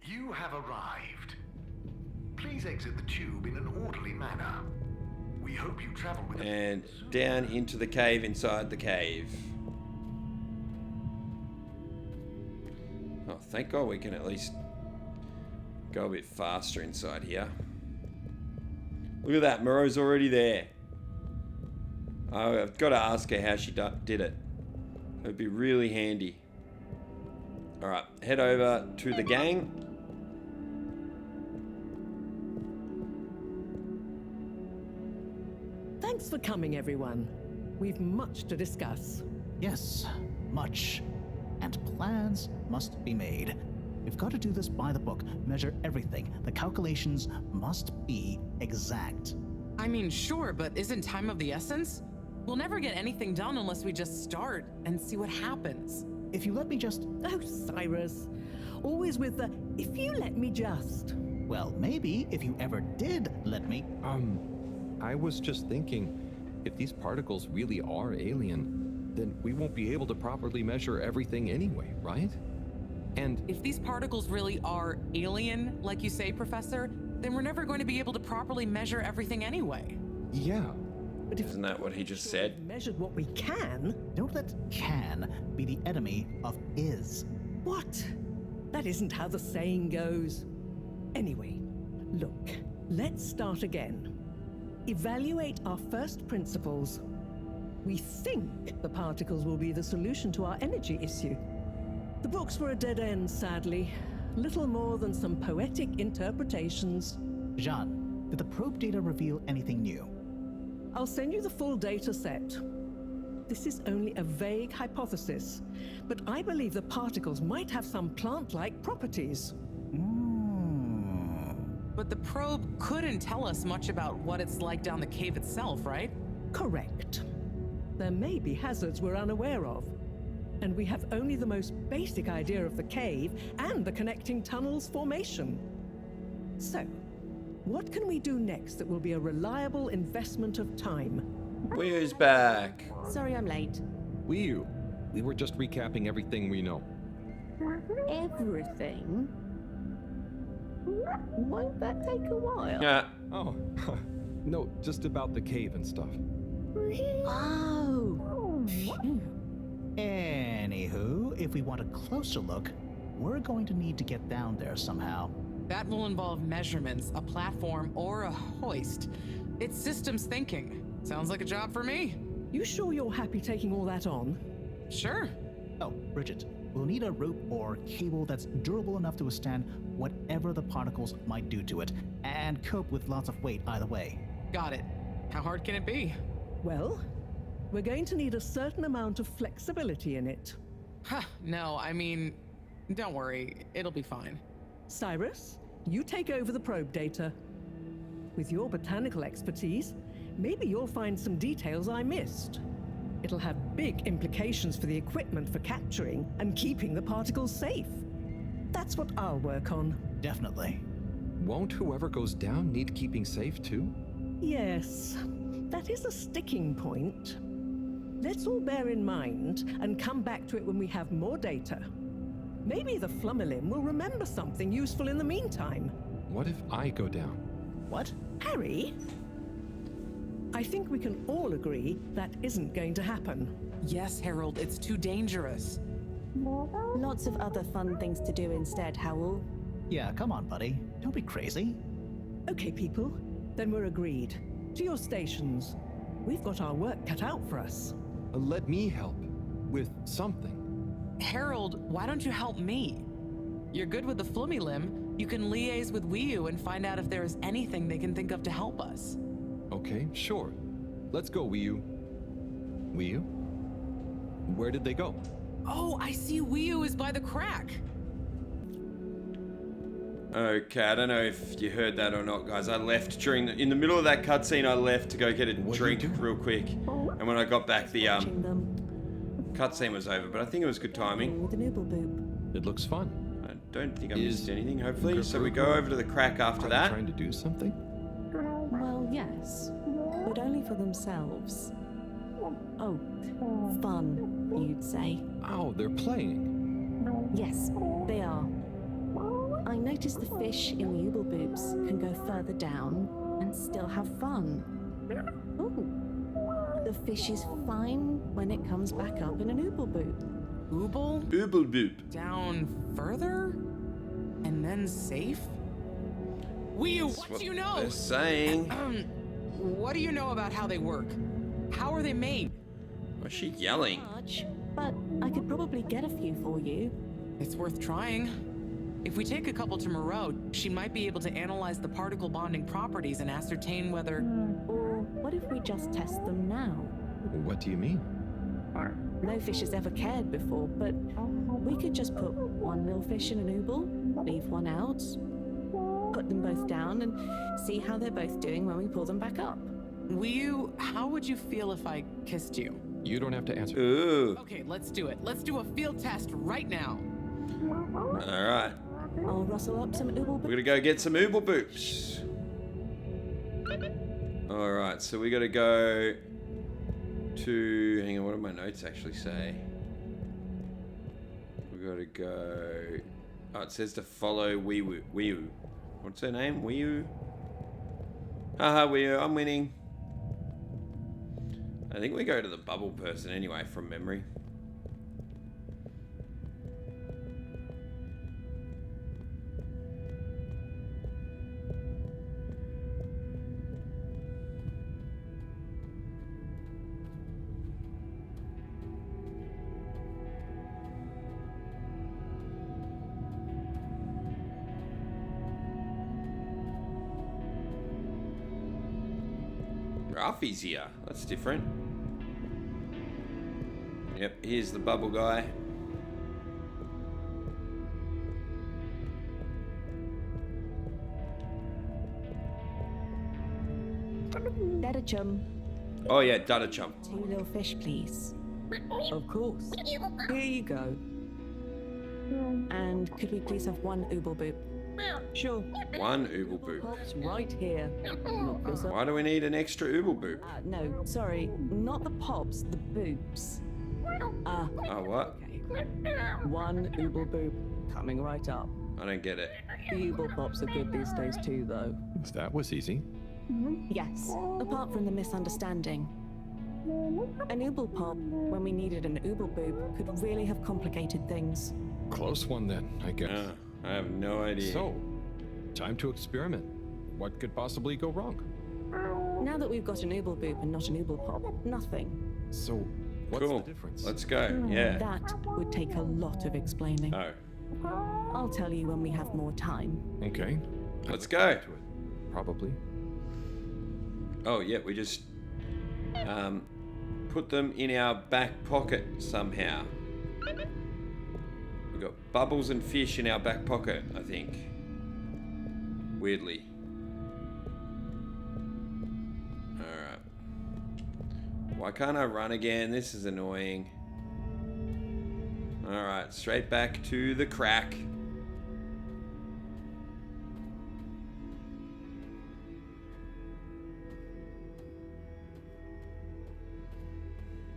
You have arrived. Please exit the tube in an orderly manner. We hope you travel with And down into the cave inside the cave. Oh, thank God we can at least go a bit faster inside here. Look at that, Moreau's already there. Oh, I've got to ask her how she did it. It would be really handy. Alright, head over to the gang. Thanks for coming, everyone. We've much to discuss. Yes, much. And plans must be made. We've got to do this by the book, measure everything. The calculations must be exact. I mean, sure, but isn't time of the essence? We'll never get anything done unless we just start and see what happens. If you let me just... Oh, Cyrus. Always with the, if you let me just. Well, maybe if you ever did let me... I was just thinking, if these particles really are alien, then we won't be able to properly measure everything anyway, right? And if these particles really are alien, like you say, Professor, then we're never going to be able to properly measure everything anyway. Yeah. But isn't that what he just said? We've measured what we can. Don't let can be the enemy of is. What? That isn't how the saying goes. Anyway, look, let's start again. Evaluate our first principles. We think the particles will be the solution to our energy issue. The books were a dead end, sadly. Little more than some poetic interpretations. Jean, did the probe data reveal anything new? I'll send you the full data set. This is only a vague hypothesis, but I believe the particles might have some plant-like properties. But the probe couldn't tell us much about what it's like down the cave itself, right? Correct. There may be hazards we're unaware of, and we have only the most basic idea of the cave and the connecting tunnels formation. So, what can we do next that will be a reliable investment of time? Where's back? Sorry I'm late. We were just recapping everything we know. Everything? Won't that take a while? Yeah. Oh, no, just about the cave and stuff. Oh. Anywho, if we want a closer look, we're going to need to get down there somehow. That will involve measurements, a platform, or a hoist. It's systems thinking. Sounds like a job for me. You sure you're happy taking all that on? Sure. Oh, Bridget, we'll need a rope or cable that's durable enough to withstand whatever the particles might do to it, and cope with lots of weight either way. Got it. How hard can it be? Well, we're going to need a certain amount of flexibility in it. No, I mean, don't worry, it'll be fine. Cyrus, you take over the probe data. With your botanical expertise, maybe you'll find some details I missed. It'll have big implications for the equipment for capturing and keeping the particles safe. That's what I'll work on. Definitely. Won't whoever goes down need keeping safe too? Yes, that is a sticking point. Let's all bear in mind and come back to it when we have more data. Maybe the Flummerlim will remember something useful in the meantime. What if I go down? What? Harry? I think we can all agree that isn't going to happen. Yes, Harold, it's too dangerous. Lots of other fun things to do instead, Howell. Yeah, come on, buddy. Don't be crazy. Okay, people. Then we're agreed. To your stations. We've got our work cut out for us. Let me help with something. Harold, why don't you help me? You're good with the Flummerlim. You can liaise with Wiu and find out if there is anything they can think of to help us. Okay, sure. Let's go, Wiu. Wiu? Where did they go? Oh, I see Wiu is by the crack. Okay, I don't know if you heard that or not, guys. I left in the middle of that cutscene. I left to go get a drink real quick, and when I got back, the cutscene was over. But I think it was good timing. With an ooble boop. It looks fun. I don't think I missed anything. Hopefully, so we go over to the crack after that. Trying to do something? Well, yes, but only for themselves. Oh, fun, you'd say. Oh, they're playing. Yes, they are. I noticed the fish in the ooble boobs can go further down and still have fun. Ooh. The fish is fine when it comes back up in an ooble boob. Ooble? Ooble boop. Down further? And then safe? Wiu, what do you know? They're saying. What do you know about how they work? How are they made? Why's she yelling? Much, but I could probably get a few for you. It's worth trying. If we take a couple to Moreau, she might be able to analyze the particle bonding properties and ascertain whether... Or what if we just test them now? What do you mean? No fish has ever cared before, but we could just put one little fish in an ooble, leave one out, put them both down, and see how they're both doing when we pull them back up. Wiu, how would you feel if I kissed you? You don't have to answer. Ooh. Okay, let's do it. Let's do a field test right now. Alright. I'll rustle up some ooble We're gonna go get some ooble boops. Alright, so we gotta go to... Hang on, what do my notes actually say? We gotta go... Oh, it says to follow Wiu. What's her name? Wiu? Haha, Wiu, I'm winning. I think we go to the bubble person anyway, from memory. Ralphie's here. That's different. Yep, here's the bubble guy. Dadachum. Oh yeah, Dadachum. 2 little fish, please. Of course. Here you go. And could we please have 1 ooble boop? Sure. 1 ooble boop. Pops right here. Why do we need an extra ooble boop? No, sorry, not the pops, the boobs. Oh, what? Okay. 1 ooble boop. Coming right up. I don't get it. The ooble pops are good these days too, though. That was easy. Yes, apart from the misunderstanding. An ooble pop, when we needed an ooble boob, could really have complicated things. Close one then, I guess. I have no idea. So, time to experiment. What could possibly go wrong? Now that we've got an ooble boob and not an ooble pop, nothing. So, what's Cool. the difference? Let's go. Yeah. That would take a lot of explaining. Oh. I'll tell you when we have more time. Okay. Let's go. To it. Probably. Oh yeah, we just put them in our back pocket somehow. We've got bubbles and fish in our back pocket, I think. weirdly. Alright. Why can't I run again? This is annoying. Alright, straight back to the crack.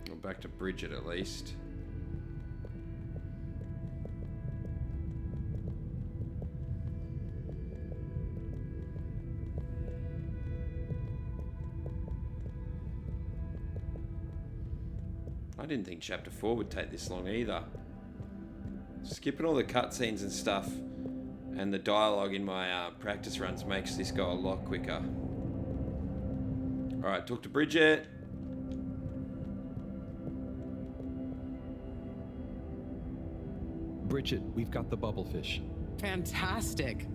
Or back to Bridget at least. I didn't think Chapter 4 would take this long either. Skipping all the cutscenes and stuff and the dialogue in my practice runs makes this go a lot quicker. Alright, talk to Bridget. Bridget, we've got the bubblefish. Fantastic.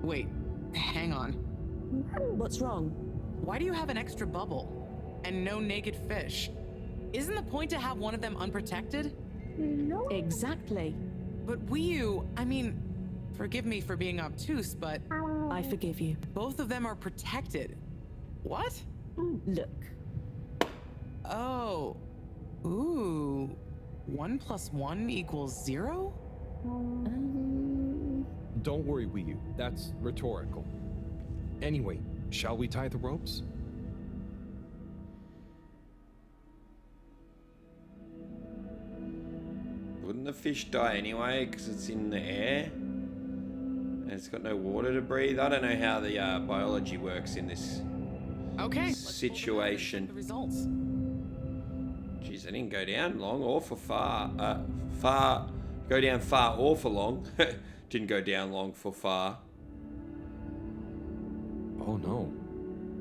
Wait, hang on. What's wrong? Why do you have an extra bubble and no naked fish? Isn't the point to have one of them unprotected? No. Exactly. But I mean, forgive me for being obtuse, but... I forgive you. Both of them are protected. What? Look. Oh. Ooh. 1 + 1 = 0? Don't worry, Wii. That's rhetorical. Anyway, shall we tie the ropes? Wouldn't the fish die anyway because it's in the air? And it's got no water to breathe? I don't know how the biology works in this situation. The results. Jeez, I didn't go down long or for far. Go down far or for long. Didn't go down long for far. Oh no.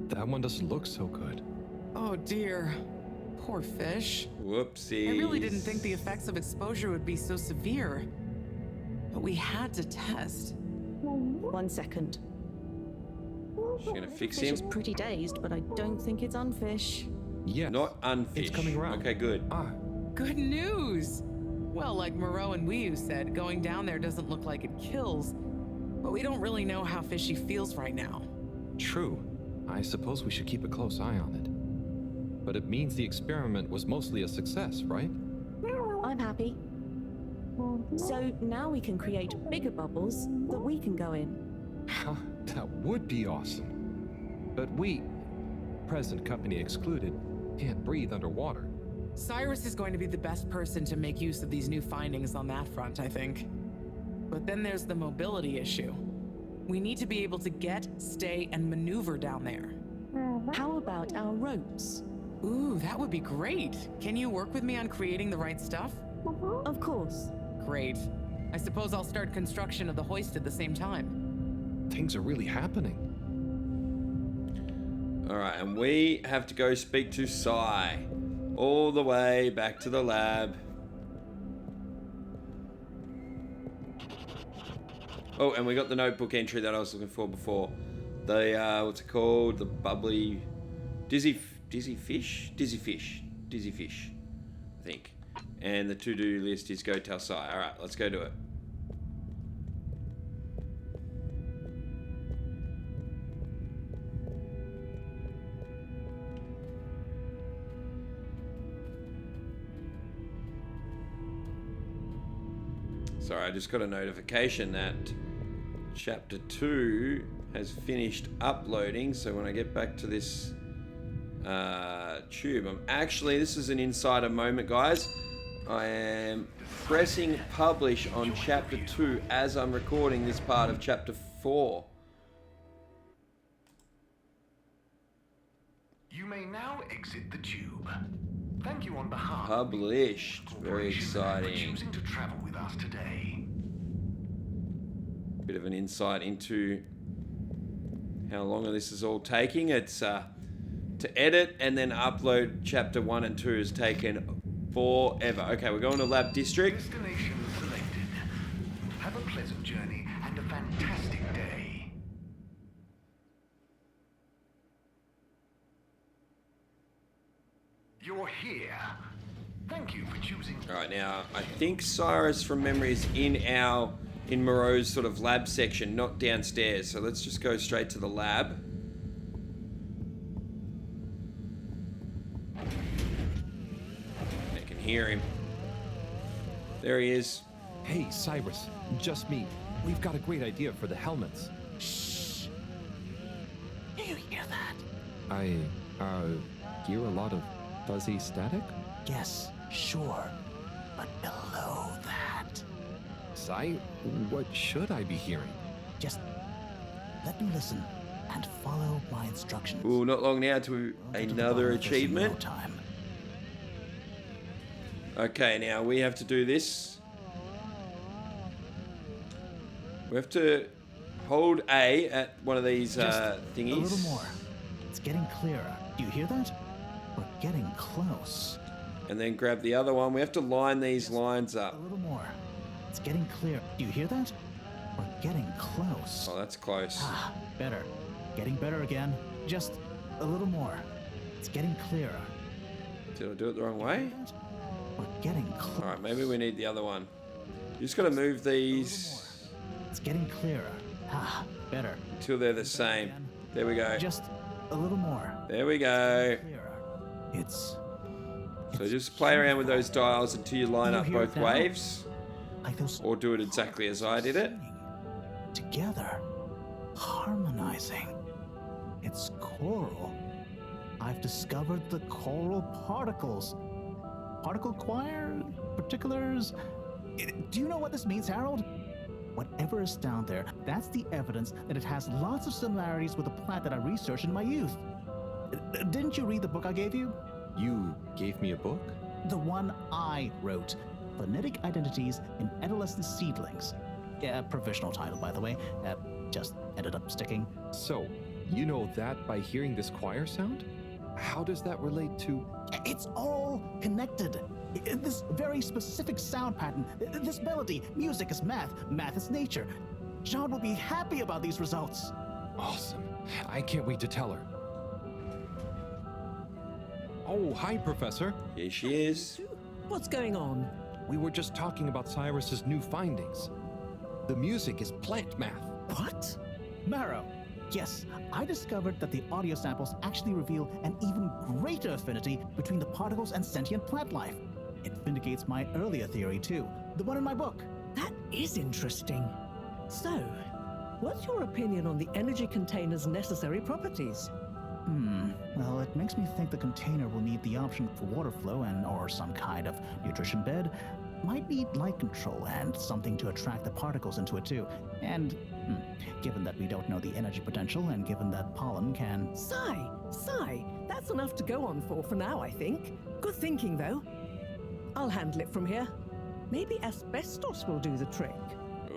That one doesn't look so good. Oh dear. Poor fish. Whoopsie. I really didn't think the effects of exposure would be so severe. But we had to test. 1 second. She's gonna fix Fish him. is pretty dazed, but I don't think it's unfish. Yes. Not unfish. It's coming around. Okay, good. Good news! Well, like Moreau and Wiu said, going down there doesn't look like it kills. But we don't really know how fishy feels right now. True. I suppose we should keep a close eye on it. But it means the experiment was mostly a success, right? I'm happy. So now we can create bigger bubbles that we can go in. That would be awesome. But we, present company excluded, can't breathe underwater. Cyrus is going to be the best person to make use of these new findings on that front, I think. But then there's the mobility issue. We need to be able to get, stay, and maneuver down there. How about our ropes? Ooh, that would be great. Can you work with me on creating the right stuff? Of course. Great. I suppose I'll start construction of the hoist at the same time. Things are really happening. Alright, and we have to go speak to Sai. All the way back to the lab. Oh, and we got the notebook entry that I was looking for before. The, what's it called? The bubbly... Dizzy fish, I think. And the to-do list is go tell Sai. Alright, let's go do it. Sorry, I just got a notification that Chapter 2 has finished uploading, so when I get back to this tube, this is an insider moment, guys. I am pressing publish on Chapter 2 as I'm recording this part of Chapter 4. You may now exit the tube. Thank you on behalf Published. Very for exciting. choosing to travel with us today. Bit of an insight into how long this is all taking. It's to edit and then upload Chapter 1 and 2 has taken forever. Okay, we're going to Lab District. Destination selected. Have a pleasant journey and a fantastic day. You're here. Thank you for choosing. Alright, now I think Cyrus from memory is in our in Moreau's sort of lab section, not downstairs. So let's just go straight to the lab. I can hear him. There he is. Hey, Cyrus, just me. We've got a great idea for the helmets. Shh. Do you hear that? I, hear a lot of fuzzy static? Yes, sure. But below that. Cy, what should I be hearing? Just let me listen and follow my instructions. Ooh, not long now to another achievement. Time. Okay, now we have to do this. We have to hold A at one of these thingies. A little more. It's getting clearer. Do you hear that? We're getting close. And then grab the other one. We have to line these lines up. A little more. It's getting clear. Do you hear that? We're getting close. Oh, that's close. Ah, better. Getting better again. Just a little more. It's getting clearer. Did I do it the wrong way? We're getting close. Alright, maybe we need the other one. You just gotta move these. It's getting clearer. Ah, better. Until they're the same. There we go. Just a little more. There we go. It's So just play around with those dials until you line up both now? waves. Like those or do it exactly as I did it. together, harmonizing. It's choral. I've discovered the choral particles. Particle choir? Particulars? Do you know what this means, Harold? Whatever is down there, that's the evidence that it has lots of similarities with the plant that I researched in my youth. Didn't you read the book I gave you? You gave me a book? The one I wrote. Phonetic Identities in Adolescent Seedlings. Provisional title, by the way. Just ended up sticking. So, you know that by hearing this choir sound? How does that relate to... It's all connected. This very specific sound pattern, this melody, music is math, math is nature. John will be happy about these results. Awesome. I can't wait to tell her. Oh, hi, Professor. Here she is. What's going on? We were just talking about Cyrus's new findings. The music is plant math. What? Marrow. Yes, I discovered that the audio samples actually reveal an even greater affinity between the particles and sentient plant life. It vindicates my earlier theory, too. The one in my book. That is interesting. So, what's your opinion on the energy container's necessary properties? Well, it makes me think the container will need the option for water flow or some kind of nutrition bed. Might need light control and something to attract the particles into it too. And, given that we don't know the energy potential and given that pollen can... Sigh! That's enough to go on for now, I think. Good thinking, though. I'll handle it from here. Maybe asbestos will do the trick.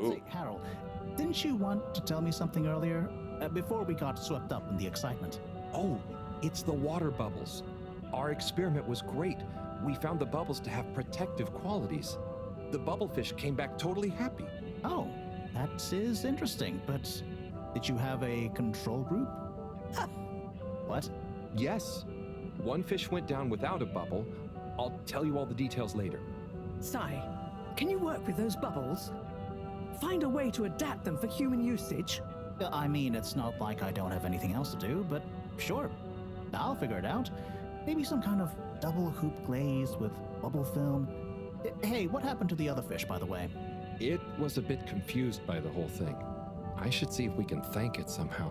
Say, Harold, didn't you want to tell me something earlier? Before we got swept up in the excitement. Oh, it's the water bubbles. Our experiment was great. We found the bubbles to have protective qualities. The bubblefish came back totally happy. Oh, that is interesting, but did you have a control group? What? Yes. One fish went down without a bubble. I'll tell you all the details later. Sai, can you work with those bubbles? Find a way to adapt them for human usage? I mean, it's not like I don't have anything else to do, but sure. I'll figure it out. Maybe some kind of double hoop glaze with bubble film. Hey, what happened to the other fish, by the way? It was a bit confused by the whole thing. I should see if we can thank it somehow.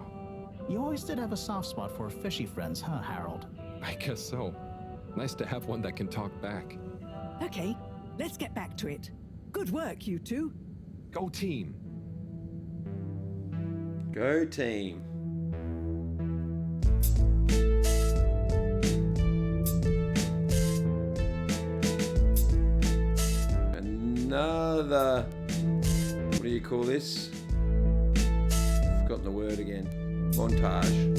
You always did have a soft spot for fishy friends, huh, Harold? I guess so. Nice to have one that can talk back. Okay, let's get back to it. Good work, you two. Go team. Go team. Another, what do you call this? Forgotten the word again. Montage.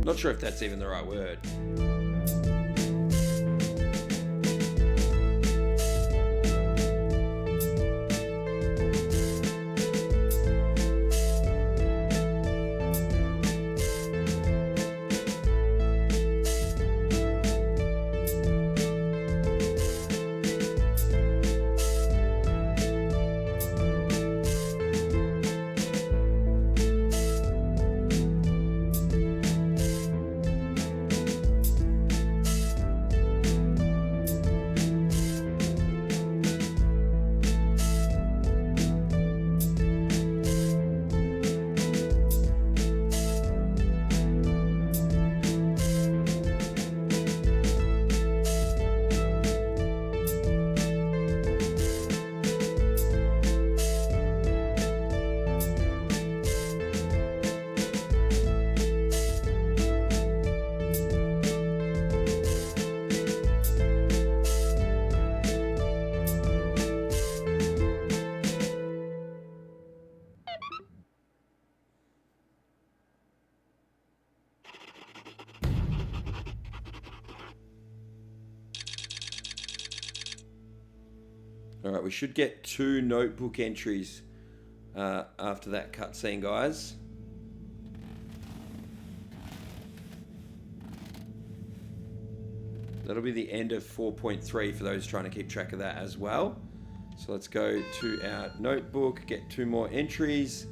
Not sure if that's even the right word. Alright, we should get 2 notebook entries after that cutscene, guys. That'll be the end of 4.3 for those trying to keep track of that as well. So let's go to our notebook, get 2 more entries.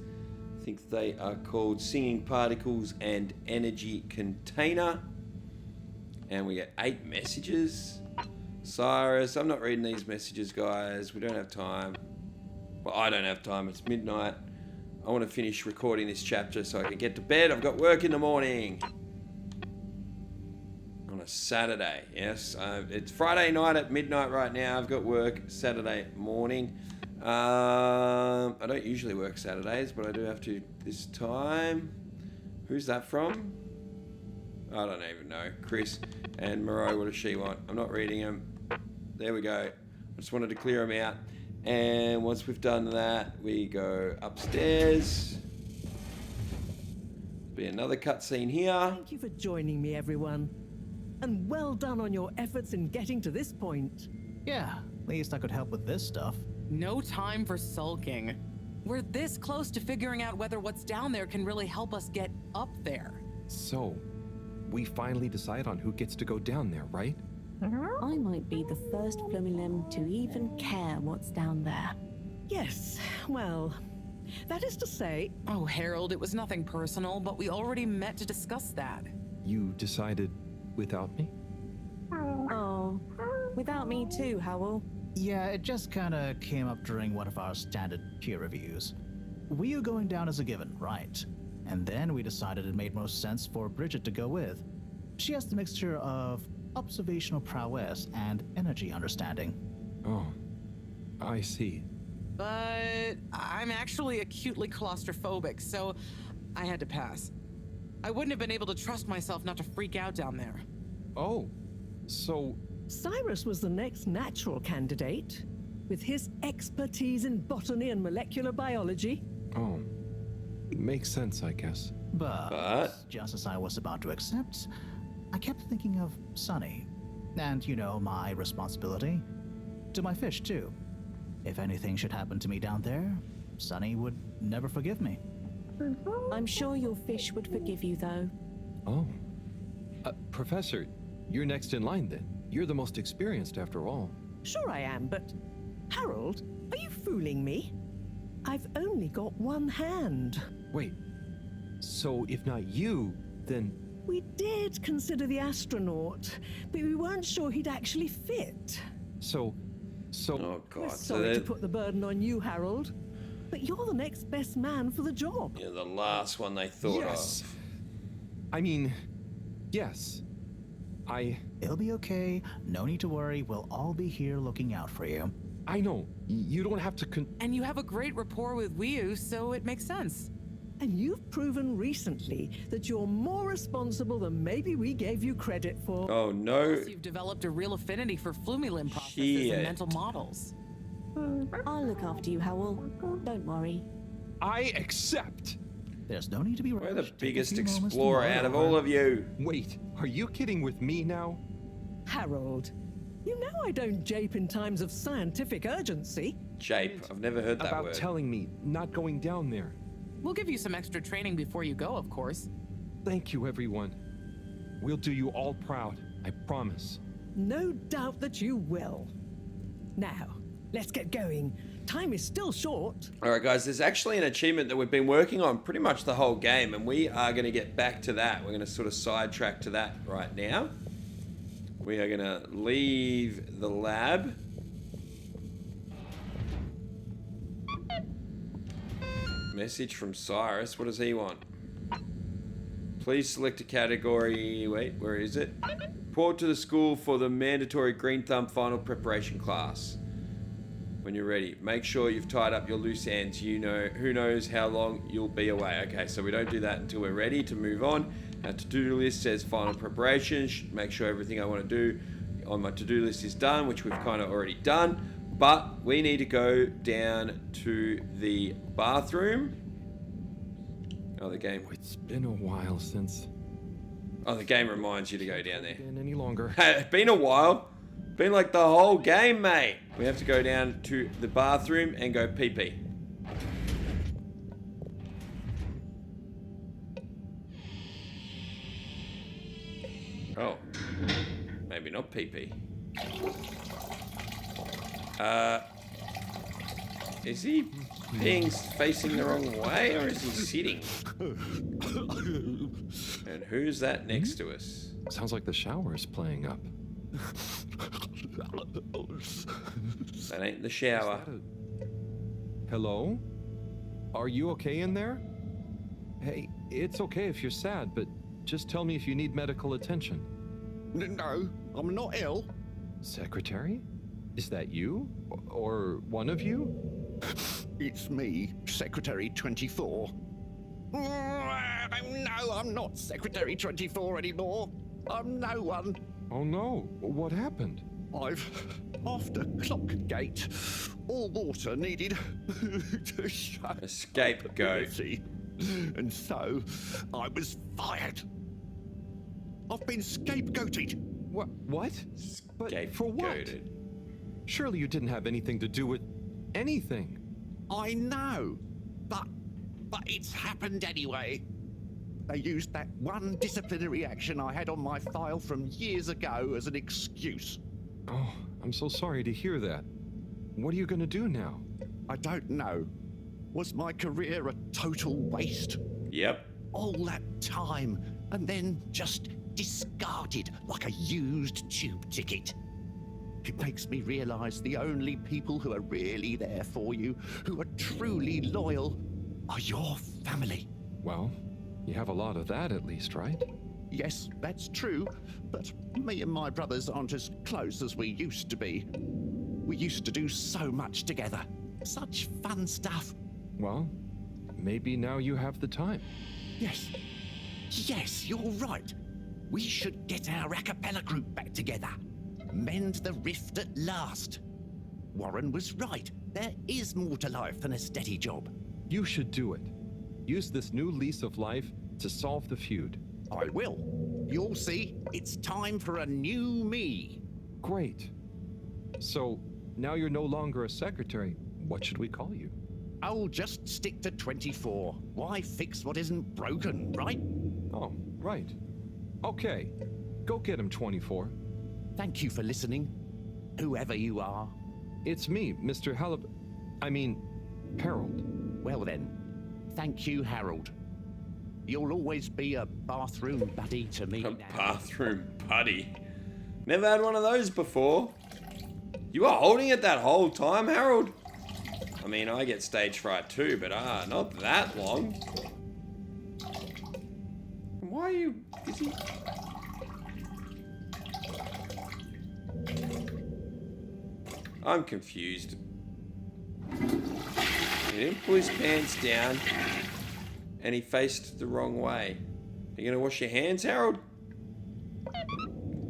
I think they are called Singing Particles and Energy Container. And we get 8 messages. Cyrus, I'm not reading these messages, guys. We don't have time. Well, I don't have time. It's midnight. I want to finish recording this chapter so I can get to bed. I've got work in the morning. On a Saturday, yes. It's Friday night at midnight right now. I've got work Saturday morning. I don't usually work Saturdays, but I do have to this time. Who's that from? I don't even know. Chris and Moreau, what does she want? I'm not reading them. There we go. I just wanted to clear them out. And once we've done that, we go upstairs. Be another cutscene here. Thank you for joining me, everyone. And well done on your efforts in getting to this point. Yeah, at least I could help with this stuff. No time for sulking. We're this close to figuring out whether what's down there can really help us get up there. So, we finally decide on who gets to go down there, right? I might be the first Flumilim to even care what's down there. Yes, well, that is to say... Oh, Harold, it was nothing personal, but we already met to discuss that. You decided without me? Oh, without me too, Howell. Yeah, it just kinda came up during one of our standard peer reviews. We are going down as a given, right? And then we decided it made most sense for Bridget to go with. She has the mixture of observational prowess and energy understanding. Oh, I see. But I'm actually acutely claustrophobic, so I had to pass. I wouldn't have been able to trust myself not to freak out down there. Oh, so... Cyrus was the next natural candidate, with his expertise in botany and molecular biology. Oh, makes sense, I guess. But just as I was about to accept, I kept thinking of Sunny. And, you know, my responsibility. To my fish, too. If anything should happen to me down there, Sunny would never forgive me. I'm sure your fish would forgive you, though. Oh. Professor, you're next in line then. You're the most experienced after all. Sure I am, but... Harold, are you fooling me? I've only got one hand. Wait. So if not you, then... We did consider the astronaut, but we weren't sure he'd actually fit. So... Oh, God. We're sorry to put the burden on you, Harold, but you're the next best man for the job. You're the last one they thought Yes. of. I mean, yes. It'll be okay. No need to worry. We'll all be here looking out for you. I know. You don't have to And you have a great rapport with Wiu, so it makes sense. And you've proven recently that you're more responsible than maybe we gave you credit for. Oh, no. Plus, you've developed a real affinity for Flumilim processes and mental models. I'll look after you, Howell. Don't worry. I accept. There's no need to be rushed. We're the biggest Take a few moments to explorer mull out of over. all of you. Wait, are you kidding with me now? Harold, you know I don't jape in times of scientific urgency. Jape. I've never heard that About word. telling me not going down there. We'll give you some extra training before you go, of course. Thank you, everyone. We'll do you all proud, I promise. No doubt that you will. Now, let's get going. Time is still short. Alright guys, there's actually an achievement that we've been working on pretty much the whole game, and we are going to get back to that. We're going to sort of sidetrack to that right now. We are going to leave the lab. Message from Cyrus. What does he want? Please select a category. Wait, where is it? Report to the school for the mandatory Green Thumb final preparation class. When you're ready, make sure you've tied up your loose ends. You know, who knows how long you'll be away. Okay, so we don't do that until we're ready to move on. Our to-do list says final preparation. Make sure everything I want to do on my to-do list is done, which we've kind of already done. But we need to go down to the bathroom. Oh, the game. It's been a while since. Oh, the game reminds you to go down there. Been any longer. Hey, it's been a while. Been like the whole game, mate. We have to go down to the bathroom and go pee-pee. Oh. Maybe not pee-pee. Is he being facing the wrong way, or is he sitting? And who's that next to us? Sounds like the shower is playing up. That ain't the shower. Hello? Are you okay in there? Hey, it's okay if you're sad, but just tell me if you need medical attention. No, I'm not ill. Secretary? Is that you? Or one of you? It's me, Secretary 24. No, I'm not Secretary 24 anymore. I'm no one. Oh no, what happened? After Clockgate, all water needed to shut a scapegoat. And so I was fired. I've been scapegoated. What? But for what? Surely you didn't have anything to do with anything. I know, but it's happened anyway. They used that one disciplinary action I had on my file from years ago as an excuse. Oh, I'm so sorry to hear that. What are you going to do now? I don't know. Was my career a total waste? Yep. All that time, and then just discarded like a used tube ticket. It makes me realize the only people who are really there for you, who are truly loyal, are your family. Well, you have a lot of that at least, right? Yes, that's true, but me and my brothers aren't as close as we used to be. We used to do so much together. Such fun stuff. Well, maybe now you have the time. Yes, you're right. We should get our a cappella group back together. Mend the rift at last. Warren was right. There is more to life than a steady job. You should do it. Use this new lease of life to solve the feud. I will. You'll see, it's time for a new me. Great. So, now you're no longer a secretary. What should we call you? I'll just stick to 24. Why fix what isn't broken, right? Oh, right. Okay. Go get him, 24. Thank you for listening, whoever you are. It's me, Mr. Harold. Well then, thank you, Harold. You'll always be a bathroom buddy to me. Bathroom buddy? Never had one of those before. You were holding it that whole time, Harold? I mean, I get stage fright too, but not that long. Why are you busy? I'm confused. He didn't pull his pants down, and he faced the wrong way. Are you gonna wash your hands, Harold?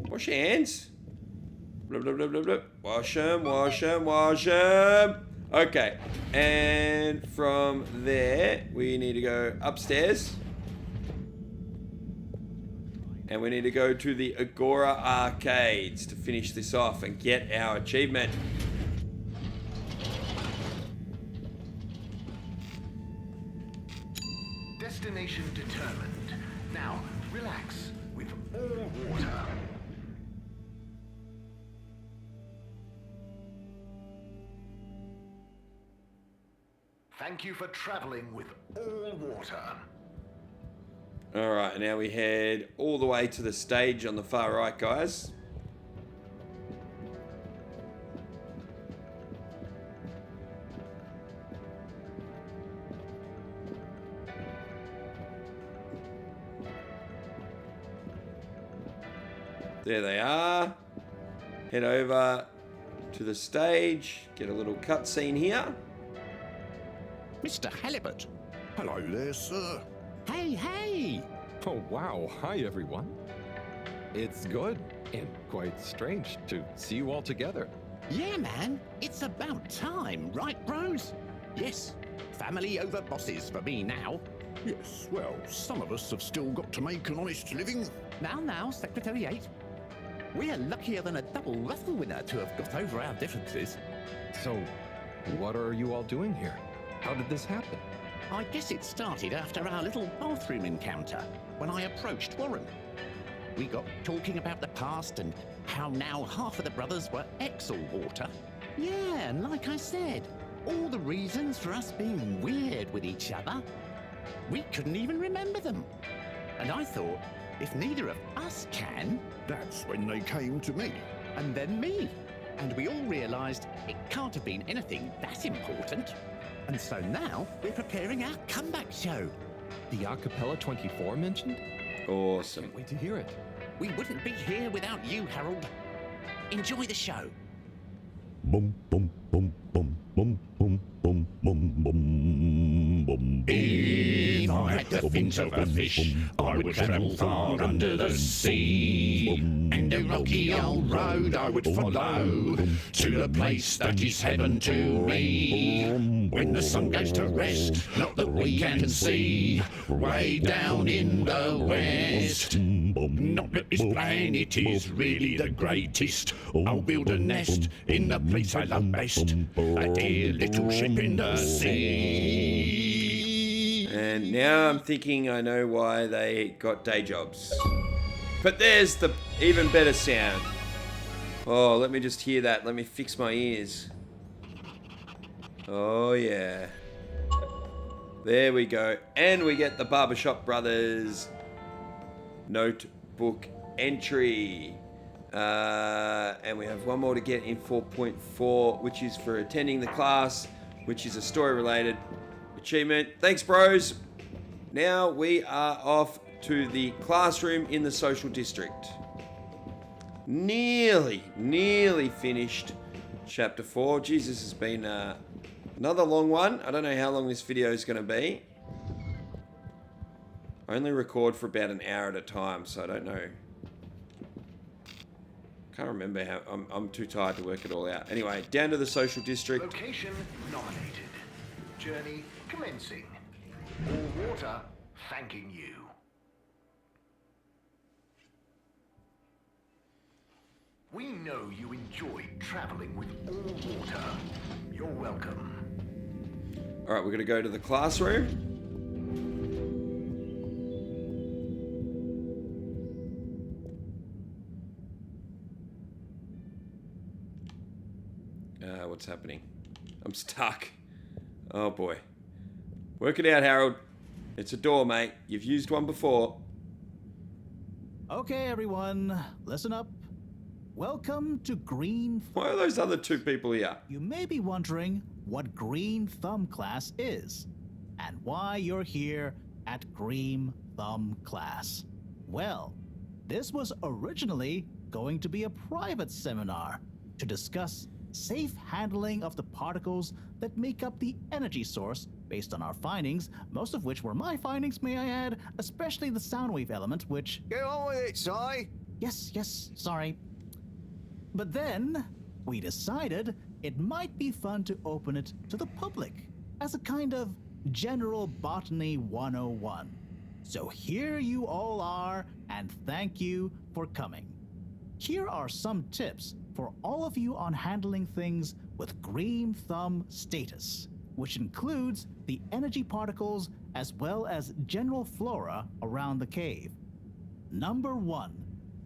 Wash your hands. Blah, blah, blah, blah, blah. Wash them, wash them, wash them. Okay, and from there, we need to go upstairs. And we need to go to the Agora Arcades to finish this off and get our achievement. Destination determined. Now, relax with all water. Thank you for traveling with all water. Alright, now we head all the way to the stage on the far right, guys. There they are. Head over to the stage, get a little cutscene here. Mr. Halibut. Hello there, sir. Hey! Oh, wow. Hi, everyone. It's good and quite strange to see you all together. Yeah, man. It's about time, right, bros? Yes. Family over bosses for me now. Yes, well, some of us have still got to make an honest living. Now, Secretary 8. We're luckier than a double raffle winner to have got over our differences. So, what are you all doing here? How did this happen? I guess it started after our little bathroom encounter, when I approached Warren. We got talking about the past and how now half of the brothers were ex-all-water. Yeah, and like I said, all the reasons for us being weird with each other, we couldn't even remember them. And I thought, if neither of us can... That's when they came to me. And then me. And we all realised it can't have been anything that important. And so now we're preparing our comeback show. The Acapella 24 mentioned? Awesome. Can't wait to hear it. We wouldn't be here without you, Harold. Enjoy the show. Bum bum bum bum bum bum bum bum bum bum. If I had the fins of a fish, I would travel far under the sea. And a rocky old road I would follow to the place that is heaven to me. When the sun goes to rest, not that we can see, way down in the west. Not that this planet is really the greatest. I'll build a nest in the place I love best, a dear little ship in the sea. And now I'm thinking I know why they got day jobs. But there's the even better sound. Oh, let me just hear that. Let me fix my ears. Oh, yeah. There we go. And we get the Barbershop Brothers notebook entry. And we have one more to get in 4.4, which is for attending the class, which is a story-related achievement. Thanks, bros. Now we are off to the classroom in the social district. Nearly finished chapter 4. Jesus, has been another long one. I don't know how long this video is going to be. I only record for about an hour at a time, so I don't know. Can't remember how. I'm too tired to work it all out. Anyway, down to the social district. Location nominated. Journey commencing. All water thanking you. We know you enjoyed traveling with all water. You're welcome. All right, we're going to go to the classroom. What's happening? I'm stuck. Oh boy. Work it out, Harold. It's a door, mate. You've used one before. Okay, everyone, listen up. Welcome to Green... Why are those other two people here? You may be wondering what Green Thumb class is, and why you're here at Green Thumb class. Well, this was originally going to be a private seminar to discuss safe handling of the particles that make up the energy source based on our findings, most of which were my findings, may I add, especially the sound wave element, which... Get on with it, Si! Yes, sorry. But then, we decided it might be fun to open it to the public as a kind of general botany 101. So here you all are, and thank you for coming. Here are some tips for all of you on handling things with Green Thumb status, which includes the energy particles as well as general flora around the cave. Number 1,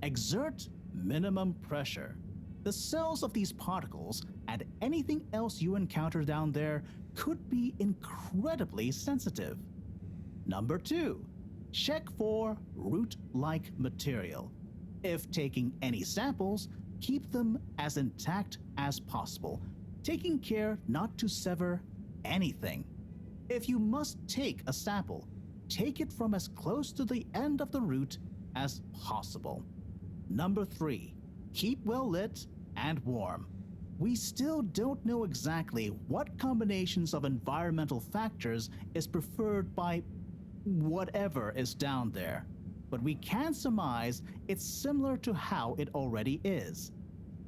exert minimum pressure. The cells of these particles and anything else you encounter down there could be incredibly sensitive. Number 2, check for root-like material. If taking any samples, keep them as intact as possible, taking care not to sever anything. If you must take a sample, take it from as close to the end of the root as possible. Number 3, keep well lit and warm. We still don't know exactly what combinations of environmental factors is preferred by whatever is down there, but we can surmise it's similar to how it already is.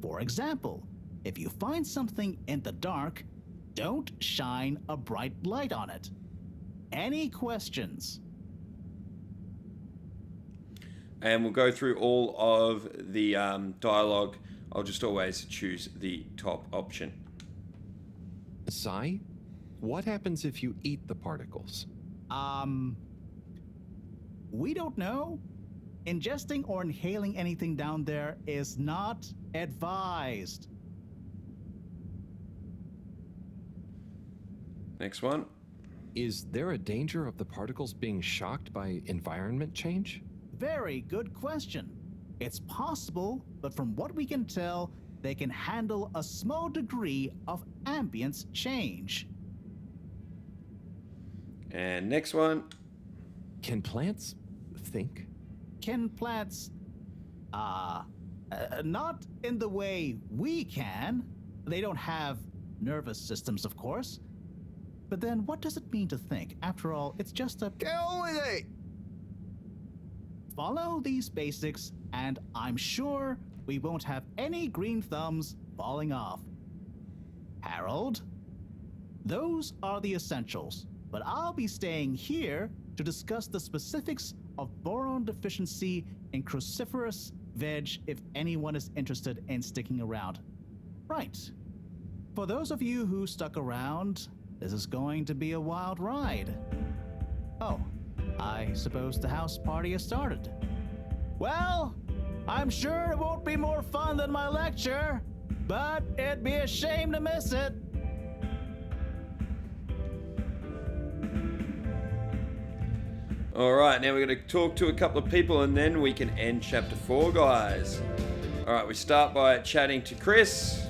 For example, if you find something in the dark, don't shine a bright light on it. Any questions? And we'll go through all of the dialogue. I'll just always choose the top option. Sai, what happens if you eat the particles? We don't know. Ingesting or inhaling anything down there is not advised. Next one. Is there a danger of the particles being shocked by environment change? Very good question. It's possible, but from what we can tell, they can handle a small degree of ambience change. And next one. Can plants think? Can plants, not in the way we can. They don't have nervous systems, of course. But then what does it mean to think? After all, it's just a... Get on with it! Follow these basics, and I'm sure we won't have any green thumbs falling off. Harold, those are the essentials, but I'll be staying here to discuss the specifics of boron deficiency in cruciferous veg if anyone is interested in sticking around. Right. For those of you who stuck around, this is going to be a wild ride. Oh, I suppose the house party has started. Well, I'm sure it won't be more fun than my lecture, but it'd be a shame to miss it. All right, now we're going to talk to a couple of people and then we can end chapter 4, guys. All right, we start by chatting to Chris.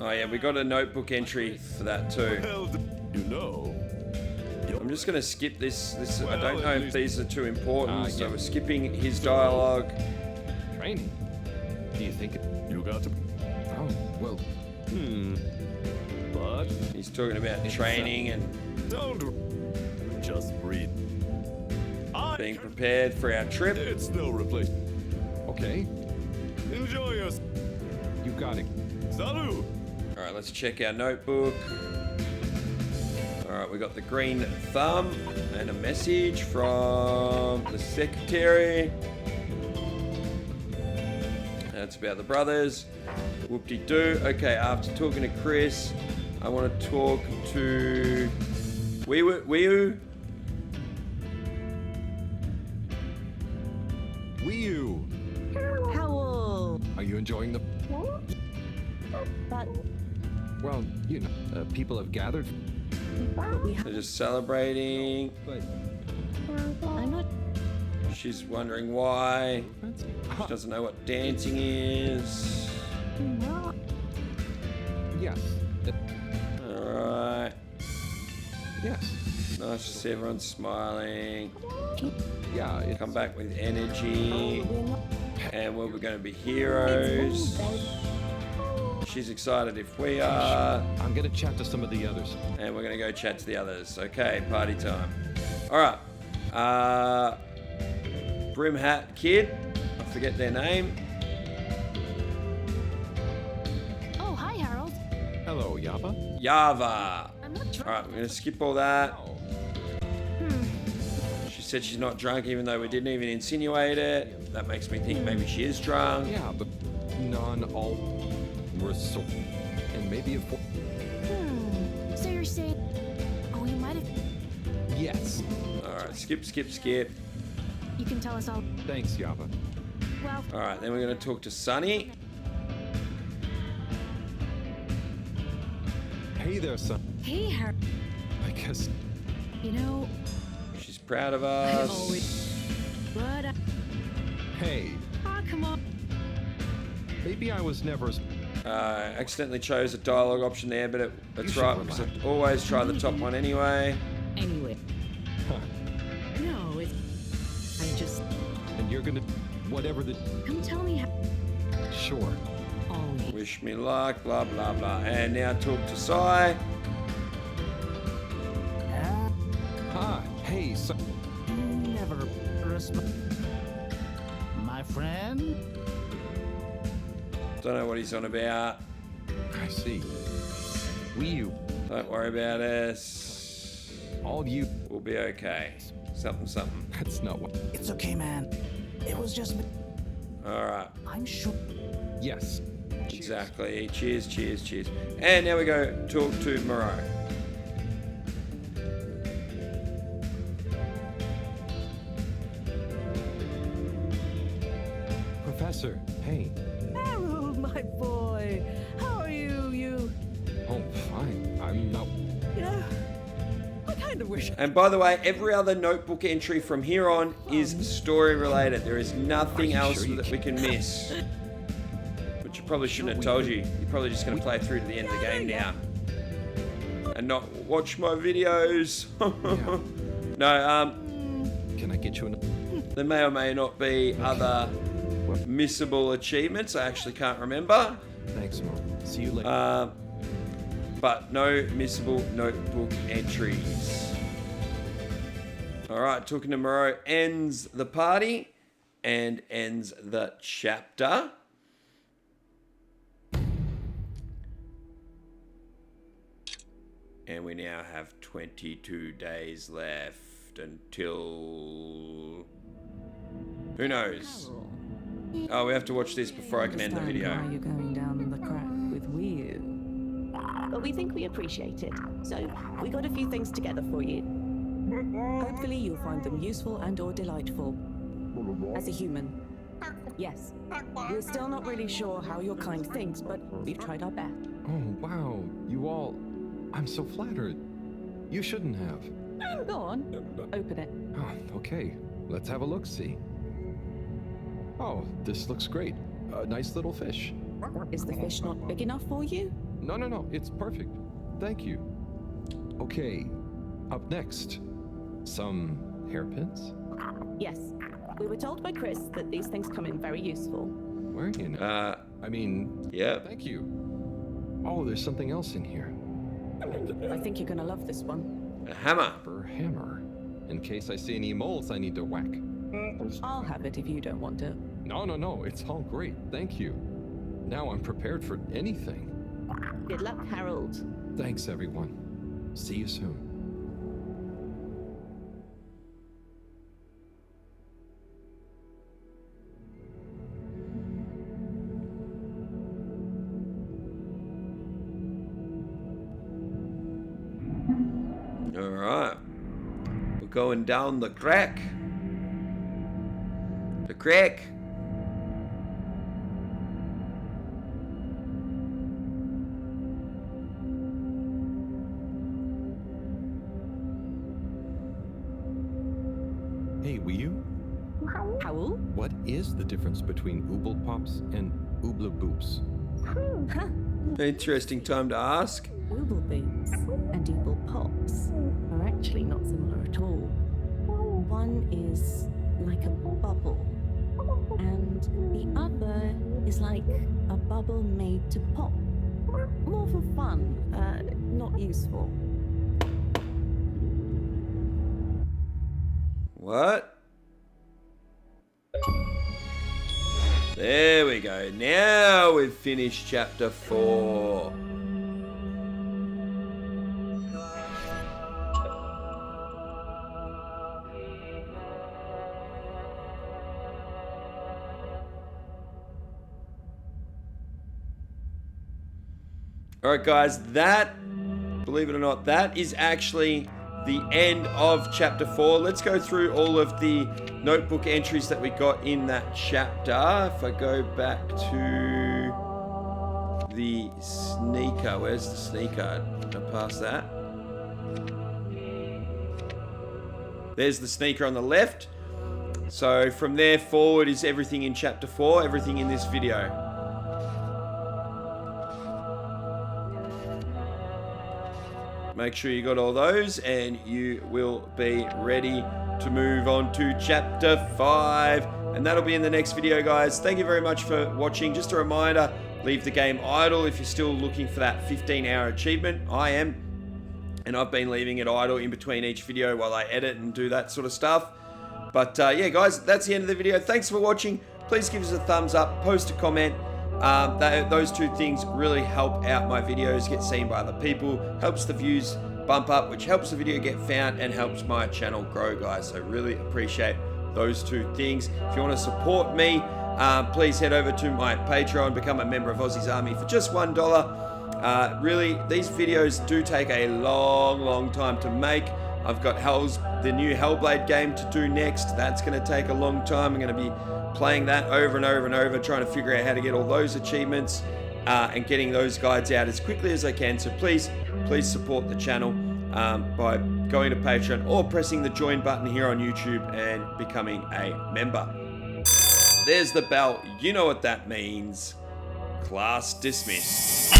Oh yeah, we got a notebook entry for that too. You know. I'm just going to skip this. I don't know if these are too important, so we're skipping his dialogue. Training? Do you think you got to? Oh, well. But he's talking about training and just breathe. Being prepared for our trip. It's no replacement. Okay. Enjoy us. You got it. Salut. All right, let's check our notebook. All right, we got the green thumb and a message from the secretary. That's about the brothers. Whoop-de-doo. Okay, after talking to Chris, I want to talk to Wee-oo. Howl. Are you enjoying the... But Well, you know, people have gathered. They're just celebrating. I'm not. She's wondering why. She doesn't know what dancing is. Yes. Alright. Yes. Nice to see everyone smiling. Yeah. Come back with energy. And we're going to be heroes. She's excited if we are. I'm going to chat to some of the others. And we're going to go chat to the others. Okay, party time. Alright. Brim Hat Kid. I forget their name. Oh, hi, Harold. Hello, Yava. Yava. I'm not drunk. Alright, we're going to skip all that. She said she's not drunk even though we didn't even insinuate it. That makes me think maybe she is drunk. Yeah, but none all were so... And maybe a... So you're saying... Oh, you might have... Yes. Alright, skip. You can tell us all... Thanks, Yava. Well... Alright, then we're going to talk to Sunny. Hey there, son. Hey, Harold. I guess... You know... She's proud of I us. always... But... Hey. Oh, come on. Maybe I was never... Accidentally chose a dialogue option there, but that's right, because I always try the top one anyway. Anyway. No, it's... I'm just... And you're gonna... Whatever the... Come tell me how... Sure. Wish me luck, blah, blah, blah. And now talk to Sai. Hi. Hey, son. Never my friend. Don't know what he's on about. I see. Wii U. Don't worry about us. All you... We'll be okay. Something, something. That's not what... It's okay, man. It was just... Alright. I'm sure... Yes. Exactly. Cheers, cheers, cheers. And now we go talk to Moreau. Professor, hey. Harold, my boy. How are you? Oh, fine. I'm not... You know, I kind of wish... And by the way, every other notebook entry from here on is story related. There is nothing else that we can miss. Which I probably shouldn't have told you. You're probably just going to play through to the end of the game now. And not watch my videos. No, Can I get you an... there may or may not be other missable achievements. I actually can't remember. Thanks, Mom. See you later. But no missable notebook entries. Alright, talking to Moreau ends the party and ends the chapter. And we now have 22 days left until... Who knows? Oh, we have to watch this before I can end the video. Why you're going down the crack with Wii. But we think we appreciate it, so we got a few things together for you. Hopefully you'll find them useful and or delightful. As a human. Yes, we're still not really sure how your kind thinks, but we've tried our best. Oh, wow. You all... I'm so flattered. You shouldn't have. Go on, open it. Oh, okay. Let's have a look-see. Oh, this looks great. A nice little fish. Is the fish not big enough for you? No. It's perfect. Thank you. Okay. Up next. Some hairpins? Yes. We were told by Chris that these things come in very useful. Where you know? I mean... Yeah. Thank you. Oh, there's something else in here. I think you're gonna love this one. A hammer. Hammer. In case I see any moles I need to whack. I'll have it if you don't want it. No. It's all great. Thank you. Now I'm prepared for anything. Good luck, Harold. Thanks, everyone. See you soon. Alright. We're going down the crack. The crack. Hey, will you? Howl? What is the difference between Ooble Pops and Ooble Boops? Interesting time to ask. Ooble boots and ooble pops are actually not similar at all. One is like a bubble, and the other is like a bubble made to pop. More for fun, not useful. What? There we go. Now we've finished chapter 4. Alright guys, that, believe it or not, that is actually the end of chapter 4. Let's go through all of the notebook entries that we got in that chapter. If I go back to the sneaker, where's the sneaker? Did I pass that? There's the sneaker on the left. So from there forward is everything in chapter 4, everything in this video. Make sure you got all those and you will be ready to move on to chapter 5. And that'll be in the next video, guys. Thank you very much for watching. Just a reminder, leave the game idle if you're still looking for that 15-hour achievement. I am. And I've been leaving it idle in between each video while I edit and do that sort of stuff. But yeah, guys, that's the end of the video. Thanks for watching. Please give us a thumbs up, post a comment. Those two things really help out my videos, get seen by other people, helps the views bump up, which helps the video get found and helps my channel grow, guys. So really appreciate those two things. If you want to support me, please head over to my Patreon, become a member of Aussie's Army for just $1. Really, these videos do take a long time to make. I've got the new Hellblade game to do next. That's going to take a long time. I'm going to be playing that over and over, trying to figure out how to get all those achievements and getting those guides out as quickly as I can. So please support the channel by going to Patreon or pressing the join button here on YouTube and becoming a member. There's the bell. You know what that means. Class dismissed.